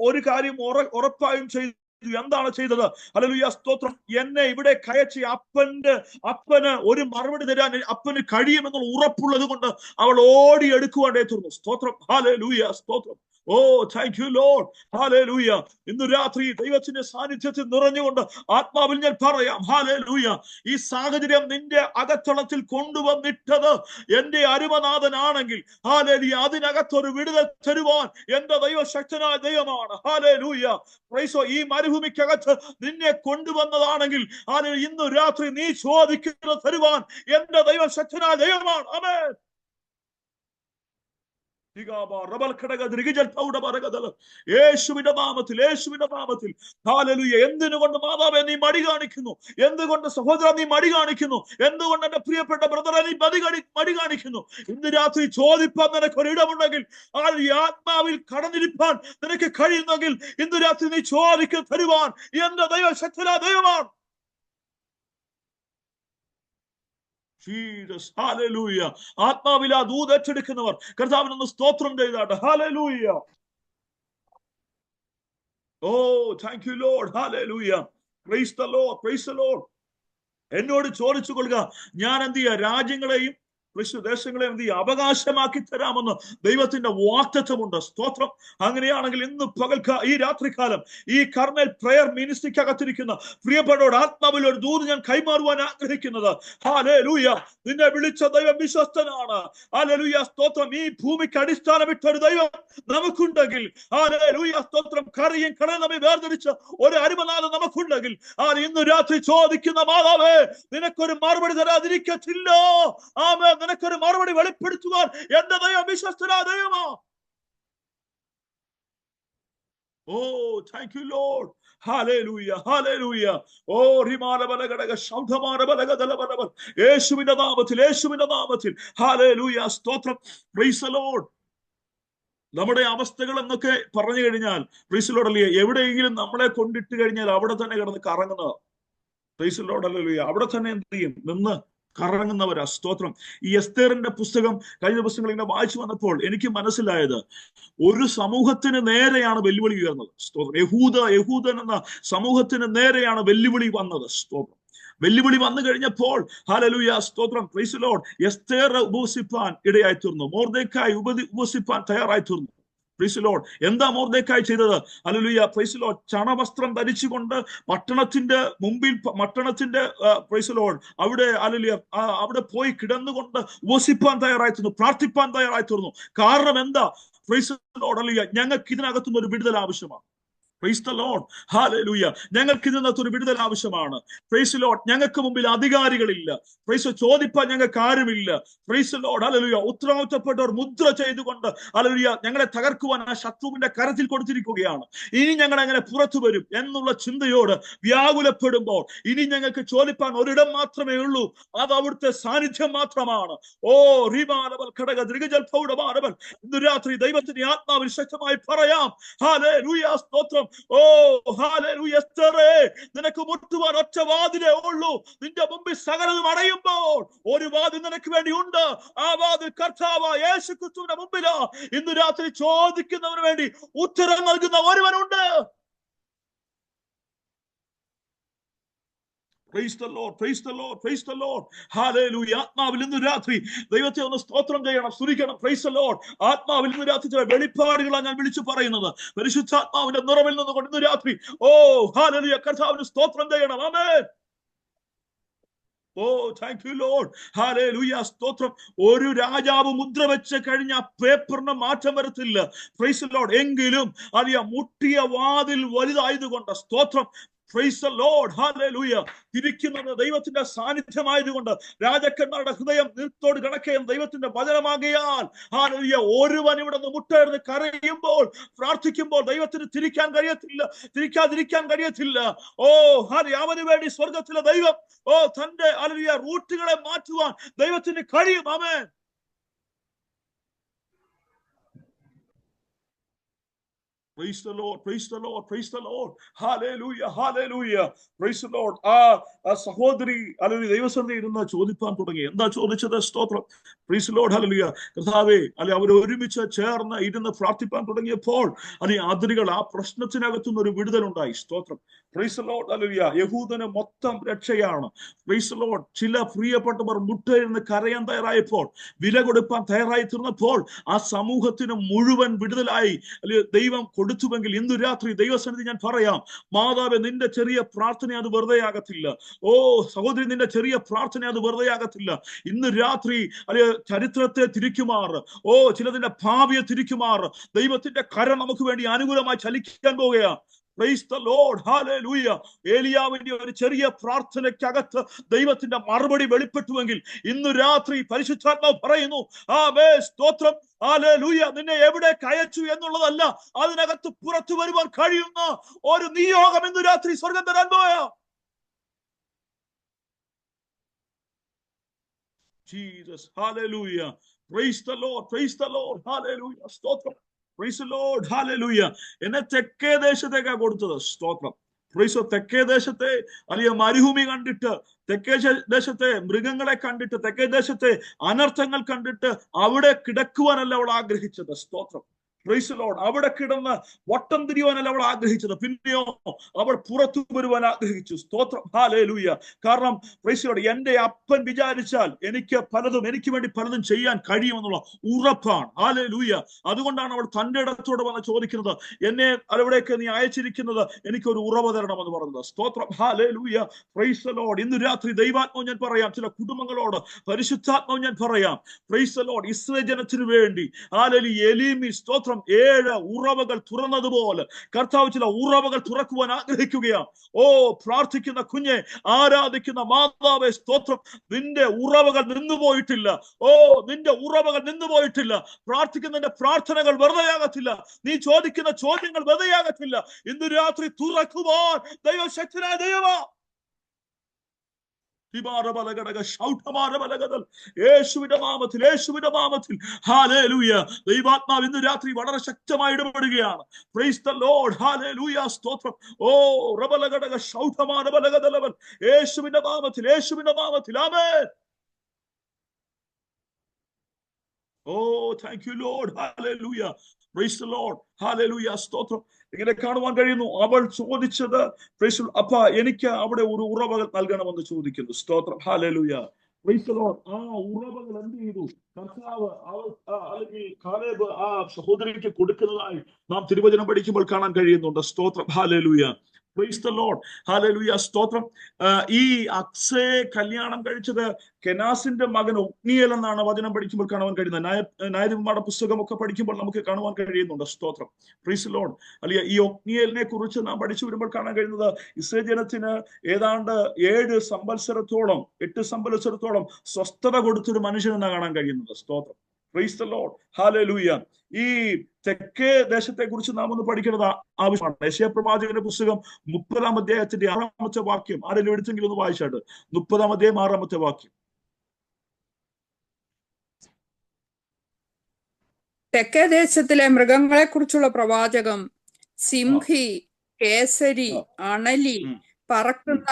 ഒരു കാര്യം ഉറപ്പായും ചെയ്തു. എന്താണ് ചെയ്തത്? ഹല്ലേലൂയ സ്തോത്രം. എന്നെ ഇവിടെ കയറ്റി അപ്പന് ഒരു മറുപടി തരാൻ അപ്പന് കഴിയുമെന്നുള്ള ഉറപ്പുള്ളത് കൊണ്ട് അവൾ ഓടിയെടുക്കുവാണ്ടേ തീർന്നു. സ്തോത്രം. ഹല്ലേലൂയ സ്തോത്രം. ഓ താങ്ക് യു ലോർഡ്. ഹല്ലേലൂയ. ഇന്ന് രാത്രി ദൈവത്തിന്റെ സാന്നിധ്യത്തിൽ നിറഞ്ഞുകൊണ്ട് ആത്മാവിൽ ഞാൻ പറയാം, ഹല്ലേലൂയ, ഈ സാഹചര്യം നിന്റെ അകത്തളത്തിൽ കൊണ്ടുവന്നിട്ടത് എന്റെ അരുമനാഥനാണെങ്കിൽ ഹല്ലേലൂയ അതിനകത്തൊരു വിടുതൽ തരുവാൻ എന്റെ ദൈവശക്തനായ ദൈവമാണ്. ഹല്ലേലൂയ. പ്രൈസോ. ഈ മരുഭൂമിക്കകത്ത് നിന്നെ കൊണ്ടുവന്നതാണെങ്കിൽ ഇന്ന് രാത്രി നീ ചോദിക്കുന്നത് തരുവാൻ എന്റെ ദൈവശക്തനായ ദൈവമാണ്. ആമേൻ. യേശുവിന്റെ നാമത്തിൽ, യേശുവിന്റെ നാമത്തിൽ. ഹല്ലേലൂയ. എന്തിനുകൊണ്ട് മാതാവേ നീ മടി കാണിക്കുന്നു? എന്തുകൊണ്ട് സഹോദര നീ മടി കാണിക്കുന്നു? എന്തുകൊണ്ട് എന്റെ പ്രിയപ്പെട്ട ബ്രദറെ നീ മടി കാണിക്കുന്നു? ഇന്ന് രാത്രി ചോദിപ്പാൻ നിനക്ക് ഒരിടമുണ്ടെങ്കിൽ, ആത്മാവിൽ കടന്നിരിപ്പാൻ നിനക്ക് കഴിയുന്നെങ്കിൽ ഇന്ന് രാത്രി നീ ചോദിക്കും തരുവാൻ എന്റെ ദൈവശക്തനായ ദൈവമാണ്. ഹല്ലേലൂയ. ആത്മാവിൽ ആ ദൂത് ഏറ്റെടുക്കുന്നവർ കർത്താവിനൊന്ന് സ്തോത്രം ചെയ്താട്ടെ. Hallelujah. Oh thank you Lord. Hallelujah. Praise the Lord. Praise the Lord. എന്നോട് ചോദിച്ചു കൊള്ളുക, ഞാൻ എന്ത് ചെയ്യാ? രാജ്യങ്ങളെയും ദേശങ്ങളെ എന്ത് ചെയ്യുക? അവകാശമാക്കി തരാമെന്ന് ദൈവത്തിന്റെ വാഗ്ദത്തമുണ്ട്. സ്തോത്രം. അങ്ങനെയാണെങ്കിൽ ഇന്ന് ഈ രാത്രികാലം ഈ കർമ്മൽ പ്രയർ മിനിസ്ട്രിക്കകത്തിരിക്കുന്ന പ്രിയപ്പെട്ടവരോട് ആത്മാവിൽ ഒരു ദൂത് ഞാൻ കൈമാറുവാൻ ആഗ്രഹിക്കുന്നത്, ഹല്ലേലൂയ, നിന്നെ വിളിച്ച ദൈവം വിശ്വസ്തനാണ്. ഹല്ലേലൂയ സ്തോത്രം. ഈ ഭൂമിക്ക് അടിസ്ഥാനമിട്ട ഒരു ദൈവം നമുക്കുണ്ടെങ്കിൽ, ഹല്ലേലൂയ സ്തോത്രം, കരയും കടലമേ വേർതിരിച്ച ഒരു അരുമനാഥൻ നമുക്കുണ്ടെങ്കിൽ, ഇന്ന് രാത്രി ചോദിക്കുന്ന മാതാവേ നിനക്കൊരു മറുപടി തരാതിരിക്കത്തില്ല. ആമേൻ. നിനക്കൊരു മറുപടി വെളിപ്പെടുത്തുവാൻ എന്റെ ദൈവം വിശ്വസ്തനായ ദൈവമാ. Oh thank you Lord. Hallelujah. Hallelujah. ഓ റിമാലബലഗടക ശബ്ദമാനബലഗദലബലബൽ. യേശുവിന്റെ നാമത്തിൽ, യേശുവിന്റെ നാമത്തിൽ. ഹല്ലേലൂയ സ്തോത്രം. Praise the Lord. നമ്മുടെ അവസ്ഥകൾ എന്നൊക്കെ പറഞ്ഞു കഴിഞ്ഞാൽ പ്രൈസ് ദി ലോർഡ് അല്ലേ, എവിടെയെങ്കിലും നമ്മളെ കൊണ്ടിട്ട് കഴിഞ്ഞാൽ അവിടെ തന്നെ കിടന്ന് കറങ്ങുന്നത്. Price the Lord. ഹല്ലേലൂയ. അവിടെ തന്നെ എന്ത് ചെയ്യും? നിന്ന് കറങ്ങുന്നവരാ. സ്തോത്രം. ഈ എസ്തേറിന്റെ പുസ്തകം കഴിഞ്ഞ ദിവസങ്ങൾ ഇങ്ങനെ വായിച്ചു വന്നപ്പോൾ എനിക്ക് മനസ്സിലായത്, ഒരു സമൂഹത്തിന് നേരെയാണ് വെല്ലുവിളി ഉയർന്നത്. സ്തോത്രം. യഹൂദൻ എന്ന സമൂഹത്തിന് നേരെയാണ് വെല്ലുവിളി വന്നത്. സ്തോത്രം. വെല്ലുവിളി വന്നു കഴിഞ്ഞപ്പോൾ ഹല്ലേലൂയ സ്തോത്രം. Praise the Lord. എസ്തേർ ഉപവസിപ്പാൻ ഇടയായി തീർന്നു. മൊർദെഖായി ഉപവസിപ്പാൻ തയ്യാറായി തീർന്നു. Praise the Lord. എന്താ മൊർദെഖായി ചെയ്തത്? Hallelujah praise the Lord. ചണവസ്ത്രം ധരിച്ചുകൊണ്ട് പട്ടണത്തിന്റെ മുമ്പിൽ, പട്ടണത്തിന്റെ പ്രൈസ് ദി ലോർഡ് അവിടെ ഹല്ലേലൂയ അവിടെ പോയി കിടന്നുകൊണ്ട് ഉപവസിപ്പാൻ തയ്യാറായി തീർന്നു, പ്രാർത്ഥിപ്പാൻ തയ്യാറായി തീർന്നു. കാരണം എന്താ? Price the Lord. ഹല്ലേലൂയ. ഞങ്ങൾക്ക് ഇതിനകത്തുനിന്ന് ഒരു വിടുതൽ ആവശ്യമാണ്. Price the Lord. ഹല്ലേലൂയ. ഞങ്ങൾക്ക് ഇതിനകത്ത് ഒരു വിടുതൽ ആവശ്യമാണ്. Price the Lord. ഞങ്ങൾക്ക് മുമ്പിൽ അധികാരികളില്ല. പ്രൈസ് ചോദിപ്പാൻ ഞങ്ങൾക്ക് ആരുമില്ല. Price the Lord. ഹല്ലേലൂയ. ഉത്തരവാദിത്തപ്പെട്ടവർ മുദ്ര ചെയ്തുകൊണ്ട് ഹല്ലേലൂയ ഞങ്ങളെ തകർക്കുവാൻ ആ ശത്രുവിന്റെ കരത്തിൽ കൊടുത്തിരിക്കുകയാണ്. ഇനി ഞങ്ങൾ എങ്ങനെ പുറത്തു വരും എന്നുള്ള ചിന്തയോട് വ്യാകുലപ്പെടുമ്പോൾ ഇനി ഞങ്ങൾക്ക് ചോദിപ്പാൻ ഒരിടം മാത്രമേ ഉള്ളൂ. അത് അവിടുത്തെ സാന്നിധ്യം മാത്രമാണ്. ഓ റിമാലബൽ ഘടക ദൃഗജൽ പൗഡമാനബൽ. ഇന്ന് രാത്രി ദൈവത്തിന്റെ ആത്മാവിൽ ശക്തമായി പറയാം, ഹല്ലേലൂയ സ്തോത്രം. ഓ ഹല്ലേലൂയ. എസ്തറേ, നിനക്ക് മുട്ടുവാൻ ഒറ്റ വാതിലേ ഉള്ളൂ. നിന്റെ മുമ്പിൽ സകലതും അടയുമ്പോൾ ഒരു വാതിൽ നിനക്ക് വേണ്ടി ഉണ്ട്. ആ വാതിൽ കർത്താവായ യേശു ക്രിസ്തുവിന്റെ മുമ്പില് ഇന്ന് രാത്രി ചോദിക്കുന്നവന് വേണ്ടി ഉത്തരം നൽകുന്ന ഒരുവനുണ്ട്. Praise the Lord, praise the Lord, praise the Lord. Hallelujah. ആത്മാവിൽ ഇന്ന് രാത്രി ദൈവത്തെ ഒന്ന് സ്തോത്രം ചെയ്യണം, സ്തുതിക്കണം. Praise the Lord. ആത്മാവിൽ ഇന്ന് രാത്രി ചില വെളിപ്പാടുകളാണ് ഞാൻ വിളിച്ചു പറയുന്നത്. പരിശുദ്ധാത്മാവിന്റെ നിറവിൽ നിന്നുകൊണ്ട് ഇന്ന് രാത്രി ഹല്ലേലൂയ കർത്താവിന് സ്തോത്രം ചെയ്യണം. Amen. Thank you Lord. Hallelujah. സ്തോത്രം. ഒരു രാജാവ് മുദ്ര വെച്ച് കഴിഞ്ഞ പേപ്പറിന് മാറ്റം വരത്തില്ല. Praise the Lord. എങ്കിലും മുട്ടിയ വാതിൽ വലുതായതുകൊണ്ട് സ്തോത്രം. Praise the Lord. Hallelujah. തിരിക്കുന്നത് ദൈവത്തിന്റെ സാന്നിധ്യമായതുകൊണ്ട് രാജാക്കന്മാരുടെ ഹൃദയം നിർത്തോട് കണക്കുകയും ദൈവത്തിന്റെ വചനമാകിയാൽ ഹല്ലേലൂയ ഒരുവൻ ഇവിടെ നിന്ന് മുട്ടേർന്ന് കരയുമ്പോൾ പ്രാർത്ഥിക്കുമ്പോൾ ദൈവത്തിന് തിരിക്കാതിരിക്കാൻ കഴിയത്തില്ല. അവന് വേണ്ടി സ്വർഗത്തിലെ ദൈവം തന്റെ ഹല്ലേലൂയ റൂട്ടുകളെ മാറ്റുവാൻ ദൈവത്തിന് കഴിയും. ആമേൻ. Praise the Lord, praise the Lord, praise the Lord. Hallelujah, hallelujah. Praise the Lord. ആ സഹോദരി അല്ലെങ്കിൽ ദൈവസന്നിധിയിൽ ഇരുന്ന് ചോദിപ്പാൻ തുടങ്ങി. എന്താ ചോദിച്ചത്? സ്തോത്രം. Praise the Lord, hallelujah. കർത്താവേ, അല്ലെ അവർ ഒരുമിച്ച് ചേർന്ന് ഇരുന്ന് പ്രാർത്ഥിപ്പാൻ തുടങ്ങിയപ്പോൾ അതിരുകൾ ആ പ്രശ്നത്തിനകത്തുനിന്ന് ഒരു വിടുതലുണ്ടായി. സ്തോത്രം. Praise the Lord, hallelujah. യഹൂദന് മൊത്തം രക്ഷയാണ്. Praise the Lord. ചില പ്രിയപ്പെട്ടവർ മുട്ടയിരുന്ന് കരയാൻ തയ്യാറായപ്പോൾ, വില കൊടുപ്പാൻ തയ്യാറായി തീർന്നപ്പോൾ ആ സമൂഹത്തിന് മുഴുവൻ വിടുതലായി ദൈവം കൊടുത്തുവെങ്കിൽ ഇന്ന് രാത്രി ദൈവസന്നിധി ഞാൻ പറയാം, മാതാവേ, നിന്റെ ചെറിയ പ്രാർത്ഥന അത് വെറുതെ ആകത്തില്ല. സഹോദരി, നിന്റെ ചെറിയ പ്രാർത്ഥന അത് വെറുതെ ആകത്തില്ല. ഇന്ന് രാത്രി ചരിത്രത്തെ തിരിക്കുമാറ്, ചിലതിന്റെ ഭാവിയെ തിരിക്കുമാറ് ദൈവത്തിന്റെ കരം നമുക്ക് വേണ്ടി അനുകൂലമായി ചലിക്കാൻ പോവുകയാണ്. Praise the Lord. Hallelujah. ഏലിയാവിന്റെ ഒരു ചെറിയ പ്രാർത്ഥനയ്ക്കകത്ത് ദൈവത്തിന്റെ മറുപടി വെളിപ്പെട്ടുവെങ്കിൽ ഇന്ന് രാത്രി പരിശുദ്ധാത്മാവ് പറയുന്നു, സ്തോത്രം. ഹല്ലേലൂയ. നിന്നെ എവിടെ കയച്ചു എന്നുള്ളതല്ല, അതിനകത്ത് പുറത്തു വരുവാൻ കഴിയുന്ന ഒരു നിയോഗം ഇന്ന് രാത്രി സ്വർഗം തരാൻ പോയ Jesus. Hallelujah. Praise the Lord. Praise the Lord. Hallelujah. സ്തോത്രം. Praise the Lord. Hallelujah. എന്നെ തെക്കേ ദേശത്തേക്കാ കൊടുത്തത്. സ്തോത്രം. പ്രൈസ്. തെക്കേ ദേശത്തെ മരുഭൂമി കണ്ടിട്ട്, തെക്കേ ദേശത്തെ മൃഗങ്ങളെ കണ്ടിട്ട്, തെക്കേ ദേശത്തെ അനർത്ഥങ്ങൾ കണ്ടിട്ട് അവിടെ കിടക്കുവാനല്ല അവൾ ആഗ്രഹിച്ചത്. സ്തോത്രം. Praise Lord. അവിടെ കിടന്ന് വട്ടം തിരിയുവാനല്ല അവൾ ആഗ്രഹിച്ചത്. പിന്നെയോ അവൾ പുറത്തു വരുവാൻ ആഗ്രഹിച്ചു. സ്തോത്രം. ഹല്ലേലൂയ. കാരണം പ്രൈസ് ലോർഡ്, എന്റെ അപ്പൻ വിചാരിച്ചാൽ എനിക്ക് വേണ്ടി പലതും ചെയ്യാൻ കഴിയുമെന്നുള്ള ഉറപ്പാണ്. ഹല്ലേലൂയ. അതുകൊണ്ടാണ് അവൾ തന്റെ ഇടത്തോട് വന്ന് ചോദിക്കുന്നത്, എന്നെ അവിടേക്ക് നീ അയച്ചിരിക്കുന്നത് എനിക്കൊരു ഉറവ തരണമെന്ന് പറഞ്ഞത്. സ്തോത്രം. ഹല്ലേലൂയ. Praise Lord. ഇന്ന് രാത്രി ദൈവാത്മാവ് ഞാൻ പറയാം, ചില കുടുംബങ്ങളോട് പരിശുദ്ധാത്മാവ് ഞാൻ പറയാം. Praise Lord. ഇസ്രായേൽ ജനത്തിനു വേണ്ടി എലീമി സ്തോത്രം 7 ഉറവകൾ തുറന്നതുപോലെ കർത്താവ് ചില ഉറവകൾ തുറക്കുവാൻ ആഗ്രഹിക്കുകയാണ്. പ്രാർത്ഥിക്കുന്ന കുഞ്ഞെ, ആരാധിക്കുന്ന മാതാവേ, സ്തോത്രം. നിന്റെ ഉറവകൾ നിന്നുപോയിട്ടില്ല. നിന്റെ ഉറവകൾ നിന്നുപോയിട്ടില്ല. പ്രാർത്ഥിക്കുന്നതിന്റെ പ്രാർത്ഥനകൾ വെറുതെയാകത്തില്ല. നീ ചോദിക്കുന്ന ചോദ്യങ്ങൾ വെറുതെയാകത്തില്ല. ഇന്ന് രാത്രി തുറക്കുവാൻ ദൈവശക്തനായ ദൈവമാ. യേശുവിന്റെ നാമത്തിൽ ഹല്ലേലൂയ. ദൈവാത്മാവ് ഇന്ന് രാത്രി വളരെ ശക്തമായി ഇടപെടുകയാണ്. Praise the Lord. ഹല്ലേലൂയ. സ്തോത്രം. റബലഗടക ശൗഠമാനബലഗദലവൽ. യേശുവിന്റെ നാമത്തിൽ amen. Thank you Lord. Hallelujah. Praise the Lord. Hallelujah. സ്തോത്രം. ഇങ്ങനെ കാണുവാൻ കഴിയുന്നു. അവൾ ചോദിച്ചത്, അപ്പ എനിക്ക് അവിടെ ഒരു ഉറവകൾ നൽകണമെന്ന് ചോദിക്കുന്നു. സ്തോത്രം. ഹല്ലേലൂയ. Praise the Lord. ആ ഉറവകൾ എന്ത് ചെയ്തു? കർത്താവ് അല്ലെങ്കിൽ കാലേബ് ആ സഹോദരിക്ക് കൊടുക്കുന്നതായി നാം തിരുവചനം പഠിക്കുമ്പോൾ കാണാൻ കഴിയുന്നുണ്ട്. സ്തോത്രം. Hallelujah. Praise the Lord. Hallelujah. സ്തോത്രം. ഈ അക്സയെ കല്യാണം കഴിച്ചത് കെനാസിന്റെ മകൻ ഒഗ്നിയേൽ എന്നാണ് വചനം പഠിക്കുമ്പോൾ കാണുവാൻ കഴിയുന്നത്. ന്യായാധിപന്മാരുടെ പുസ്തകമൊക്കെ പഠിക്കുമ്പോൾ നമുക്ക് കാണുവാൻ കഴിയുന്നുണ്ട്. സ്തോത്രം. Praise the Lord. അല്ലെ, ഈ ഒഗ്നിയേലിനെ കുറിച്ച് നാം പഠിച്ചു വരുമ്പോൾ കാണാൻ കഴിയുന്നത് ഇസ്രായേൽ ജനത്തിന് ഏതാണ്ട് 8 സംവത്സരത്തോളം സ്വസ്ഥത കൊടുത്തൊരു മനുഷ്യനെന്നാണ് കാണാൻ കഴിയുന്നത്. സ്തോത്രം. Praise the Lord. Hallelujah. ഈ തെക്കേ ദേശത്തെ കുറിച്ച് നാം ഒന്ന് പഠിക്കുന്നത് ആവശ്യമാണ്. യെശയ്യാ പ്രവാചകന്റെ പുസ്തകം 30-ാം അധ്യായത്തിന്റെ 6-ാമത്തെ വാക്യം ആരെങ്കിലും എടുത്തെങ്കിലും ഒന്ന് വായിച്ചാട്ട്. 30-ാം അധ്യായം 6-ാമത്തെ വാക്യം.
തെക്കേ ദേശത്തിലെ മൃഗങ്ങളെ കുറിച്ചുള്ള പ്രവാചകം. സിംഹി, കേസരി, അണലി, പറക്കുന്ന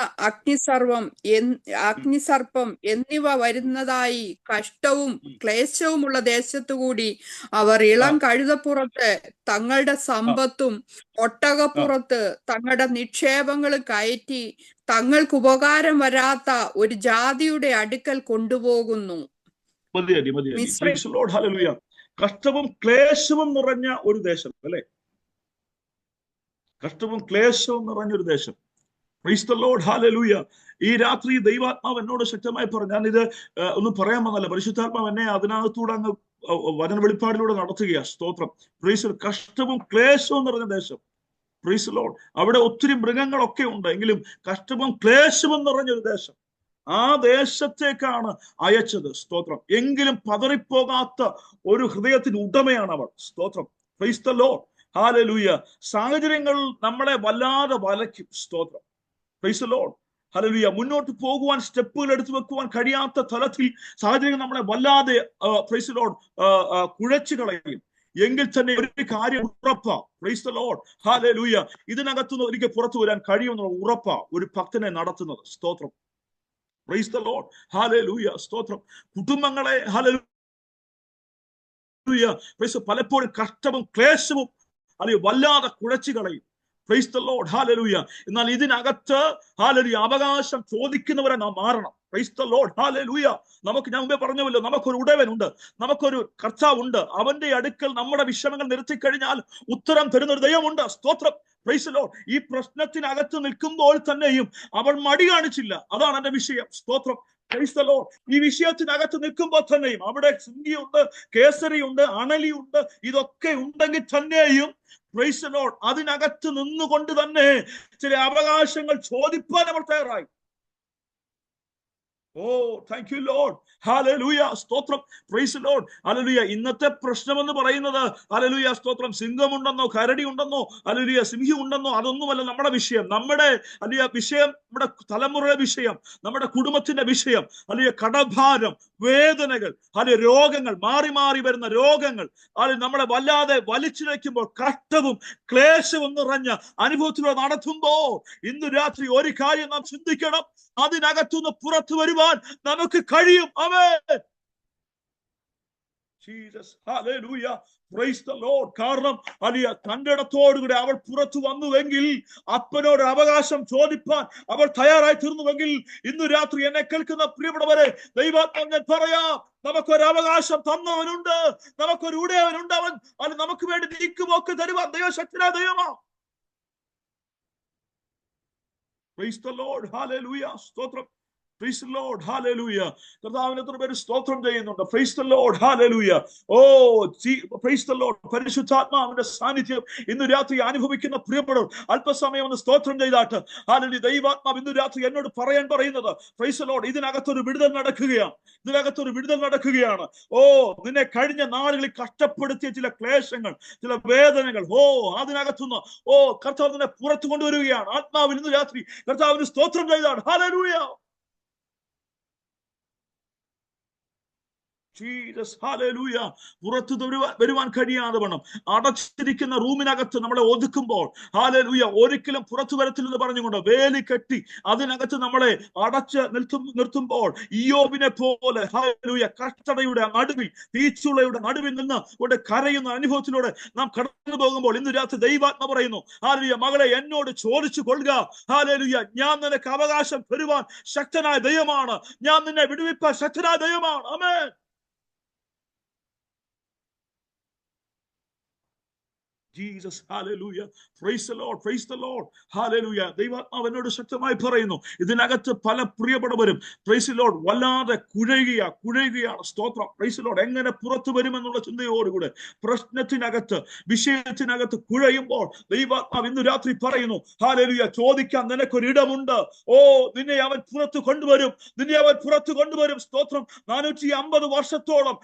അഗ്നിസർപ്പം എന്നിവ വരുന്നതായി കഷ്ടവും ക്ലേശവുമുള്ള ദേശത്തുകൂടി അവർ ഇളം കഴുതപ്പുറത്ത് തങ്ങളുടെ സമ്പത്തും ഒട്ടകപ്പുറത്ത് തങ്ങളുടെ നിക്ഷേപങ്ങളും കയറ്റി തങ്ങൾക്ക് ഉപകാരം വരാത്ത ഒരു ജാതിയുടെ അടുക്കൽ കൊണ്ടുപോകുന്നു.
കഷ്ടവും ക്ലേശവും നിറഞ്ഞ ഒരു ദേശം അല്ലെ? കഷ്ടവും ക്ലേശവും നിറഞ്ഞൊരു ദേശം. Price the Lord, hallelujah. ഈ രാത്രി ദൈവാത്മാവ് എന്നോട് ശക്തമായി പറഞ്ഞു. ഞാനിത് ഒന്നും പറയാൻ വന്നല്ല, പരിശുദ്ധാത്മാവ് എന്നെ അതിനകത്തൂടെ അങ്ങ് വചന വെളിപ്പാടിലൂടെ നടത്തുകയാ. സ്തോത്രം. പ്രൈസ്. കഷ്ടവും ക്ലേശവും നിറഞ്ഞ ദേശം. Praise Lord. അവിടെ ഒത്തിരി മൃഗങ്ങളൊക്കെ ഉണ്ട്, എങ്കിലും കഷ്ടവും ക്ലേശവും നിറഞ്ഞൊരു ദേശം. ആ ദേശത്തേക്കാണ് അയച്ചത്. സ്തോത്രം. എങ്കിലും പതറിപ്പോകാത്ത ഒരു ഹൃദയത്തിന് ഉടമയാണ് അവൾ. സ്തോത്രം. Praise the Lord, hallelujah. സാഹചര്യങ്ങൾ നമ്മളെ വല്ലാതെ വലയ്ക്കും. സ്തോത്രം. Praise the Lord, hallelujah. മുന്നോട്ട് പോകുവാൻ, സ്റ്റെപ്പുകൾ എടുത്തു വെക്കുവാൻ കഴിയാത്ത തലത്തിൽ സാഹചര്യങ്ങൾ നമ്മളെ വല്ലാതെ പ്രൈസ് ദി ലോർഡ് കുഴച്ചു കളയും. എങ്കിൽ തന്നെ ഒരു കാര്യം ഉറപ്പാ. Price the Lord, hallelujah. ഇതിനകത്തുനിന്ന് ഒരിക്കൽ പുറത്തു വരാൻ കഴിയുമെന്നുള്ള ഉറപ്പാ ഒരു ഭക്തനെ നടത്തുന്നത്. സ്തോത്രം. Praise the Lord, hallelujah. സ്തോത്രം. കുടുംബങ്ങളെ ഹല്ലേലൂയ പലപ്പോഴും കഷ്ടവും ക്ലേശവും അല്ലെങ്കിൽ വല്ലാതെ കുഴച്ചു കളയും. Price the Lord, hallelujah. എന്നാൽ ഇതിനകത്ത് ഹല്ലേലൂയ അവകാശം ചോദിക്കുന്നവരെ നാം മാറണം. Price the Lord, hallelujah. നമുക്ക് ഞാൻ മുമ്പേ പറഞ്ഞല്ലോ, നമുക്കൊരു ഉടയവനുണ്ട്, നമുക്കൊരു കർത്താവുണ്ട്. അവന്റെ അടുക്കൽ നമ്മുടെ വിഷമങ്ങൾ നിർത്തിക്കഴിഞ്ഞാൽ ഉത്തരം തരുന്ന ഒരു ദൈവമുണ്ട്. സ്തോത്രം. Praise the Lord. ഈ പ്രശ്നത്തിനകത്ത് നിൽക്കുമ്പോൾ തന്നെയും അവൾ മടി കാണിച്ചില്ല. അതാണ് എന്റെ വിഷയം. സ്തോത്രം. Praise the Lord. ഈ വിഷയത്തിനകത്ത് നിൽക്കുമ്പോൾ തന്നെയും അവിടെ സിംഹിയുണ്ട്, കേസരിയുണ്ട്, അണലിയുണ്ട്. ഇതൊക്കെ ഉണ്ടെങ്കിൽ തന്നെയും പ്രൈസ് ദി ലോർഡ് അതിനകത്ത് നിന്നുകൊണ്ട് തന്നെ ചില അവകാശങ്ങൾ ചോദിപ്പാൻ അവർ തയ്യാറായി. ഓ, താങ്ക് യു ലോർഡ്, ഹല്ലേലൂയ. സ്തോത്രം. Praise the Lord, hallelujah. ഇന്നത്തെ പ്രശ്നമെന്ന് പറയുന്നത് ഹല്ലേലൂയ സ്തോത്രം സിംഹമുണ്ടെന്നോ കരടി ഉണ്ടെന്നോ ഹല്ലേലൂയ സിംഹി ഉണ്ടെന്നോ അതൊന്നുമല്ല നമ്മുടെ വിഷയം. നമ്മുടെ അല്ലെ വിഷയം, നമ്മുടെ തലമുറയുടെ വിഷയം, നമ്മുടെ കുടുംബത്തിന്റെ വിഷയം, അല്ലെങ്കിൽ കടഭാരം, വേദനകൾ, അല്ലെ രോഗങ്ങൾ, മാറി മാറി വരുന്ന രോഗങ്ങൾ, അല്ലെങ്കിൽ നമ്മളെ വല്ലാതെ വലിച്ചിഴയ്ക്കുമ്പോൾ കഷ്ടവും ക്ലേശവും നിറഞ്ഞ അനുഭവത്തിലൂടെ നടത്തുമ്പോൾ ഇന്ന് രാത്രി ഒരു കാര്യം നാം ചിന്തിക്കണം. അതിനകത്തുനിന്ന് പുറത്തു വരുവാൻ നമുക്ക് കഴിയും. Amen. Jesus, hallelujah. Praise the Lord. കാരണം അലിയ തന്റെ ഇടത്തോടുകൂടെ അവൾ പുറത്തു വന്നുവെങ്കിൽ, അപ്പനോട് അവകാശം ചോദിപ്പാൻ അവൾ തയ്യാറായി തീർന്നുവെങ്കിൽ, ഇന്ന് രാത്രി എന്നെ കേൾക്കുന്ന പ്രിയപ്പെട്ടവരെ, ദൈവാത്മാവ് ഞാൻ പറയാം, നമുക്കൊരു അവകാശം തന്നവനുണ്ട്, നമുക്കൊരു ഉടയവനുണ്ട്. അവൻ അത് നമുക്ക് വേണ്ടി നീക്കുമൊക്കെ തരുവാൻ ദൈവശക്തനായ ദൈവമാ. Praise the Lord, hallelujah. സ്തോത്രം. Praise the Lord, hallelujah. കർത്താവിനെ എത്ര പേര് സ്തോത്രം ചെയ്യുന്നുണ്ട്. Praise the Lord, hallelujah. Oh, praise the Lord. പരിശുദ്ധാത്മാവിന്റെ സാന്നിധ്യം ഇന്ന് രാത്രി അനുഭവിക്കുന്ന പ്രിയപ്പെട്ടവർ അല്പസമയം ഒന്ന് സ്തോത്രം ചെയ്താട്ട്. ഹല്ലേലൂയ. ദൈവാത്മാവ് ഇന്ന് രാത്രി എന്നോട് പറയുന്നത് പ്രൈസ് ദി ലോർഡ് ഇതിനകത്തൊരു വിടുതൽ നടക്കുകയാണ്. ഇതിനകത്തൊരു വിടുതൽ നടക്കുകയാണ്. ഓ, നിന്നെ കഴിഞ്ഞ നാളുകളിൽ കഷ്ടപ്പെടുത്തിയ ചില ക്ലേശങ്ങൾ, ചില വേദനകൾ, ഓ അതിനകത്തുനിന്ന് ഓ കർത്താവ് നിന്നെ പുറത്തു കൊണ്ടുവരികയാണ്. ആത്മാവിൽ ഇന്ന് രാത്രി കർത്താവിന് സ്തോത്രം ചെയ്താണ്. ഹല്ലേലൂയ. Jesus, hallelujah. പുറത്തു വരുവാൻ കഴിയാതെ വണ്ണം അടച്ചിരിക്കുന്ന റൂമിനകത്ത് നമ്മളെ ഒതുക്കുമ്പോൾ ഹല്ലേലൂയ ഒരിക്കലും പുറത്തു വരത്തില്ലെന്ന് പറഞ്ഞുകൊണ്ട് വേലി കെട്ടി അതിനകത്ത് നമ്മളെ അടച്ച് നിർത്തുമ്പോൾ ഇയ്യോബിനെ പോലെ ഹല്ലേലൂയ കഷ്ടതയുടെ നടുവിൽ, തീച്ചുളയുടെ നടുവിൽ നിന്ന് കൊണ്ട് കരയുന്ന അനുഭവത്തിലൂടെ നാം കടന്നു പോകുമ്പോൾ ഇന്ന് രാത്രി ദൈവാത്മ പറയുന്നു, ഹല്ലേലൂയ മകളെ എന്നോട് ചോദിച്ചു കൊള്ളുക. ഹല്ലേലൂയ ഞാൻ നിനക്ക് അവകാശം തരുവാൻ ശക്തനായ ദൈവമാണ്. ഞാൻ നിന്നെ വിടുവിപ്പാൻ ശക്തനായ ദൈവമാണ്. ആമേൻ. Jesus, hallelujah. Praise the Lord, praise the Lord. Hallelujah. ദൈവാത്മാവ് എന്നോട് ശക്തമായി പറയുന്നു, ഇതിനകത്ത് പല പ്രിയപ്പെട്ടവരും പ്രൈസ് ദി ലോർഡ് വല്ലാതെ കുഴയുകയാണ്. സ്തോത്രം. Praise the Lord. എങ്ങനെ പുറത്തു വരുമെന്നുള്ള ചിന്തയോടുകൂടെ പ്രശ്നത്തിനകത്ത്, വിഷയത്തിനകത്ത് കുഴയുമ്പോൾ ദൈവാത്മാവ് ഇന്ന് രാത്രി പറയുന്നു, ഹല്ലേലൂയ ചോദിക്കാൻ നിനക്കൊരിടമുണ്ട്. ഓ, നിന്നെ അവൻ പുറത്തു കൊണ്ടുവരും. സ്തോത്രം. 450 വർഷത്തോളം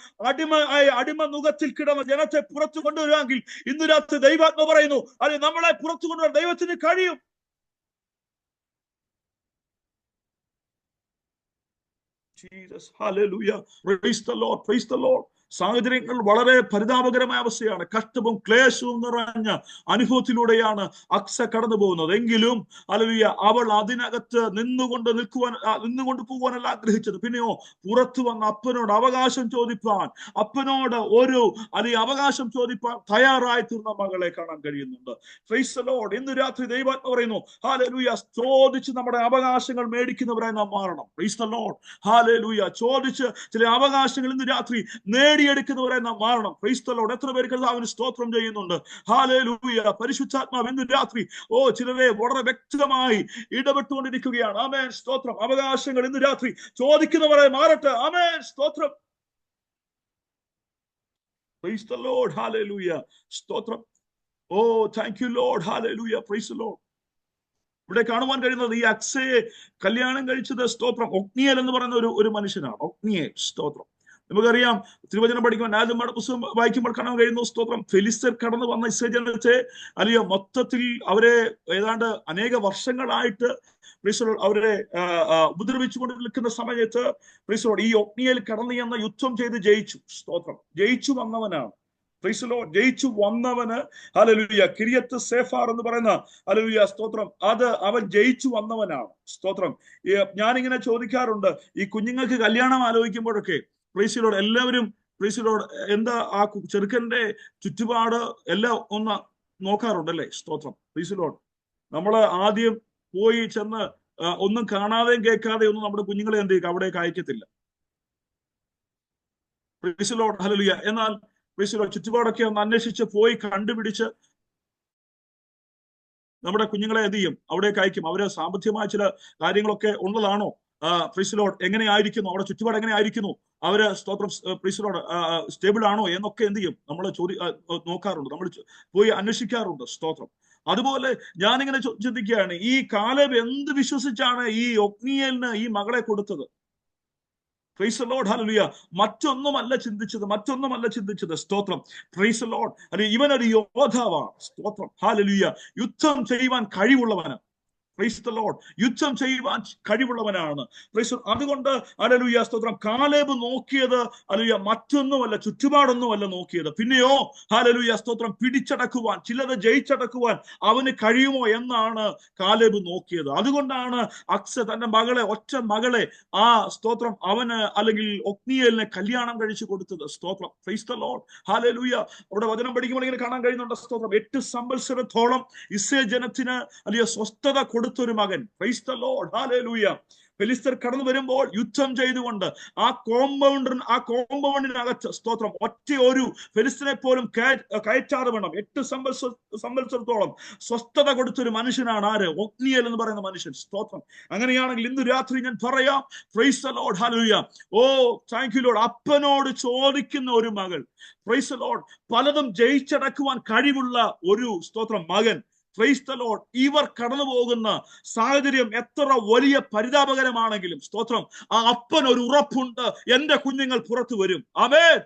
അടിമ നുഖത്തിൽ കിടന്ന ജനത്തെ പുറത്തു കൊണ്ടുവരുമെങ്കിൽ ഇന്ന് രാത്രി ദൈവാത്മാവ് പറയുന്നു, അല്ലെ നമ്മളെ പുറത്തു കൊണ്ടുവരാൻ ദൈവത്തിന് കഴിയും. Jesus, hallelujah. Praise the Lord, praise the Lord. സാഹചര്യങ്ങൾ വളരെ പരിതാപകരമായ അവസ്ഥയാണ്. കഷ്ടവും ക്ലേശവും നിറഞ്ഞ അനുഭവത്തിലൂടെയാണ് അക്സ കടന്നു പോകുന്നത്. എങ്കിലും ഹല്ലേലൂയ അവൾ അതിനകത്ത് നിന്നുകൊണ്ട് പോകാനല്ല ആഗ്രഹിച്ചത്. പിന്നെയോ പുറത്തു വന്ന അപ്പനോട് അവകാശം ചോദിപ്പാൻ, അപ്പനോട് ഒരു അവകാശം ചോദിപ്പാൻ തയ്യാറായി തീർന്ന മകളെ കാണാൻ കഴിയുന്നുണ്ട്. Price the Lord. ഇന്ന് രാത്രി ദൈവാത്മാവ് പറയുന്നു ഹല്ലേലൂയ, ചോദിച്ച് നമ്മുടെ അവകാശങ്ങൾ മേടിക്കുന്നവരായി നാം മാറണം. Price the Lord. ഹല്ലേലൂയ. ചോദിച്ച് ചില അവകാശങ്ങൾ ഇന്ന് രാത്രി നേടിയെടുക്കുന്നവരായി നാം മാറണം. Price the Lord. എത്ര പേര് കർത്താവിന് സ്തോത്രം ചെയ്യുന്നുണ്ട്? ഹല്ലേലൂയ. പരിശുദ്ധാത്മാവ് ഇന്ന് രാത്രി ചിലരെ വളരെ വ്യക്തമായി ഇടപെട്ടുകൊണ്ടിരിക്കുകയാണ്. ആമേൻ. സ്തോത്രം. അവകാശങ്ങൾ ഇന്ന് രാത്രി ചോദിക്കുന്നവരായി മാറട്ടെ. ആമേൻ. സ്തോത്രം. Praise the Lord. ഹല്ലേലൂയ. സ്തോത്രം. Thank you Lord. Hallelujah. Praise the Lord. ഇവിടെ കാണുവാൻ കഴിയുന്നത് ഈ അക്സയെ കല്യാണം കഴിച്ചത് സ്തോത്രം ഒത്നിയേൽ എന്ന് പറയുന്ന ഒരു മനുഷ്യനാണ്. ഒത്നിയേൽ. സ്തോത്രം. നമുക്കറിയാം, തിരുവചനം പഠിക്കുമ്പോൾ രാജാക്കന്മാരുടെ പുസ്തകം വായിക്കുമ്പോൾ കാണാൻ കഴിയുന്നു സ്തോത്രം ഫെലിസ്തർ കടന്നു വന്ന ഇസ്രായേൽ ജനത്തെ മൊത്തത്തിൽ അവരെ ഏതാണ്ട് അനേക വർഷങ്ങളായിട്ട് അവരെ ഉപദ്രവിച്ചുകൊണ്ട് നിൽക്കുന്ന സമയത്ത് ഈ ഒത്നിയേൽ കടന്നു എന്ന യുദ്ധം ചെയ്ത് ജയിച്ചു. സ്തോത്രം. ജയിച്ചു വന്നവനാണ്. ജയിച്ചു വന്നവന് ഹല്ലേലൂയ കിര്യത്ത് സേഫാർ എന്ന് പറയുന്ന ഹല്ലേലൂയ സ്തോത്രം അത് അവൻ ജയിച്ചു വന്നവനാണ്. സ്തോത്രം. ഞാനിങ്ങനെ ചോദിക്കാറുണ്ട്, ഈ കുഞ്ഞുങ്ങൾക്ക് കല്യാണം ആലോചിക്കുമ്പോഴൊക്കെ പ്രൈസ് ദി ലോർഡ് എല്ലാവരും പ്രൈസ് ദി ലോർഡ് എന്താ ആ ചെറുക്കന്റെ ചുറ്റുപാട് എല്ലാം ഒന്ന് നോക്കാറുണ്ടല്ലേ? സ്തോത്രം. Praise the Lord. നമ്മള് ആദ്യം പോയി ചെന്ന് ഒന്നും കാണാതെയും കേൾക്കാതെയും ഒന്നും നമ്മുടെ കുഞ്ഞുങ്ങളെ എന്ത് ചെയ്യും അവിടെ അയക്കത്തില്ല. Praise the Lord. ഹല്ലേലൂയ. എന്നാൽ ചുറ്റുപാടൊക്കെ ഒന്ന് അന്വേഷിച്ച് പോയി കണ്ടുപിടിച്ച് നമ്മുടെ കുഞ്ഞുങ്ങളെ എന്ത് ചെയ്യും അവിടേക്ക് അയക്കും. അവര് സാമ്പത്തികമായ ചില കാര്യങ്ങളൊക്കെ ഉള്ളതാണോ? Price the Lord. എങ്ങനെയായിരിക്കുന്നു അവിടെ ചുറ്റുപാട്, എങ്ങനെയായിരിക്കുന്നു അവര്? സ്തോത്രം. Praise the Lord. സ്റ്റേബിൾ ആണോ എന്നൊക്കെ എന്ത് ചെയ്യും നമ്മൾ നോക്കാറുണ്ട്, നമ്മൾ പോയി അന്വേഷിക്കാറുണ്ട്. സ്തോത്രം. അതുപോലെ ഞാനിങ്ങനെ ചിന്തിക്കുകയാണ്, ഈ കാലേബ് എന്ത് വിശ്വസിച്ചാണ് ഈ ഒത്നിയേലിന് ഈ മകളെ കൊടുത്തത്? Praise the Lord. ഹല്ലേലൂയ. മറ്റൊന്നുമല്ല ചിന്തിച്ചത്. സ്തോത്രം. Praise the Lord. ഇവനൊരു യോദ്ധാവാണ്. സ്തോത്രം. ഹല്ലേലൂയ. യുദ്ധം ചെയ്യുവാൻ കഴിവുള്ളവനാണ്. Praise the Lord. യുദ്ധം ചെയ്യുവാൻ കഴിവുള്ളവനാണ്. അതുകൊണ്ട് ഹല്ലേലൂയ സ്തോത്രം കാലേബ് നോക്കിയത് ഹല്ലേലൂയ മറ്റൊന്നുമല്ല, ചുറ്റുപാടൊന്നുമല്ല നോക്കിയത്. പിന്നെയോ ഹല്ലേലൂയ സ്തോത്രം പിടിച്ചടക്കുവാൻ, ചിലത് ജയിച്ചടക്കുവാൻ അവന് കഴിയുമോ എന്നാണ് കാലേബ് നോക്കിയത്. അതുകൊണ്ടാണ് അക്സ തന്റെ മകളെ, ഒറ്റ മകളെ ആ സ്തോത്രം അവന് അല്ലെങ്കിൽ ഒത്നിയേലിനെ കല്യാണം കഴിച്ചു കൊടുത്തത്. സ്തോത്രം. Praise the Lord. ഹല്ലേലൂയ. അവിടെ വചനം പഠിക്കുമ്പോൾ ഇങ്ങനെ കാണാൻ കഴിയുന്നുണ്ട്. സ്തോത്രം. 8 സംവത്സരത്തോളം ഇസ്രായേൽ ജനത്തിന് അല്ലെങ്കിൽ സ്വസ്ഥത കൊടുത്തൊരു മകൻ. Price the Lord. ഹല്ലേലൂയ. ഫെലിസ്തർ കടന്നു വരുമ്പോൾ യുദ്ധം ചെയ്തുകൊണ്ട് ആ കോമ്പൗണ്ടിനകത്ത് സ്തോത്രം ഒറ്റ ഒരു ഫെലിസ്തീനെ പോലും കയറ്റാതെ വേണം 8 സംവത്സരത്തോളം സ്വസ്ഥത കൊടുത്തൊരു മനുഷ്യനാണ് ആര്? ഒത്നിയേൽ എന്ന് പറയുന്ന മനുഷ്യൻ. സ്തോത്രം. അങ്ങനെയാണെങ്കിൽ ഇന്ന് രാത്രി ഞാൻ പറയാം, price the Lord. Hallelujah. Thank you Lord. അപ്പനോട് ചോദിക്കുന്ന ഒരു മകൾ. Praise the Lord. പലതും ജയിച്ചടക്കുവാൻ കഴിവുള്ള ഒരു സ്തോത്രം മകൻ. Price the Lord. ഇവർ കടന്നു പോകുന്ന സാഹചര്യം എത്ര വലിയ പരിതാപകരമാണെങ്കിലും സ്തോത്രം ആ അപ്പൻ ഒരു ഉറപ്പുണ്ട്, എന്റെ കുഞ്ഞുങ്ങൾ പുറത്തു വരും. ആമേൻ.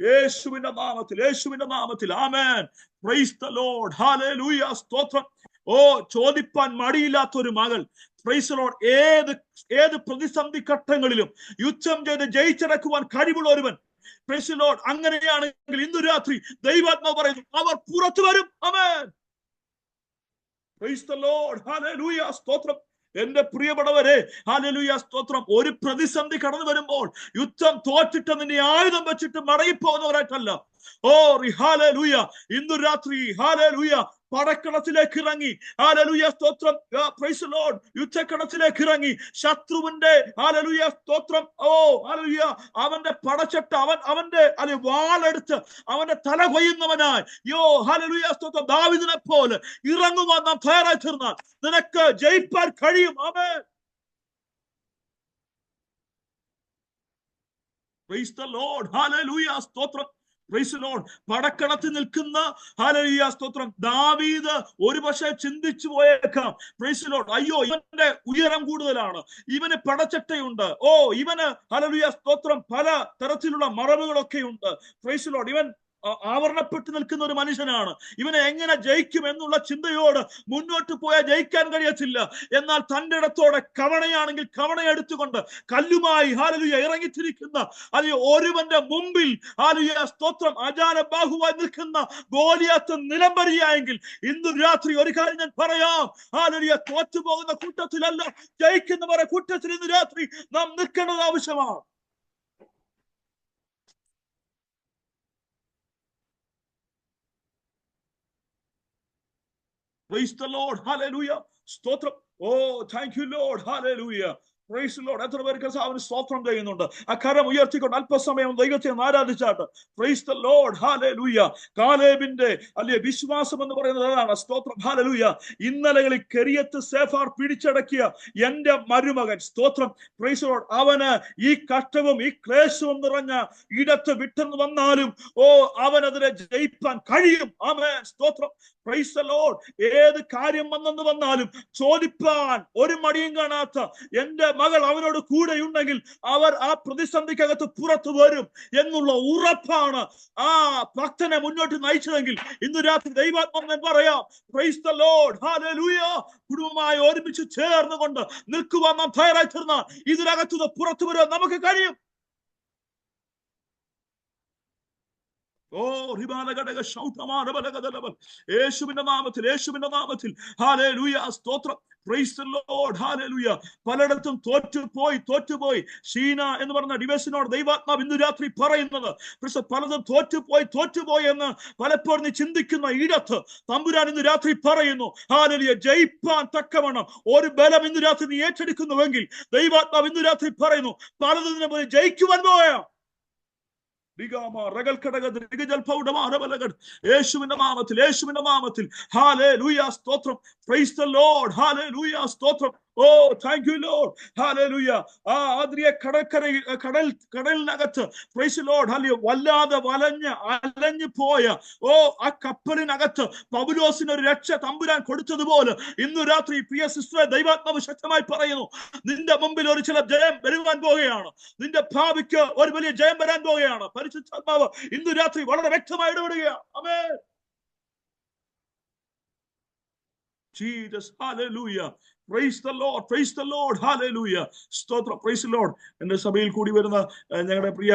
യേശുവിന്റെ നാമത്തിൽ amen. Praise the Lord. Hallelujah. സ്തോത്രം. ചോദിപ്പാൻ മടിയില്ലാത്തൊരു മകൾ. Praise the Lord. ഏത് പ്രതിസന്ധി ഘട്ടങ്ങളിലും യുദ്ധം ചെയ്ത് ജയിച്ചടക്കുവാൻ കഴിവുള്ള ഒരുവൻ. Praise the Lord. അങ്ങനെയാണെങ്കിൽ ഇന്ന് രാത്രി ദൈവാത്മാവ് പറയുന്നു, അവർ പുറത്തു വരും. Amen. Praise the Lord. Hallelujah. സ്തോത്രം. എന്റെ പ്രിയപ്പെട്ടവരെ ഹല്ലേലൂയ സ്തോത്രം. ഒരു പ്രതിസന്ധി കടന്നു വരുമ്പോൾ യുദ്ധം തോറ്റിട്ട് നിന്റെ ആയുധം വെച്ചിട്ട് മടങ്ങിപ്പോകുന്നവരായിട്ടല്ല. ഹല്ലേലൂയ. ഇന്ന് രാത്രി ഹല്ലേലൂയ പടക്കളത്തിലേക്ക് ഇറങ്ങി ഹല്ലേലൂയ സ്തോത്രം. Praise the Lord. യുദ്ധക്കളത്തിലേക്ക് ഇറങ്ങി ശത്രുവിന്റെ ഹല്ലേലൂയ സ്തോത്രം ഹല്ലേലൂയ അവന്റെ പടച്ചട്ട അവന്റെ വാളെടുത്ത് അവന്റെ തല കൊയ്യുന്നവനായി ഹല്ലേലൂയ സ്തോത്രം ദാവീദിനെ പോലെ ഇറങ്ങുവാൻ നാം തയ്യാറായി തീർന്നാൽ നിനക്ക് ജയിപ്പാൻ കഴിയും. Amen. Praise the Lord. Hallelujah സ്തോത്രം. Praise the Lord. പടക്കളത്തിൽ നിൽക്കുന്ന ഹല്ലേലൂയ സ്തോത്രം ദാവീദ് ഒരു പക്ഷേ ചിന്തിച്ചു പോയേക്കാം, പ്രൈസ് ദി ലോർഡ്, അയ്യോ ഇവന്റെ ഉയരം കൂടുതലാണ്, ഇവന് പടച്ചട്ടയുണ്ട്, ഇവന് ഹല്ലേലൂയ സ്തോത്രം പല തരത്തിലുള്ള മറവുകളൊക്കെ ഉണ്ട്. Price the Lord. ഇവൻ ആവരണപ്പെട്ട് നിൽക്കുന്ന ഒരു മനുഷ്യനാണ്. ഇവനെ എങ്ങനെ ജയിക്കും എന്നുള്ള ചിന്തയോട് മുന്നോട്ട് പോയാൽ ജയിക്കാൻ കഴിയത്തില്ല. എന്നാൽ തന്റെ ഇടത്തോടെ കവണയാണെങ്കിൽ കവണയെടുത്തുകൊണ്ട് കല്ലുമായി ഹല്ലേലൂയ ഇറങ്ങിത്തിരിക്കുന്ന അല്ലെങ്കിൽ ഒരുവന്റെ മുമ്പിൽ ഹല്ലേലൂയ സ്തോത്രം അജാന ബാഹുവായി നിൽക്കുന്ന ഗോലിയാത്ത് നിലംപരിയായെങ്കിൽ ഇന്ന് രാത്രി ഒരു കാര്യം ഞാൻ പറയാം, ഹല്ലേലൂയ തോറ്റുപോകുന്ന കൂട്ടത്തിലല്ല, ജയിക്കുന്നവരെ കൂട്ടത്തിൽ ഇന്ന് രാത്രി നാം നിൽക്കേണ്ടത് ആവശ്യമാണ്. Praise the Lord. Hallelujah. സ്തോത്രം. Oh, thank you, Lord. Hallelujah. Praise the Lord. എത്ര പേർക്ക് അവന് സ്തോത്രം ചെയ്യുന്നുണ്ട്? ആ കരം ഉയർത്തിക്കൊണ്ട് അല്പസമയം ദൈവത്തെ ആരാധിച്ചാട്ട്. Praise the Lord. Hallelujah. കാലേബിന്റെ അല്ലെ വിശ്വാസം എന്ന് പറയുന്നത് അതാണ്. സ്തോത്രം. Hallelujah. ഇന്നലകളിൽ കെരിയത്ത് സേഫാർ പിടിച്ചടക്കിയ എന്റെ മരുമകൻ സ്തോത്രം. Praise the Lord. അവന് ഈ കഷ്ടവും ഈ ക്ലേശവും നിറഞ്ഞ ഇടത്ത് വിട്ടെന്ന് വന്നാലും അവനതിനെ ജയിപ്പാൻ കഴിയും. ആമേൻ. സ്തോത്രം. Praise the Lord. ഏത് കാര്യം വന്നാലും ചോദിപ്പാൻ ഒരു മടിയും കാണാത്ത എന്റെ മകൾ അവനോട് കൂടെയുണ്ടെങ്കിൽ അവർ ആ പ്രതിസന്ധിക്കകത്ത് പുറത്തു വരും എന്നുള്ള ഉറപ്പാണ് ആ ഭക്തനെ മുന്നോട്ട് നയിച്ചതെങ്കിൽ ഇന്ന് രാത്രി ദൈവാത്മാവൻ പറയാം. Praise the Lord. Hallelujah. കുടുംബമായി ഒരുമിച്ച് ചേർന്നുകൊണ്ട് നിൽക്കുവാൻ നാം തയ്യാറായി തീർന്നാൽ ഇതിനകത്തുനിന്ന് പുറത്തു വരുവാൻ നമുക്ക് കഴിയും. യേശുവിന്റെ നാമത്തിൽ ഹല്ലേലൂയ. സ്തോത്രം. Praise the Lord. Hallelujah. പലയിടത്തും തോറ്റുപോയി ഷീന എന്ന് പറഞ്ഞ ഡിവൈസിനോട് ദൈവാത്മാവ് ഇന്ന് രാത്രി പറയുന്നത് പലതും തോറ്റുപോയി എന്ന് പലപ്പോഴും നീ ചിന്തിക്കുന്ന ഇടത്ത് തമ്പുരാൻ ഇന്ന് രാത്രി പറയുന്നു, ഹല്ലേലൂയ, ജയിപ്പാൻ തക്കവണ്ണം ഒരു ബലം ഇന്ന് രാത്രി നീ ഏറ്റെടുക്കുന്നുവെങ്കിൽ ദൈവാത്മാവ് ഇന്ന് രാത്രി പറയുന്നു പലതിനെ പോലെ ജയിക്കുവാൻ പോയാ യേശുവിന്റെ നാമത്തിൽ ഹല്ലേലൂയ. സ്തോത്രം. Praise the Lord. Hallelujah. സ്തോത്രം. Oh, thank you, Lord. Hallelujah. ആദ്രിയ കടലിനകത്ത് Praise the Lord. Hallelujah. വല്ലാതെ അലഞ്ഞു പോയ ആ കപ്പലിനകത്ത് പൗലോസിന് ഒരു രക്ഷ തമ്പുരാൻ കൊടുത്തതുപോലെ ഇന്നു രാത്രി പ്രിയ സിസ്റ്ററെ ദൈവാത്മാവ് ശക്തമായി പറയുന്നു, നിന്റെ മുമ്പിൽ ഒരു ചില ജയം വരുവാൻ പോവുകയാണ്. നിന്റെ ഭാവിക്ക് ഒരു വലിയ ജയം വരാൻ പോവുകയാണ്. പരിശുദ്ധാത്മാവ് ഇന്നു രാത്രി വളരെ വ്യക്തമായി ഇടപെടുകയാണ്. ആമേൻ. Jesus. Hallelujah. Praise the Lord. Praise the Lord. Hallelujah. സ്തോത്രം. Praise the Lord. എന്റെ സഭയിൽ കൂടി വരുന്ന ഞങ്ങളുടെ പ്രിയ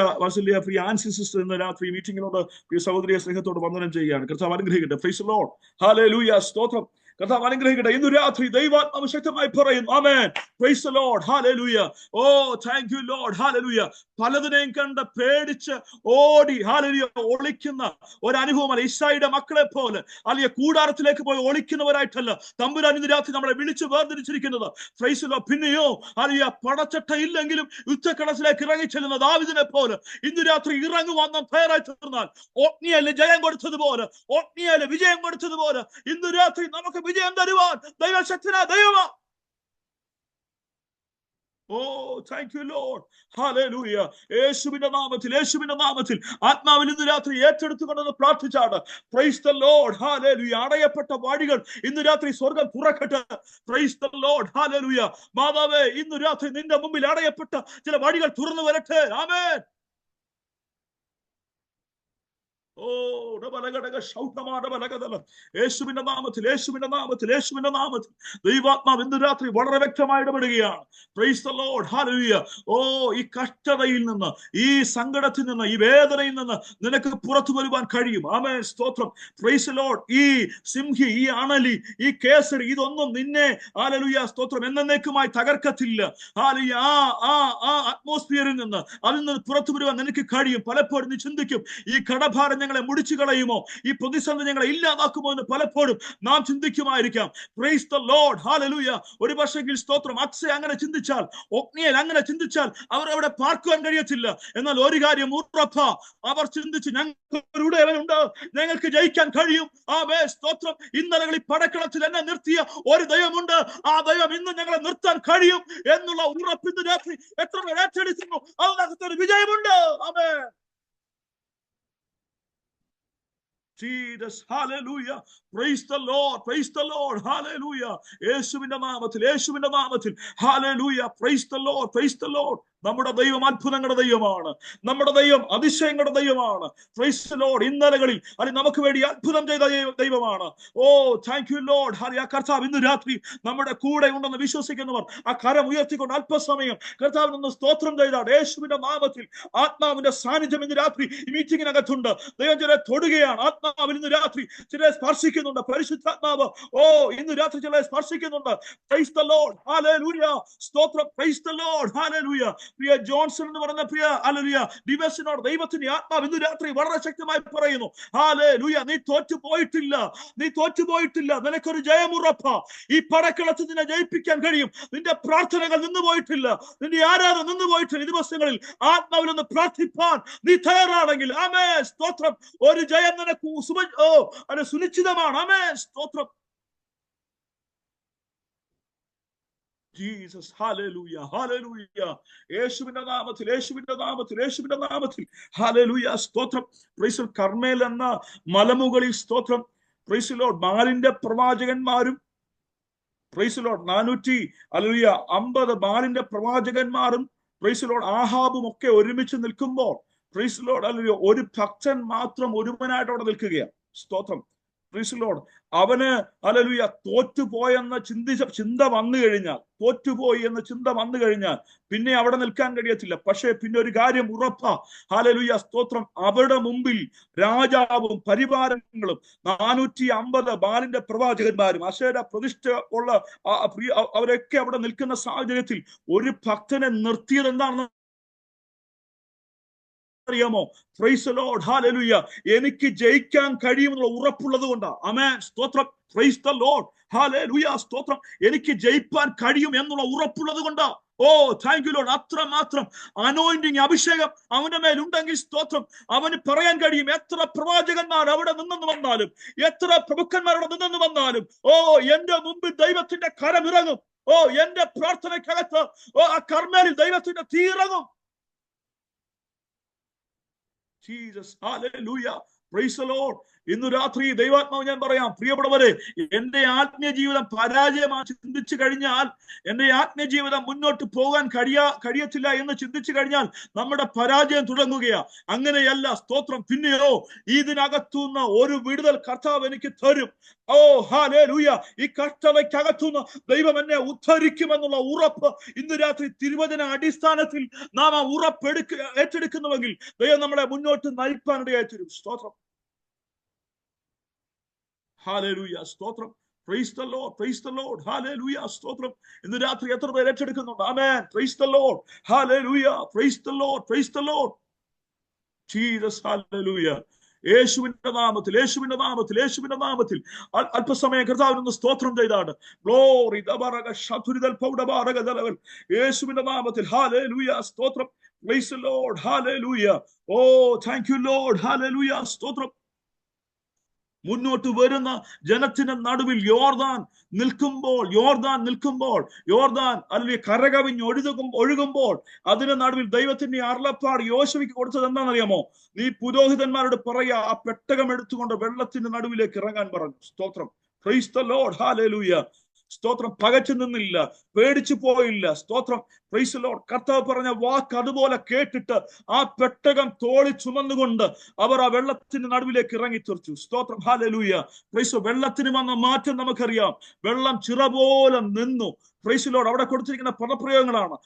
ആൻസി സിസ്റ്റർ ഇന്ന് രാത്രി മീറ്റിംഗിനോട് പ്രിയ സഹോദരിയെ സ്നേഹത്തോട് വന്ദനം ചെയ്യുകയാണ്. കർത്താവ് അനുഗ്രഹിക്കട്ടെ. Praise the Lord. Hallelujah. സ്തോത്രം. കർത്താവ് അനുഗ്രഹിക്കട്ടെ. ഇന്ന് രാത്രി ദൈവാത്മാവ് ശക്തമായി പറയുന്നു. ആമേൻ. Praise the Lord. Hallelujah. Oh, thank you, Lord. Hallelujah. പലതിനെയും കണ്ട് പേടിച്ച് ഓടി ഹല്ലേലൂയ ഒളിക്കുന്ന ഒരു അനുഭവമല്ല. ഇസ്രായേലിന്റെ മക്കളെ പോലെ അല്ലെങ്കിൽ കൂടാരത്തിലേക്ക് പോയി ഒളിക്കുന്നവരായിട്ടല്ല തമ്പുരാൻ ഇന്ന് രാത്രി നമ്മളെ വിളിച്ചു വേർതിരിച്ചിരിക്കുന്നത്. Praise the Lord. പിന്നെയോ ഹല്ലേലൂയ പടച്ചട്ട ഇല്ലെങ്കിലും യുദ്ധക്കളത്തിലേക്ക് ഇറങ്ങിച്ചെല്ലുന്ന ദാവീദിനെ പോലെ ഇന്ന് രാത്രി ഇറങ്ങുവാൻ നാം തയ്യാറായി തീർന്നാൽ ഒഗ്നിയയിലെ ജയം കൊടുത്തതുപോലെ ഒഗ്നിയയിലെ വിജയം കൊടുത്തതുപോലെ ഇന്ന് രാത്രി നമുക്ക് വിജയം തരുവാൻ ദൈവശക്തനായ ദൈവമാ. Oh, thank you, Lord. Hallelujah. യേശുവിന്റെ നാമത്തിൽ ആത്മാവിൽ ഇന്ന് രാത്രി ഏറ്റെടുത്തുകൊണ്ടെന്ന് പ്രാർത്ഥിച്ചാണ്. Praise the Lord. Hallelujah. അടയപ്പെട്ട വഴികൾ ഇന്ന് രാത്രി സ്വർഗം തുറക്കട്ടെ. Praise the Lord. Hallelujah. മാതാവേ, ഇന്ന് രാത്രി നിന്റെ മുമ്പിൽ അടയപ്പെട്ട ചില വഴികൾ തുറന്നു വരട്ടെ. ആമേൻ. യേശുവിന്റെ നാമത്തിൽ ദൈവാത്മാവ് ഇന്ന് രാത്രി വളരെ വ്യക്തമായി ഇടപെടുകയാണ്. Praise the Lord. Hallelujah. ഈ കഷ്ടതയിൽ നിന്ന്, ഈ സങ്കടത്തിൽ നിന്ന്, ഈ വേദനയിൽ നിന്ന് നിനക്ക് പുറത്തു വരുവാൻ കഴിയും. ആമേൻ. സ്തോത്രം. Praise the Lord. ഈ സിംഹി, ഈ അണലി, ഈ കേസരി ഇതൊന്നും നിന്നെ ഹല്ലേലൂയ സ്തോത്രം എന്നേക്കുമായി തകർക്കത്തില്ല. ഹല്ലേലൂയ. ആ അറ്റ്മോസ്ഫിയറിൽ നിന്ന് അതിൽ നിന്ന് പുറത്തു വരുവാൻ നിനക്ക് കഴിയും. പലപ്പോഴും നീ ചിന്തിക്കും, ഈ കടഭാരം ഞങ്ങളെ മുടിച്ചു കളയുമോ, ഈ പ്രതിസന്ധി ഞങ്ങളെ ഇല്ലാതാക്കുമോ എന്ന് പലപ്പോഴും നാം ചിന്തിക്കുമായിരിക്കാം. Praise the Lord. Hallelujah. ഒരു പക്ഷെങ്കിൽ സ്തോത്രം അക്സയ അങ്ങനെ ചിന്തിച്ചാൽ, ഒഗ്നിയേൽ അങ്ങനെ ചിന്തിച്ചാൽ അവർ അവിടെ പാർക്കുവാൻ കഴിയത്തില്ല. എന്നാൽ ഒരു കാര്യം ഉറപ്പാ, അവർ ചിന്തിച്ച് ഞങ്ങളുടെ അവനുണ്ട്, ഞങ്ങൾക്ക് ജയിക്കാൻ കഴിയും. ആമേൻ. സ്തോത്രം. ഇന്നലകളിൽ പടക്കളത്തിൽ എന്നെ നിർത്തിയ ഒരു ദൈവമുണ്ട്, ആ ദൈവം ഇന്ന് ഞങ്ങളെ നിർത്താൻ കഴിയും എന്നുള്ള ഉറപ്പിന്റെ രാത്രി എത്ര പേർ ഏറ്റെടുക്കുന്നു, അതിനകത്ത് ഒരു വിജയമുണ്ട്. ആമേൻ. Jesus. Hallelujah. Praise the Lord. Praise the Lord. Hallelujah. യേശുവിന്റെ നാമത്തിൽ Hallelujah. Praise the Lord. Praise the Lord. നമ്മുടെ ദൈവം അത്ഭുതങ്ങളുടെ ദൈവമാണ്. നമ്മുടെ ദൈവം അതിശയങ്ങളുടെ ദൈവമാണ്. Price the Lord. ഇന്നലകളിൽ അല്ലെങ്കിൽ നമുക്ക് വേണ്ടി അത്ഭുതം ചെയ്ത ദൈവമാണ്. ഓ താങ്ക് യു ലോർഡ്. ഹല്ലേലൂയ. കർത്താവ് ഇന്ന് രാത്രി നമ്മുടെ കൂടെ ഉണ്ടെന്ന് വിശ്വസിക്കുന്നവർ ആ കരം ഉയർത്തിക്കൊണ്ട് അല്പസമയം കർത്താവിനൊന്ന് സ്തോത്രം ചെയ്താൽ യേശുവിന്റെ നാമത്തിൽ ആത്മാവിന്റെ സാന്നിധ്യം ഇന്ന് രാത്രി ഈ മീറ്റിംഗിനകത്തുണ്ട്. ദൈവം ചിലരെ തൊടുകയാണ്. ആത്മാവിൽ ഇന്ന് രാത്രി ചിലരെ സ്പർശിക്കുന്നുണ്ട്. പരിശുദ്ധാത്മാവ് ഇന്ന് രാത്രി ചിലരെ സ്പർശിക്കുന്നുണ്ട്. Praise the Lord. ഹല്ലേലൂയ. സ്തോത്രം. Praise the Lord. ഹല്ലേലൂയ. പ്രിയ ജോൺസൺ എന്ന് പറഞ്ഞ പ്രിയ ഹല്ലേലൂയ ഡിവസിനോട് ദൈവത്തിന്റെ ആത്മാവ് ഇന്ന് രാത്രി വളരെ ശക്തമായി പറയുന്നു. ഹല്ലേലൂയ. നീ തോറ്റുപോയിട്ടില്ല. നീ തോറ്റുപോയിട്ടില്ല. നിനക്കൊരു ജയമുറപ്പാ. ഈ പടക്കളത്തിൽ നിന്നെ ജയിപ്പിക്കാൻ കഴിയും. നിന്റെ പ്രാർത്ഥനകൾ നിന്നുപോയിട്ടില്ല. നിന്റെ ആരാധന നിന്നുപോയിട്ടില്ല. ഈ ദിവസങ്ങളിൽ ആത്മാവിൽ ഒന്ന് പ്രാർത്ഥിപ്പാൻ നീ തയ്യാറാണെങ്കിൽ ആമേൻ സ്തോത്രം. ഒരു ജയം നിനക്ക് സുനിശ്ചിതമാണ്. ആമേൻ സ്തോത്രം. ജീസസ്. ഹല്ലേലൂയ. ഹല്ലേലൂയ. യേശുവിന്റെ നാമത്തിൽ, യേശുവിന്റെ നാമത്തിൽ, യേശുവിന്റെ നാമത്തിൽ. ഹല്ലേലൂയ. സ്തോത്രം. പ്രൈസ് കർമ്മേൽ എന്ന മലമുകളിൽ സ്തോത്രം. Praise Lord. ബാലിന്റെ പ്രവാചകന്മാരും പ്രൈസ് ലോർഡ് 450 ബാലിന്റെ പ്രവാചകന്മാരും പ്രൈസ് ലോർഡ് ആഹാബും ഒക്കെ ഒരുമിച്ച് നിൽക്കുമ്പോൾ പ്രൈസ് ലോർഡ് ഹല്ലേലൂയ ഒരു ഭക്തൻ മാത്രം ഒരുവനായിട്ട് അവിടെ നിൽക്കുകയാണ്. സ്തോത്രം. Praise Lord. അവന് ഹല്ലേലൂയ തോറ്റുപോയെന്ന ചിന്ത വന്നു കഴിഞ്ഞാൽ, തോറ്റുപോയി എന്ന ചിന്ത വന്നു കഴിഞ്ഞാൽ പിന്നെ അവിടെ നിൽക്കാൻ കഴിയത്തില്ല. പക്ഷേ പിന്നെ ഒരു കാര്യം ഉറപ്പാ. ഹല്ലേലൂയ സ്തോത്രം. അവരുടെ മുമ്പിൽ രാജാവും പരിവാരങ്ങളും 450 ബാലിന്റെ പ്രവാചകന്മാരും അശേര പ്രതിഷ്ഠ ഉള്ള അവരൊക്കെ അവിടെ നിൽക്കുന്ന സാഹചര്യത്തിൽ ഒരു ഭക്തനെ നിർത്തിയത് എന്താണെന്ന് അറിയാമോ? Price the Lord. ഹല്ലേലൂയ. എനിക്ക് ജയിക്കാൻ കഴിയുമെന്നുള്ള ഉറപ്പുള്ളത് കൊണ്ടാ. ആമേൻ സ്തോത്രം. Praise the Lord. ഹല്ലേലൂയ സ്തോത്രം. എനിക്ക് ജയിപ്പാൻ കഴിയും എന്നുള്ള ഉറപ്പുള്ളത് കൊണ്ടാ. ഓ താങ്ക് യു ലോർഡ്. അത്രമാത്രം അനോയിന്റിങ് അഭിഷേകം അവന്റെ മേലുണ്ടെങ്കിൽ സ്തോത്രം അവന് പറയാൻ കഴിയും. എത്ര പ്രവാചകന്മാർ അവിടെ നിന്നെന്ന് വന്നാലും, എത്ര പ്രഭുക്കന്മാർ അവിടെ നിന്നെന്ന് വന്നാലും, ഓ എന്റെ മുമ്പിൽ ദൈവത്തിന്റെ കരം ഇറങ്ങും. ഓ എന്റെ പ്രാർത്ഥനയ്ക്കകത്ത് ആ കർമ്മേലിൽ ദൈവത്തിന്റെ തീ ഇറങ്ങും. Jesus. Hallelujah. Praise the Lord. ഇന്ന് രാത്രി ദൈവാത്മാവ് ഞാൻ പറയാം പ്രിയപ്പെട്ടവരെ, എന്റെ ആത്മീയ ജീവിതം പരാജയമായി ചിന്തിച്ചു കഴിഞ്ഞാൽ, എന്റെ ആത്മീയ ജീവിതം മുന്നോട്ട് പോകാൻ കഴിയത്തില്ല എന്ന് ചിന്തിച്ചു കഴിഞ്ഞാൽ നമ്മുടെ പരാജയം തുടങ്ങുകയാ. അങ്ങനെയല്ല സ്തോത്രം. പിന്നെയോ ഇതിനകത്തുനിന്ന് ഒരു വിടുതൽ കർത്താവ് എനിക്ക് തരും. ഓ ഹല്ലേലൂയ. ഈ കഷ്ടതയ്ക്കകത്തുനിന്ന് ദൈവം എന്നെ ഉദ്ധരിക്കുമെന്നുള്ള ഉറപ്പ് ഇന്ന് രാത്രി തിരുവചന അടിസ്ഥാനത്തിൽ നാം ആ ഉറപ്പ് ഏറ്റെടുക്കുന്നുവെങ്കിൽ ദൈവം നമ്മളെ മുന്നോട്ട് നയിപ്പാനിടയായി തരും. സ്തോത്രം. ഹല്ലേലൂയ സ്തോത്രം. Praise the Lord. Praise the Lord. Hallelujah സ്തോത്രം. ഇന്ന് രാത്രി എത്ര പേര് ഏറ്റെടുക്കുന്നുണ്ട്? Amen. Praise the Lord. Hallelujah. Praise the Lord. Praise the Lord. Jesus. Hallelujah. യേശുവിന്റെ നാമത്തിൽ, യേശുവിന്റെ നാമത്തിൽ, യേശുവിന്റെ നാമത്തിൽ അല്പസമയം കർത്താവിനൊന്ന് സ്തോത്രം ചെയ്താണ്. ഗ്ലോറി ദബറക ശതുരിദൽ പൗഡബാരക ദലവൽ. യേശുവിന്റെ നാമത്തിൽ. ഹല്ലേലൂയ സ്തോത്രം. Praise the Lord. Hallelujah. Oh thank you Lord. Hallelujah സ്തോത്രം. മുന്നോട്ട് വരുന്ന ജനത്തിന്റെ നടുവിൽ യോർദാൻ നിൽക്കുമ്പോൾ യോർദാൻ അല്ലെങ്കിൽ കരകവിഞ്ഞ് ഒഴുകുമ്പോൾ അതിന്റെ നടുവിൽ ദൈവത്തിന്റെ അരുളപ്പാട് യോശുവയ്ക്ക് കൊടുത്തത് എന്താണെന്നറിയാമോ? നീ പുരോഹിതന്മാരോട് പറയാ ആ പെട്ടകം എടുത്തുകൊണ്ട് വെള്ളത്തിന്റെ നടുവിലേക്ക് ഇറങ്ങാൻ പറഞ്ഞു. സ്തോത്രം. Praise the Lord. ഹല്ലേലൂയ സ്തോത്രം. പകച്ചു നിന്നില്ല, പേടിച്ചു പോയില്ല. സ്തോത്രം. Praise the Lord. കർത്താവ് പറഞ്ഞ വാക്ക് അതുപോലെ കേട്ടിട്ട് ആ പെട്ടകം തോളി ചുമന്നുകൊണ്ട് അവർ ആ വെള്ളത്തിന്റെ നടുവിലേക്ക് ഇറങ്ങി തീർച്ചു. സ്തോത്രം. ഹല്ലേലൂയ. പ്രൈസ്. വെള്ളത്തിന് വന്ന മാറ്റം നമുക്കറിയാം. വെള്ളം ചിറ പോലെ നിന്നു. Price the Lord. അവിടെ കൊടുത്തിരിക്കുന്ന പദപ്രയോഗങ്ങളാണ്.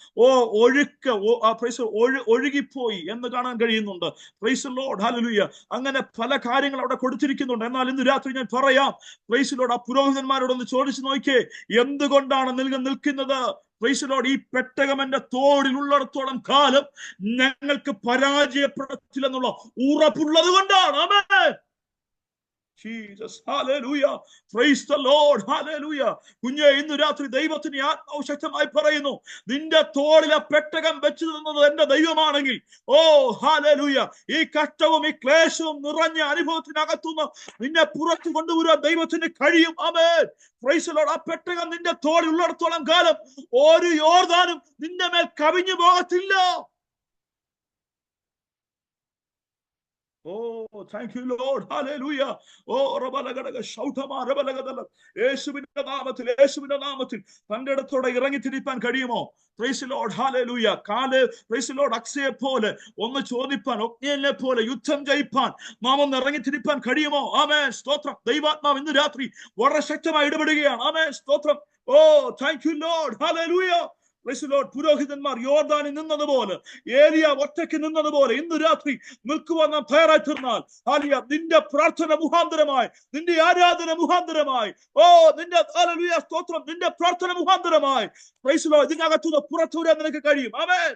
ഒഴുകിപ്പോയി എന്ന് കാണാൻ കഴിയുന്നുണ്ട്. Price the Lord. ഹല്ലേലൂയ. അങ്ങനെ പല കാര്യങ്ങൾ അവിടെ കൊടുത്തിരിക്കുന്നുണ്ട്. എന്നാൽ ഇന്ന് രാത്രി ഞാൻ പറയാം പ്രൈസ് ദി ലോർഡ്. ആ പുരോഹിതന്മാരോടൊന്ന് ചോദിച്ചു നോക്കിയേ, എന്തുകൊണ്ടാണ് നിൽക്കുന്നത്? Price the Lord. ഈ പെട്ടകം എന്റെ തോളിലുള്ളിടത്തോളം കാലം ഞങ്ങൾക്ക് പരാജയപ്പെടത്തില്ലെന്നുള്ള ഉറപ്പുള്ളത് കൊണ്ടാണ്. ആമേൻ. Jesus. Hallelujah. Praise the Lord. Hallelujah. കുഞ്ഞെ, ഇന്ന് രാത്രി ദൈവത്തിന് ആത്മാവ് ശക്തമായി പറയുന്നു, നിന്റെ തോളിലെ പെട്ടകം വെച്ചു തന്നത് എന്റെ ദൈവമാണെങ്കിൽ, ഓ ഹല്ലേലൂയ, ഈ കഷ്ടവും ഈ ക്ലേശവും നിറഞ്ഞ അനുഭവത്തിനകത്തുനിന്ന് നിന്നെ പുറത്തു കൊണ്ടുവരാൻ ദൈവത്തിന് കഴിയും. ആമേൻ. Praise the Lord. ആ പെട്ടകം നിന്റെ തോളിൽ ഉള്ളിടത്തോളം കാലം ഒരു യോർദാനും നിന്റെ മേൽ കവിഞ്ഞു പോകത്തില്ല. Oh, thank you, Lord. Hallelujah. Oh, റബലഗടക ശൗഠമാ റബലഗദല. യേശുവിന്റെ നാമത്തിൽ തന്റെ ഇടത്തോടെ ഇറങ്ങി തിരിപ്പാൻ കഴിയുമോ? Praise the Lord. Hallelujah. Praise the Lord. അക്സയെ പോലെ ഒന്ന് ചോദിപ്പാൻ, ഒഗ്നിയനെ പോലെ യുദ്ധം ജയിപ്പാൻ നാം ഒന്ന് ഇറങ്ങി തിരിപ്പാൻ കഴിയുമോ? ആമേൻ. സ്തോത്രം. ദൈവാത്മാവ് ഇന്ന് രാത്രി വളരെ ശക്തമായി ഇടപെടുകയാണ്. ആമേൻ. സ്തോത്രം. Oh, thank you, Lord. Hallelujah. പുരോഹിതന്മാർ യോർദാനിൽ നിന്നതുപോലെ, ഏലിയ ഒറ്റയ്ക്ക് നിന്നതുപോലെ ഇന്ന് രാത്രി നിൽക്കുവാൻ നാം തയ്യാറായി തീർന്നാൽ, ഹാലിയ നിന്റെ പ്രാർത്ഥന മുഖാന്തരമായി, നിന്റെ ആരാധന മുഖാന്തരമായി, നിന്റെ ഹല്ലേലൂയ സ്തോത്രം, നിന്റെ പ്രാർത്ഥന മുഖാന്തരമായി പ്രൈസ് ദി ലോർഡ് ഇതിനകത്തുനിന്ന് പുറത്തു വരാൻ നിനക്ക് കഴിയും. ആമേൻ.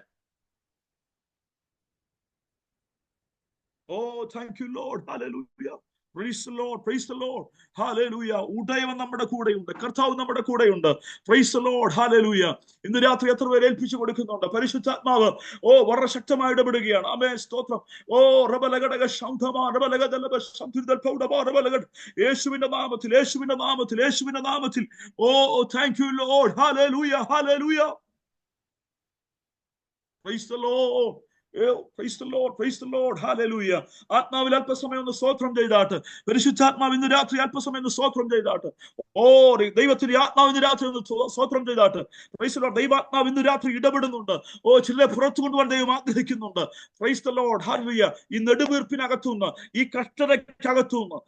Thank you, Lord. Hallelujah. Praise the Lord. Praise the Lord. Hallelujah. ഉടയവൻ നമ്മുടെ കൂടെയുണ്ട്, കർത്താവ് നമ്മുടെ കൂടെയുണ്ട്. Praise the Lord. Hallelujah. ഇന്ന് രാത്രി എത്ര പേര് ഏൽപ്പിച്ചു കൊടുക്കുന്നുണ്ട്? പരിശുദ്ധാത്മാവ് വളരെ ശക്തമായി ഇടപെടുകയാണ്. ആമേൻ. സ്തോത്രം. റബലഗടക ശംഭമാ റബലഗദലബ ശംഭിദൽ പൗഡബാ റബലഗദ. യേശുവിന്റെ നാമത്തിൽ, യേശുവിന്റെ നാമത്തിൽ, യേശുവിന്റെ നാമത്തിൽ. Thank you, Lord. Hallelujah. Hallelujah. Praise the Lord. Praise the Lord. Praise the Lord. Hallelujah. ആത്മാവിൽ അല്പസമയം ഒന്ന് സ്തോത്രം ചെയ്താട്ട്, പരിശുദ്ധാത്മാവ് ഇന്ന് രാത്രി അല്പസമയം ഒന്ന് സ്തോത്രം ചെയ്താട്ട്, ദൈവത്തിന്റെ ആത്മാവ് ഇന്ന് രാത്രി ഒന്ന് സ്തോത്രം ചെയ്താട്ട്. Praise the Lord. ദൈവാത്മാവ് ഇന്ന് രാത്രി ഇടപെടുന്നുണ്ട്. ചിലരെ പുറത്തു കൊണ്ടുപോകാൻ ദൈവം ആഗ്രഹിക്കുന്നുണ്ട്. Praise the Lord. Hallelujah. ഈ നെടുവീർപ്പിനകത്തുനിന്ന്, ഈ കഷ്ടതയ്ക്കകത്തുനിന്ന്,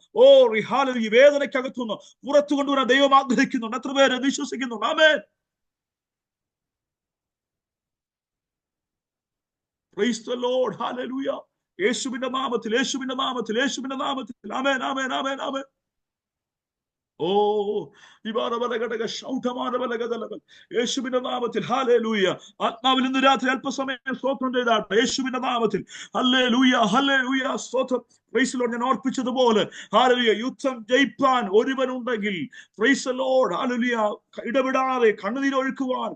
ഈ വേദനയ്ക്കകത്തുനിന്ന് പുറത്തു കൊണ്ടുവരാൻ ദൈവം ആഗ്രഹിക്കുന്നുണ്ട്. എത്ര പേര് വിശ്വസിക്കുന്നുണ്ട്? ആമേൻ. Praise the Lord. Hallelujah. യേശുവിന്റെ നാമത്തിൽ, യേശുവിന്റെ നാമത്തിൽ, യേശുവിന്റെ നാമത്തിൽ. ആമേൻ, ആമേൻ, ആമേൻ, ആമേൻ. യേശുവിന്റെ നാമത്തിൽ. ഹല്ലേലൂയ. ആത്മാവിൽ ഇന്ന് രാത്രി അല്പസമയം സ്തോത്രം ചെയ്താട്ടെ. യേശുവിന്റെ നാമത്തിൽ. Hallelujah, hallelujah. സ്തോത്രം. Praise the Lord. ഞാൻ ഓർപ്പിച്ചതുപോലെ ഹല്ലേലൂയ, യുദ്ധം ജയിപ്പാൻ ഒരുവനുണ്ടെങ്കിൽ പ്രൈസ് ദി ലോർഡ് ഹല്ലേലൂയ, ഇടപെടാതെ കണ്ണുനീരൊഴുക്കുവാൻ,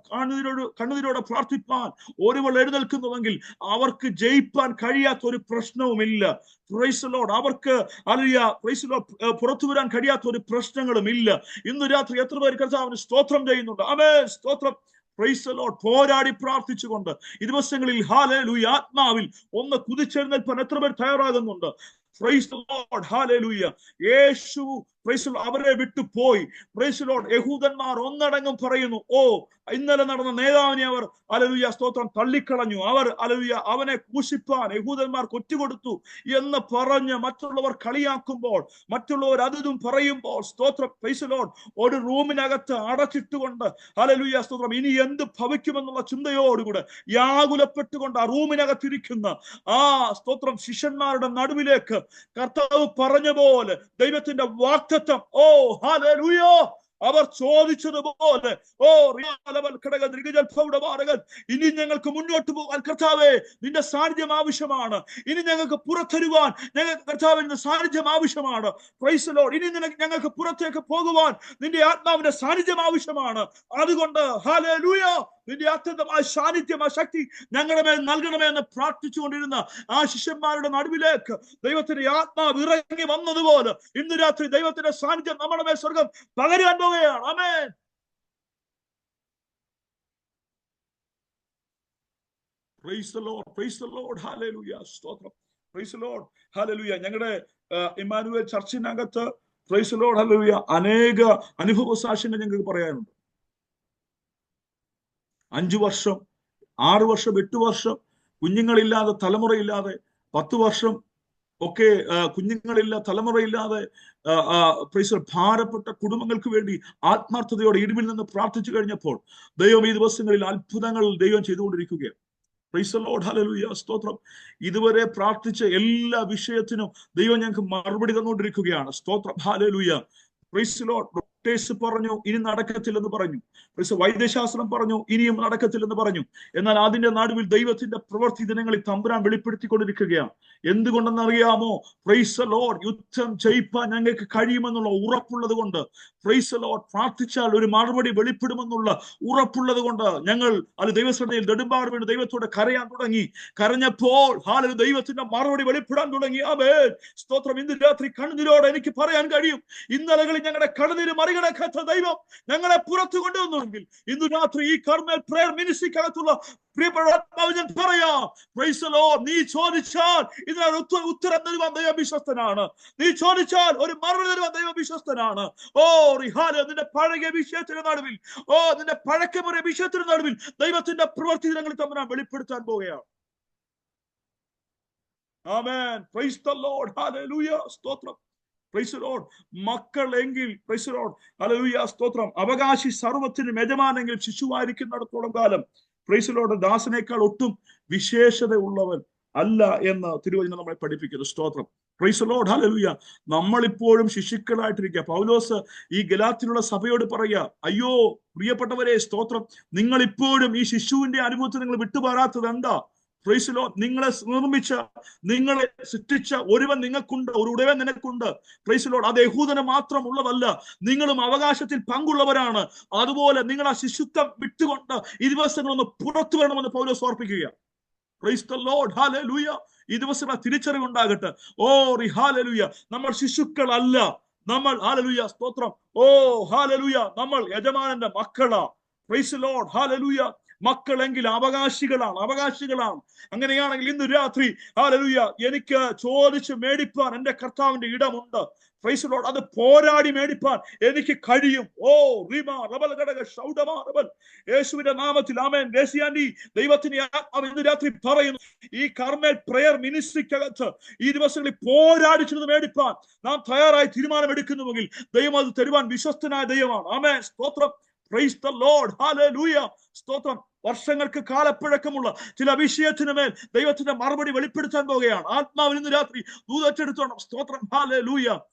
കണ്ണുനീരോടെ പ്രാർത്ഥിപ്പാൻ ഒരുവൾ എഴുന്നേൽക്കുന്നുവെങ്കിൽ അവർക്ക് ജയിപ്പാൻ കഴിയാത്ത ഒരു പ്രശ്നവുമില്ല. Price the Lord. അവർക്ക് ഹല്ലേലൂയ പ്രൈസ് ദി ലോർഡ് പുറത്തു വരാൻ കഴിയാത്ത ഒരു പ്രശ്നങ്ങളും ഇല്ല. ഇന്ന് രാത്രി എത്ര പേര് കർത്താവിന് സ്തോത്രം ചെയ്യുന്നുണ്ട്? ആമേൻ. സ്തോത്രം. Praise the Lord. പോരാടി പ്രാർത്ഥിച്ചുകൊണ്ട് ഈ ദിവസങ്ങളിൽ ഹല്ലേലൂയ ആത്മാവിൽ ഒന്ന് കുതിച്ചെഴുന്നേൽപ്പാൻ എത്ര പേർ തയ്യാറാകുന്നുണ്ട്? Praise the Lord. Hallelujah. Yeshu praise the lord അവരെ വിട്ടു പോയി. Praise the lord. യഹൂദന്മാർ ഒന്നടങ്കം പറയുന്നു, ഇന്നലെ നടന്ന നേതാവിനെ അവർ ഹല്ലേലൂയ സ്തോത്രം തള്ളിക്കളഞ്ഞു. അവർ ഹല്ലേലൂയ അവനെ ക്രൂശിപ്പാൻ യഹൂദന്മാർ കൊറ്റുകൊടുത്തു എന്ന് പറഞ്ഞ് മറ്റുള്ളവർ കളിയാക്കുമ്പോൾ, മറ്റുള്ളവർ അതും പറയുമ്പോൾ സ്തോത്രം പ്രൈസ് ദി ലോർഡ് ഒരു റൂമിനകത്ത് അടച്ചിട്ടുകൊണ്ട് ഹല്ലേലൂയ സ്തോത്രം ഇനി എന്ത് ഭവിക്കുമെന്നുള്ള ചിന്തയോടുകൂടെ വ്യാകുലപ്പെട്ടുകൊണ്ട് ആ റൂമിനകത്തിരിക്കുന്ന സ്തോത്രം ശിഷ്യന്മാരുടെ നടുവിലേക്ക് കർത്താവ് പറഞ്ഞ പോലെ ദൈവത്തിന്റെ വാക്തത്വം ഹല്ലേലൂയ അവർ ചോദിച്ചതുപോലെ ഇനി ഞങ്ങൾക്ക് മുന്നോട്ട് പോകാൻ കർത്താവേ നിന്റെ സാന്നിധ്യം ആവശ്യമാണ്. ഇനി ഞങ്ങൾക്ക് പുറത്തരുവാൻ ഞങ്ങൾക്ക് കർത്താവിന്റെ സാന്നിധ്യം ആവശ്യമാണ്. Price the Lord. ഇനി ഞങ്ങൾക്ക് പുറത്തേക്ക് പോകുവാൻ നിന്റെ ആത്മാവിന്റെ സാന്നിധ്യം ആവശ്യമാണ്. അതുകൊണ്ട് ഹല്ലേലൂയ നിന്റെ അത്യന്തമായ സാന്നിധ്യം, ആ ശക്തി ഞങ്ങളുടെ മേൽ നൽകണമേ എന്ന് പ്രാർത്ഥിച്ചുകൊണ്ടിരുന്ന ആ ശിഷ്യന്മാരുടെ നടുവിലേക്ക് ദൈവത്തിന്റെ ആത്മാവ് ഇറങ്ങി വന്നതുപോലെ ഇന്ന് രാത്രി ദൈവത്തിന്റെ സാന്നിധ്യം നമ്മുടെ മേൽ സ്വർഗം പകരാൻ പോവുകയാണ്. ആമേൻ. Praise the Lord. Praise the Lord. Hallelujah. സ്തോത്രം. Praise the Lord. Hallelujah. ഞങ്ങളുടെ ഇമ്മാനുവേൽ ചർച്ചിനകത്ത് പ്രൈസ് ദി ലോർഡ് ഹല്ലേലൂയ അനേക അനുഭവ സാക്ഷ്യങ്ങൾ ഞങ്ങൾക്ക് പറയാനുണ്ട്. 5 വർഷം, 6 വർഷം, 8 വർഷം കുഞ്ഞുങ്ങളില്ലാതെ, തലമുറയില്ലാതെ, 10 വർഷം ഒക്കെ കുഞ്ഞുങ്ങളില്ല, തലമുറയില്ലാതെ ഭാരപ്പെട്ട കുടുംബങ്ങൾക്ക് വേണ്ടി ആത്മാർത്ഥതയോടെ ഇടിവിൽ നിന്ന് പ്രാർത്ഥിച്ചു കഴിഞ്ഞപ്പോൾ ദൈവം ഈ ദിവസങ്ങളിൽ അത്ഭുതങ്ങൾ ദൈവം ചെയ്തുകൊണ്ടിരിക്കുകയാണ്. പ്രൈസ് ദി ലോർഡ് ഹല്ലേലൂയ സ്തോത്രം. ഇതുവരെ പ്രാർത്ഥിച്ച എല്ലാ വിഷയത്തിനും ദൈവം ഞങ്ങൾക്ക് മറുപടി തന്നുകൊണ്ടിരിക്കുകയാണ്. സ്തോത്രം. ഹല്ലേലൂയ. Praise the Lord. ഡോക്ടേഴ്സ് പറഞ്ഞു ഇനി നടക്കത്തില്ലെന്ന് പറഞ്ഞു. വൈദ്യശാസ്ത്രം പറഞ്ഞു ഇനിയും നടക്കത്തില്ലെന്ന് പറഞ്ഞു. എന്നാൽ അതിന്റെ നടുവിൽ ദൈവത്തിന്റെ പ്രവൃത്തി ദിനങ്ങളിൽ തമ്പുരാൻ വെളിപ്പെടുത്തിക്കൊണ്ടിരിക്കുകയാണ്. എന്തുകൊണ്ടെന്നറിയാമോ? Praise the Lord. യുദ്ധം ജയിപ്പാൻ ഞങ്ങൾക്ക് കഴിയുമെന്നുള്ള ഉറപ്പുള്ളത് കൊണ്ട്, പ്രൈസ് ദി ലോർഡ് പ്രാർത്ഥിച്ചാൽ ഒരു മറുപടി വെളിപ്പെടുമെന്നുള്ള ഉറപ്പുള്ളത് കൊണ്ട് ഞങ്ങൾ അത് ദൈവശ്രദ്ധയിൽ നെടുമ്പാട് വീണ് ദൈവത്തോടെ കരയാൻ തുടങ്ങി. കരഞ്ഞപ്പോൾ ഹല്ലേലൂയ ദൈവത്തിന്റെ മറുപടി വെളിപ്പെടാൻ തുടങ്ങി. ആമേൻ. സ്തോത്രം. ഇന്ന് രാത്രി കണ്ണുനീരോടെ എനിക്ക് പറയാൻ കഴിയും, ഇന്നലകളിൽ ഞങ്ങളുടെ കണ്ണുനീര് മറികടന്നു മറികടക്കാത്ത ദൈവം ഞങ്ങളെ പുറത്തു കൊണ്ടുവന്നുവെങ്കിൽ ഇന്ന് രാത്രി ഈ കർമ്മൽ പ്രയർ മിനിസ്ട്രിക്കകത്തുള്ള പ്രിയപ്പെട്ട ആത്മാവിൻ പറയാ, പ്രൈസ് ദി ലോർഡ്, നീ ചോദിച്ചാൽ ഇതിനൊരു ഉത്തരം തരുവാൻ ദൈവം വിശ്വസ്തനാണ്. നീ ചോദിച്ചാൽ ഒരു മറുപടി തരുവാൻ ദൈവം വിശ്വസ്തനാണ്. ഓ റിഹാല്, നിന്റെ പഴകിയ വിഷയത്തിന് നടുവിൽ, നിന്റെ പഴക്കമുറിയ വിഷയത്തിന് നടുവിൽ ദൈവത്തിന്റെ പ്രവൃത്തി ഞങ്ങൾ തമ്മിൽ വെളിപ്പെടുത്താൻ പോവുകയാണ്. ആമേൻ, പ്രൈസ് ദി ലോർഡ്, ഹല്ലേലൂയ, സ്തോത്രം, പ്രൈസ് ദി ലോർഡ്. മക്കൾ എങ്കിൽ പ്രൈസ് ദി ലോർഡ്, ഹല്ലേലൂയ, സ്തോത്രം, അവകാശി സർവ്വത്തിനും യജമാനെങ്കിൽ ശിശുവായിരിക്കുന്നിടത്തോളം കാലം പ്രൈസ് ദി ലോർഡ് ദാസനേക്കാൾ ഒട്ടും വിശേഷത ഉള്ളവൻ അല്ല എന്ന് തിരുവചനം നമ്മളെ പഠിപ്പിക്കുന്നു. സ്തോത്രം, പ്രൈസ് ദി ലോർഡ്, ഹല്ലേലൂയ. നമ്മളിപ്പോഴും ശിശുക്കളായിട്ടിരിക്കുക. പൗലോസ് ഈ ഗലാത്യയിലുള്ള സഭയോട് പറയുക, അയ്യോ പ്രിയപ്പെട്ടവരെ, സ്തോത്രം, നിങ്ങൾ ഇപ്പോഴും ഈ ശിശുവിന്റെ അനുഭവത്തിൽ നിങ്ങൾ വിട്ടുപാരാത്തത് എന്താ? പ്രൈസ് ദി ലോർഡ്, നിങ്ങളെ നിർമ്മിച്ച, നിങ്ങളെ സൃഷ്ടിച്ച ഒരുവൻ നിങ്ങൾക്കുണ്ട്, ഒരു ഉടയവൻ നിനക്കുണ്ട്. പ്രൈസ് ദി ലോർഡ്, അത് യഹൂദന് മാത്രം ഉള്ളതല്ല, നിങ്ങളും അവകാശത്തിൽ പങ്കുള്ളവരാണ്. അതുപോലെ നിങ്ങൾ ആ ശിശുത്വം വിട്ടുകൊണ്ട് ഈ ദിവസങ്ങളൊന്ന് പുറത്തു വരണമെന്ന് പൗലോസ് ഓർപ്പിക്കുക. Praise the Lord, hallelujah. ഈ ദിവസങ്ങൾ തിരിച്ചറിവുണ്ടാകട്ടെ. ഓ ഹല്ലേലൂയ, നമ്മൾ ശിശുക്കളല്ല, നമ്മൾ ഹല്ലേലൂയ, സ്തോത്രം, ഓ ഹല്ലേലൂയ, നമ്മൾ യജമാനന്റെ മക്കളാ. Praise the Lord, hallelujah. മക്കളെങ്കിൽ അവകാശികളാണ്. അങ്ങനെയാണെങ്കിൽ ഇന്ന് രാത്രി ഹല്ലേലൂയ, എനിക്ക് ചോദിച്ച് മേടിപ്പാൻ എന്റെ കർത്താവിന്റെ ഇടമുണ്ട്. പ്രൈസ് ദി ലോർഡ്, അത് പോരാടി മേടിപ്പാൻ എനിക്ക് കഴിയും. ഓ റീമാ റബൽ ഘടക ഷൗഡമാ റബൽ, യേശുവിന്റെ നാമത്തിൽ ആമേൻ. ദേശീയാന്റി, ദൈവത്തിന് ആത്മാവ് ഇന്ന് രാത്രി പറയുന്നു, ഈ കർമ്മൽ പ്രയർ മിനിസ്ട്രിക്കകത്ത് ഈ ദിവസങ്ങളിൽ പോരാടിച്ചത് മേടിപ്പാൻ നാം തയ്യാറായി തീരുമാനമെടുക്കുന്നുവെങ്കിൽ ദൈവം അത് തരുവാൻ വിശ്വസ്തനായ ദൈവമാണ്. ആമേൻ, സ്തോത്രം, പ്രൈസ് ദി ലോർഡ്, ഹല്ലേലൂയ, സ്തോത്രം. വർഷങ്ങൾക്ക് കാലപ്പഴക്കമുള്ള ചില വിഷയത്തിന് മേൽ ദൈവത്തിന്റെ മറുപടി വെളിപ്പെടുത്താൻ പോകുകയാണ്. ആത്മാവിൽ ഇന്ന് രാത്രി ദൂതറ്റെടുത്തോണം. സ്തോത്രം, ഹല്ലേലൂയ,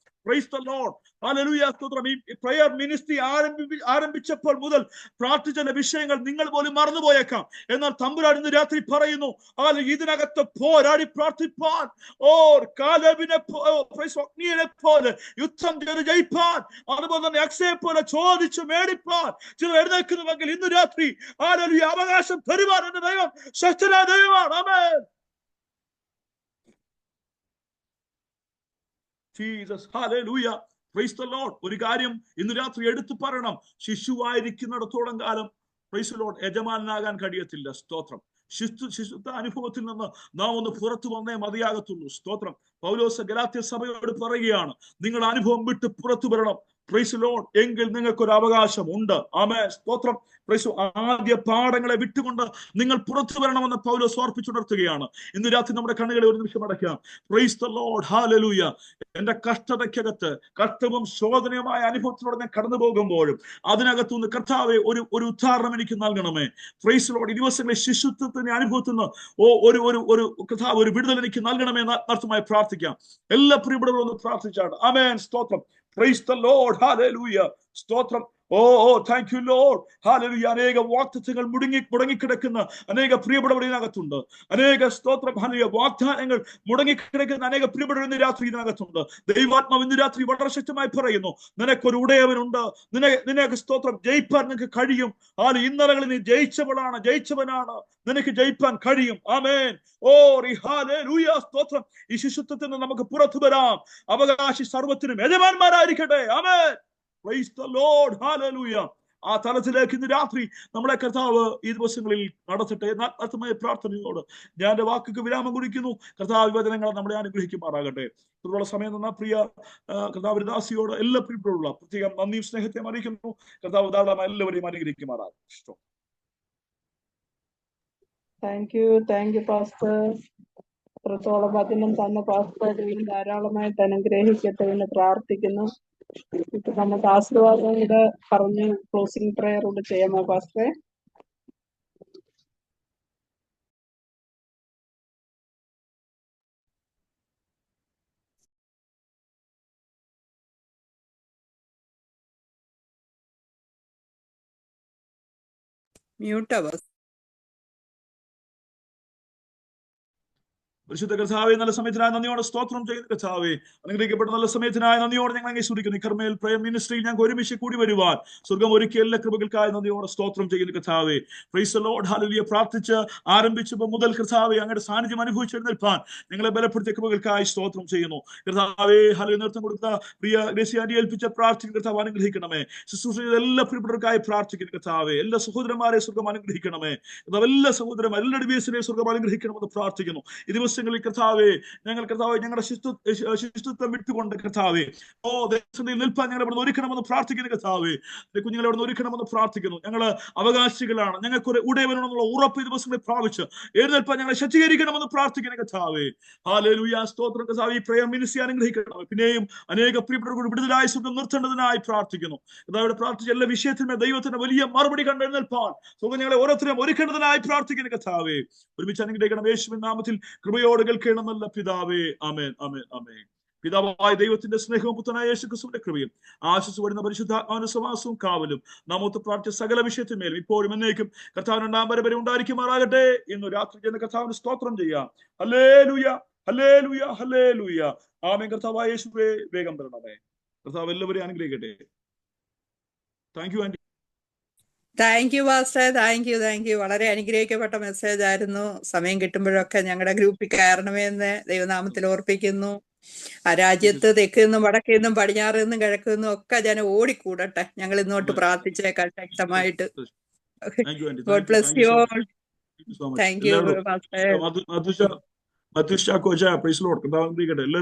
പ്രൈസ് ദി ലോർഡ്, ഹല്ലേലൂയ, സ്തോത്രം. ഈ പ്രയർ മിനിസ്ട്രി ആരംഭിച്ചപ്പോൾ മുതൽ പ്രാർത്ഥിച്ച വിഷയങ്ങൾ നിങ്ങൾ പോലും മറന്നുപോയേക്കാം. എന്നാൽ തമ്പുരാൻ ഇന്ന് രാത്രി പറയുന്നു, ഇതിനകത്ത് പോരാടി പ്രാർത്ഥിപ്പാൻ, കാലേബിനെ പോലെ യുദ്ധം ചെയ്ത് ജയിപ്പാൻ, അതുപോലെ തന്നെ അക്സയെ പോലെ ചോദിച്ചു മേടിപ്പാൻ ചിലർ എഴുന്നേൽക്കുന്നുവെങ്കിൽ ഇന്ന് രാത്രി ഹല്ലേലൂയ, അവകാശം തരുവാൻ എന്റെ ദൈവം ശക്തനായ ദൈവമാണ്. Amen, Jesus, hallelujah, praise the Lord. ഒരു കാര്യം ഇന്ന് രാത്രി എടുത്തു പറയണം, ശിശുവായിരിക്കുന്നിടത്തോളം കാലം പ്രൈസ് ദി ലോർഡ് യജമാനാകാൻ കഴിയത്തില്ല. സ്തോത്രം, ശിശുത്വ അനുഭവത്തിൽ നിന്ന് നാം ഒന്ന് പുറത്തു വന്നേ മതിയാകത്തുള്ളൂ. സ്തോത്രം, പൗലോസ് ഗലാത്യ സഭയോട് പറയുകയാണ്, നിങ്ങൾ അനുഭവം വിട്ട് പുറത്തു വരണം. പ്രൈസ് ദി ലോർഡ്, എങ്കിൽ നിങ്ങൾക്കൊരു അവകാശം ഉണ്ട്. ആമേൻ, സ്തോത്രം, പ്രൈസ്. ആദ്യ പാഠങ്ങളെ വിട്ടുകൊണ്ട് നിങ്ങൾ പുറത്തു വരണമെന്ന് പൗലോസ് ഓർപ്പിച്ചുണർത്തുകയാണ്. ഇന്ന് രാത്രി നമ്മുടെ കണ്ണുകളെ ഒരു നിമിഷം അടയ്ക്കാം. Price the Lord, hallelujah. എന്റെ കഷ്ടതയ്ക്കകത്ത് കഷ്ടവും ശോധനയുമായ അനുഭവത്തിലൂടെ ഞാൻ കടന്നു പോകുമ്പോഴും അതിനകത്തുനിന്ന് കർത്താവെ ഒരു ഉദാഹരണം എനിക്ക് നൽകണമേ. പ്രൈസ് ദി ലോർഡ്, ഈ ദിവസങ്ങളിൽ ശിശുത്വത്തിന്റെ അനുഭവത്തിൽ നിന്ന് കർത്താവ് ഒരു വിടുതൽ എനിക്ക് നൽകണമേ എന്ന് ആത്മാർത്ഥമായി പ്രാർത്ഥിക്കാം. എല്ലാ പ്രിയപ്പെട്ടവരും ഒന്ന് പ്രാർത്ഥിച്ചാണ്. ആമേൻ, സ്തോത്രം, പ്രൈസ് ദി ലോർഡ്, ഹല്ലേലൂയ, സ്തോത്രം. Thank you Lord, hallelujah. അനേക വാഗ്ദത്തങ്ങൾ മുടങ്ങിക്കിടക്കുന്ന അനേക പ്രിയപ്പെട്ടവർ ഇതിനകത്തുണ്ട്. അനേക സ്തോത്രം, ഹല്ലേലൂയ, വാഗ്ദാനങ്ങൾ മുടങ്ങിക്കിടക്കുന്ന അനേക പ്രിയപ്പെട്ടവർ ഇന്ന് രാത്രി ഇതിനകത്തുണ്ട്. ദൈവാത്മാവ് ഇന്ന് രാത്രി വളരെ ശക്തമായി പറയുന്നു, നിനക്കൊരു ഉടയവനുണ്ട്, നിനക്ക് സ്തോത്രം ജയിപ്പാൻ നിനക്ക് കഴിയും. ഇന്നലകളിൽ നീ ജയിച്ചവനാണ്, നിനക്ക് ജയിപ്പാൻ കഴിയും. ആമേൻ, ഹല്ലേലൂയ, സ്തോത്രം. ഈ ശിശുത്വത്തിൽ നിന്ന് നമുക്ക് പുറത്തു വരാം. അവകാശി സർവ്വത്തിനും യജമാന്മാരായിരിക്കട്ടെ. ആമേൻ, പ്രൈസ് ദി ലോർഡ്, ഹല്ലേലൂയ. ആ തലത്തിലേക്ക് ഇന്ന് രാത്രി നമ്മളെ കർത്താവ് ഈ ദിവസങ്ങളിൽ നടത്തട്ടെ. ആത്മീയ പ്രാർത്ഥനയോട് ഞാൻ എന്റെ വാക്കുകൾക്ക് വിരാമം കുറിക്കുന്നു. കർത്താവ് വചനങ്ങളെ നമ്മളെ അനുഗ്രഹിക്കുമാറാകട്ടെ. തുടർന്നുള്ള സമയം തന്ന പ്രിയ കർത്താവ് ദാസിയോട് എല്ലാ പ്രിയപ്പെട്ടവരുള്ള പ്രത്യേകം നന്ദിയും സ്നേഹത്തെയും അറിയിക്കുന്നു. കർത്താവ് ധാരാളം എല്ലാവരെയും അനുഗ്രഹിക്കുമാറാകട്ടെ.
Thank you pastor. അത്രത്തോളം വചനം തന്ന പാസ്റ്റർ ധാരാളമായിട്ട് അനുഗ്രഹിക്കട്ടെ എന്ന് പ്രാർത്ഥിക്കുന്നു. ഇപ്പൊ നമുക്ക് ആശീർവാദം കൂടെ പറഞ്ഞ് ക്ലോസിംഗ് പ്രയർ കൂടെ ചെയ്യാമോ പാസ്റ്ററെ?
മ്യൂട്ടാ.
പരിശുദ്ധ കർത്താവെ, നല്ല സമയത്തിനായ നന്ദിയോടെ സ്തോത്രം ചെയ്യുന്ന കർത്താവെ, അനുഗ്രഹിക്കപ്പെട്ട നല്ല സമയത്തിനായ നന്ദിയോടെ ഞങ്ങൾ അങ്ങേ സ്തുതിക്കുന്നു. ഈ കർമ്മേൽ പ്രയർ മിനിസ്ട്രിയിൽ ഞങ്ങൾക്ക് ഒരുമിച്ച് കൂടി വരുവാൻ സ്വർഗം ഒരുക്കിയ എല്ലാ കൃപകൾക്കായി നന്ദിയോടെ സ്തോത്രം ചെയ്യുന്ന കർത്താവെ. Price the Lord. ഹല്ലേലൂയ. പ്രാർത്ഥിച്ച് ആരംഭിച്ചപ്പോൾ മുതൽ കർത്താവെ അങ്ങയുടെ സാന്നിധ്യം അനുഭവിച്ചെഴുന്നേൽപ്പാൻ ഞങ്ങളെ ബലപ്പെടുത്തിയ കൃപകൾക്കായി സ്തോത്രം ചെയ്യുന്നു കർത്താവെ. ഹല്ലേലൂയ. നേതൃത്വം കൊടുത്ത പ്രിയ ഗ്രേസി ആന്റി ഏൽപ്പിച്ച പ്രാർത്ഥിക്കുന്ന കർത്താവ് അനുഗ്രഹിക്കണമേ. ശുശ്രൂഷ ചെയ്ത എല്ലാ പ്രിയപ്പെട്ടവർക്കായി പ്രാർത്ഥിക്കുന്ന കർത്താവെ, എല്ലാ സഹോദരന്മാരെ സ്വർഗം അനുഗ്രഹിക്കണമേ. എല്ലാ സഹോദരന്മാർ എല്ലാ ഡിവൈസിനെ സ്വർഗം അനുഗ്രഹിക്കണമെന്ന് പ്രാർത്ഥിക്കുന്നു. ഈ ദിവസങ്ങളിൽ കർത്താവെ, ഞങ്ങളുടെ ശിശുത്വം വിട്ടുകൊണ്ട് കർത്താവെ, ദേശത്തിൽ നിൽപ്പാൻ ഞങ്ങൾ ഇവിടെ ഒരുക്കണമെന്ന് പ്രാർത്ഥിക്കുന്നു കർത്താവെ. കുഞ്ഞുങ്ങളെ ഇവിടെ ഒരുക്കണമെന്ന് പ്രാർത്ഥിക്കുന്നു. ഞങ്ങൾ അവകാശികളാണ്, ഞങ്ങൾക്ക് ഒരു ഉടയവനെന്നുള്ള ഉറപ്പ് ഈ ദിവസങ്ങളിൽ പ്രാപിച്ച് എഴുന്നേൽപ്പാൻ ഞങ്ങളെ ശക്തീകരിക്കണമെന്ന് പ്രാർത്ഥിക്കുന്നു കർത്താവെ. ഹല്ലേലൂയ. സ്തോത്രം കർത്താവെ. ഈ പ്രേയർ മിനിസ്ട്രി അനുഗ്രഹിക്കണം. പിന്നെയും അനേക പ്രിയപ്പെട്ടവർക്ക് വിടുതലായി സുഖം നിർത്തേണ്ടതിനായി പ്രാർത്ഥിക്കുന്നു കർത്താവിടെ. പ്രാർത്ഥിച്ച എല്ലാ വിഷയത്തിന്മേൽ ദൈവത്തിന്റെ വലിയ മറുപടി കണ്ടെഴുന്നേൽപ്പാൻ സുഖം ഞങ്ങളെ ഓരോരുത്തരെയും ഒരുക്കേണ്ടതിനായി പ്രാർത്ഥിക്കുന്നു കർത്താവെ. ഒരുമിച്ച് അനുഗ്രഹിക്കണം യേശുവിൻ നാമത്തിൽ. കൃപയോട് കേൾക്കണമല്ല പിതാവേ. ആമേൻ, ആമേൻ, ആമേൻ. പിതാവായ ദൈവത്തിന്റെ സ്നേഹവും പുത്രനായ യേശുക്രിസ്തുവിന്റെ കൃപയും ആശിസ് വരുന്ന പരിശുദ്ധാത്മാവിന്റെ സമാസവും കാവലും നാമത്തെ പ്രാർത്ഥിച്ച സകല വിഷയത്തിന്മേലും ഇപ്പോഴും എന്നേക്കും കർത്താവിന് രണ്ടാം വരെ ഉണ്ടായിരിക്കുമാറാകട്ടെ. ഇന്ന് രാത്രി ചെയ്യുന്ന കർത്താവിന് സ്തോത്രം ചെയ്യാം. Hallelujah, hallelujah, hallelujah. ആമേൻ. കർത്താവായ യേശുവേ, വേഗം വരണമേ. കർത്താവ് എല്ലാവരെയും അനുഗ്രഹിക്കട്ടെ. Thank you aunty.
Thank you pastor. Thank you. വളരെ അനുഗ്രഹിക്കപ്പെട്ട മെസ്സേജ് ആയിരുന്നു. സമയം കിട്ടുമ്പോഴൊക്കെ ഞങ്ങളുടെ ഗ്രൂപ്പിൽ കയറണമെന്ന് ദൈവനാമത്തിൽ ഓർപ്പിക്കുന്നു. ആ രാജ്യത്ത് തെക്കുന്നും വടക്കുന്നും പടിഞ്ഞാറുനിന്നും കിഴക്കുന്നും ഒക്കെ ജനം ഓടിക്കൂടട്ടെ. ഞങ്ങൾ ഇന്നോട്ട് പ്രാർത്ഥിച്ചേക്കാം ശക്തമായിട്ട്. God bless you all. Thank you pastor.
എല്ലാവരും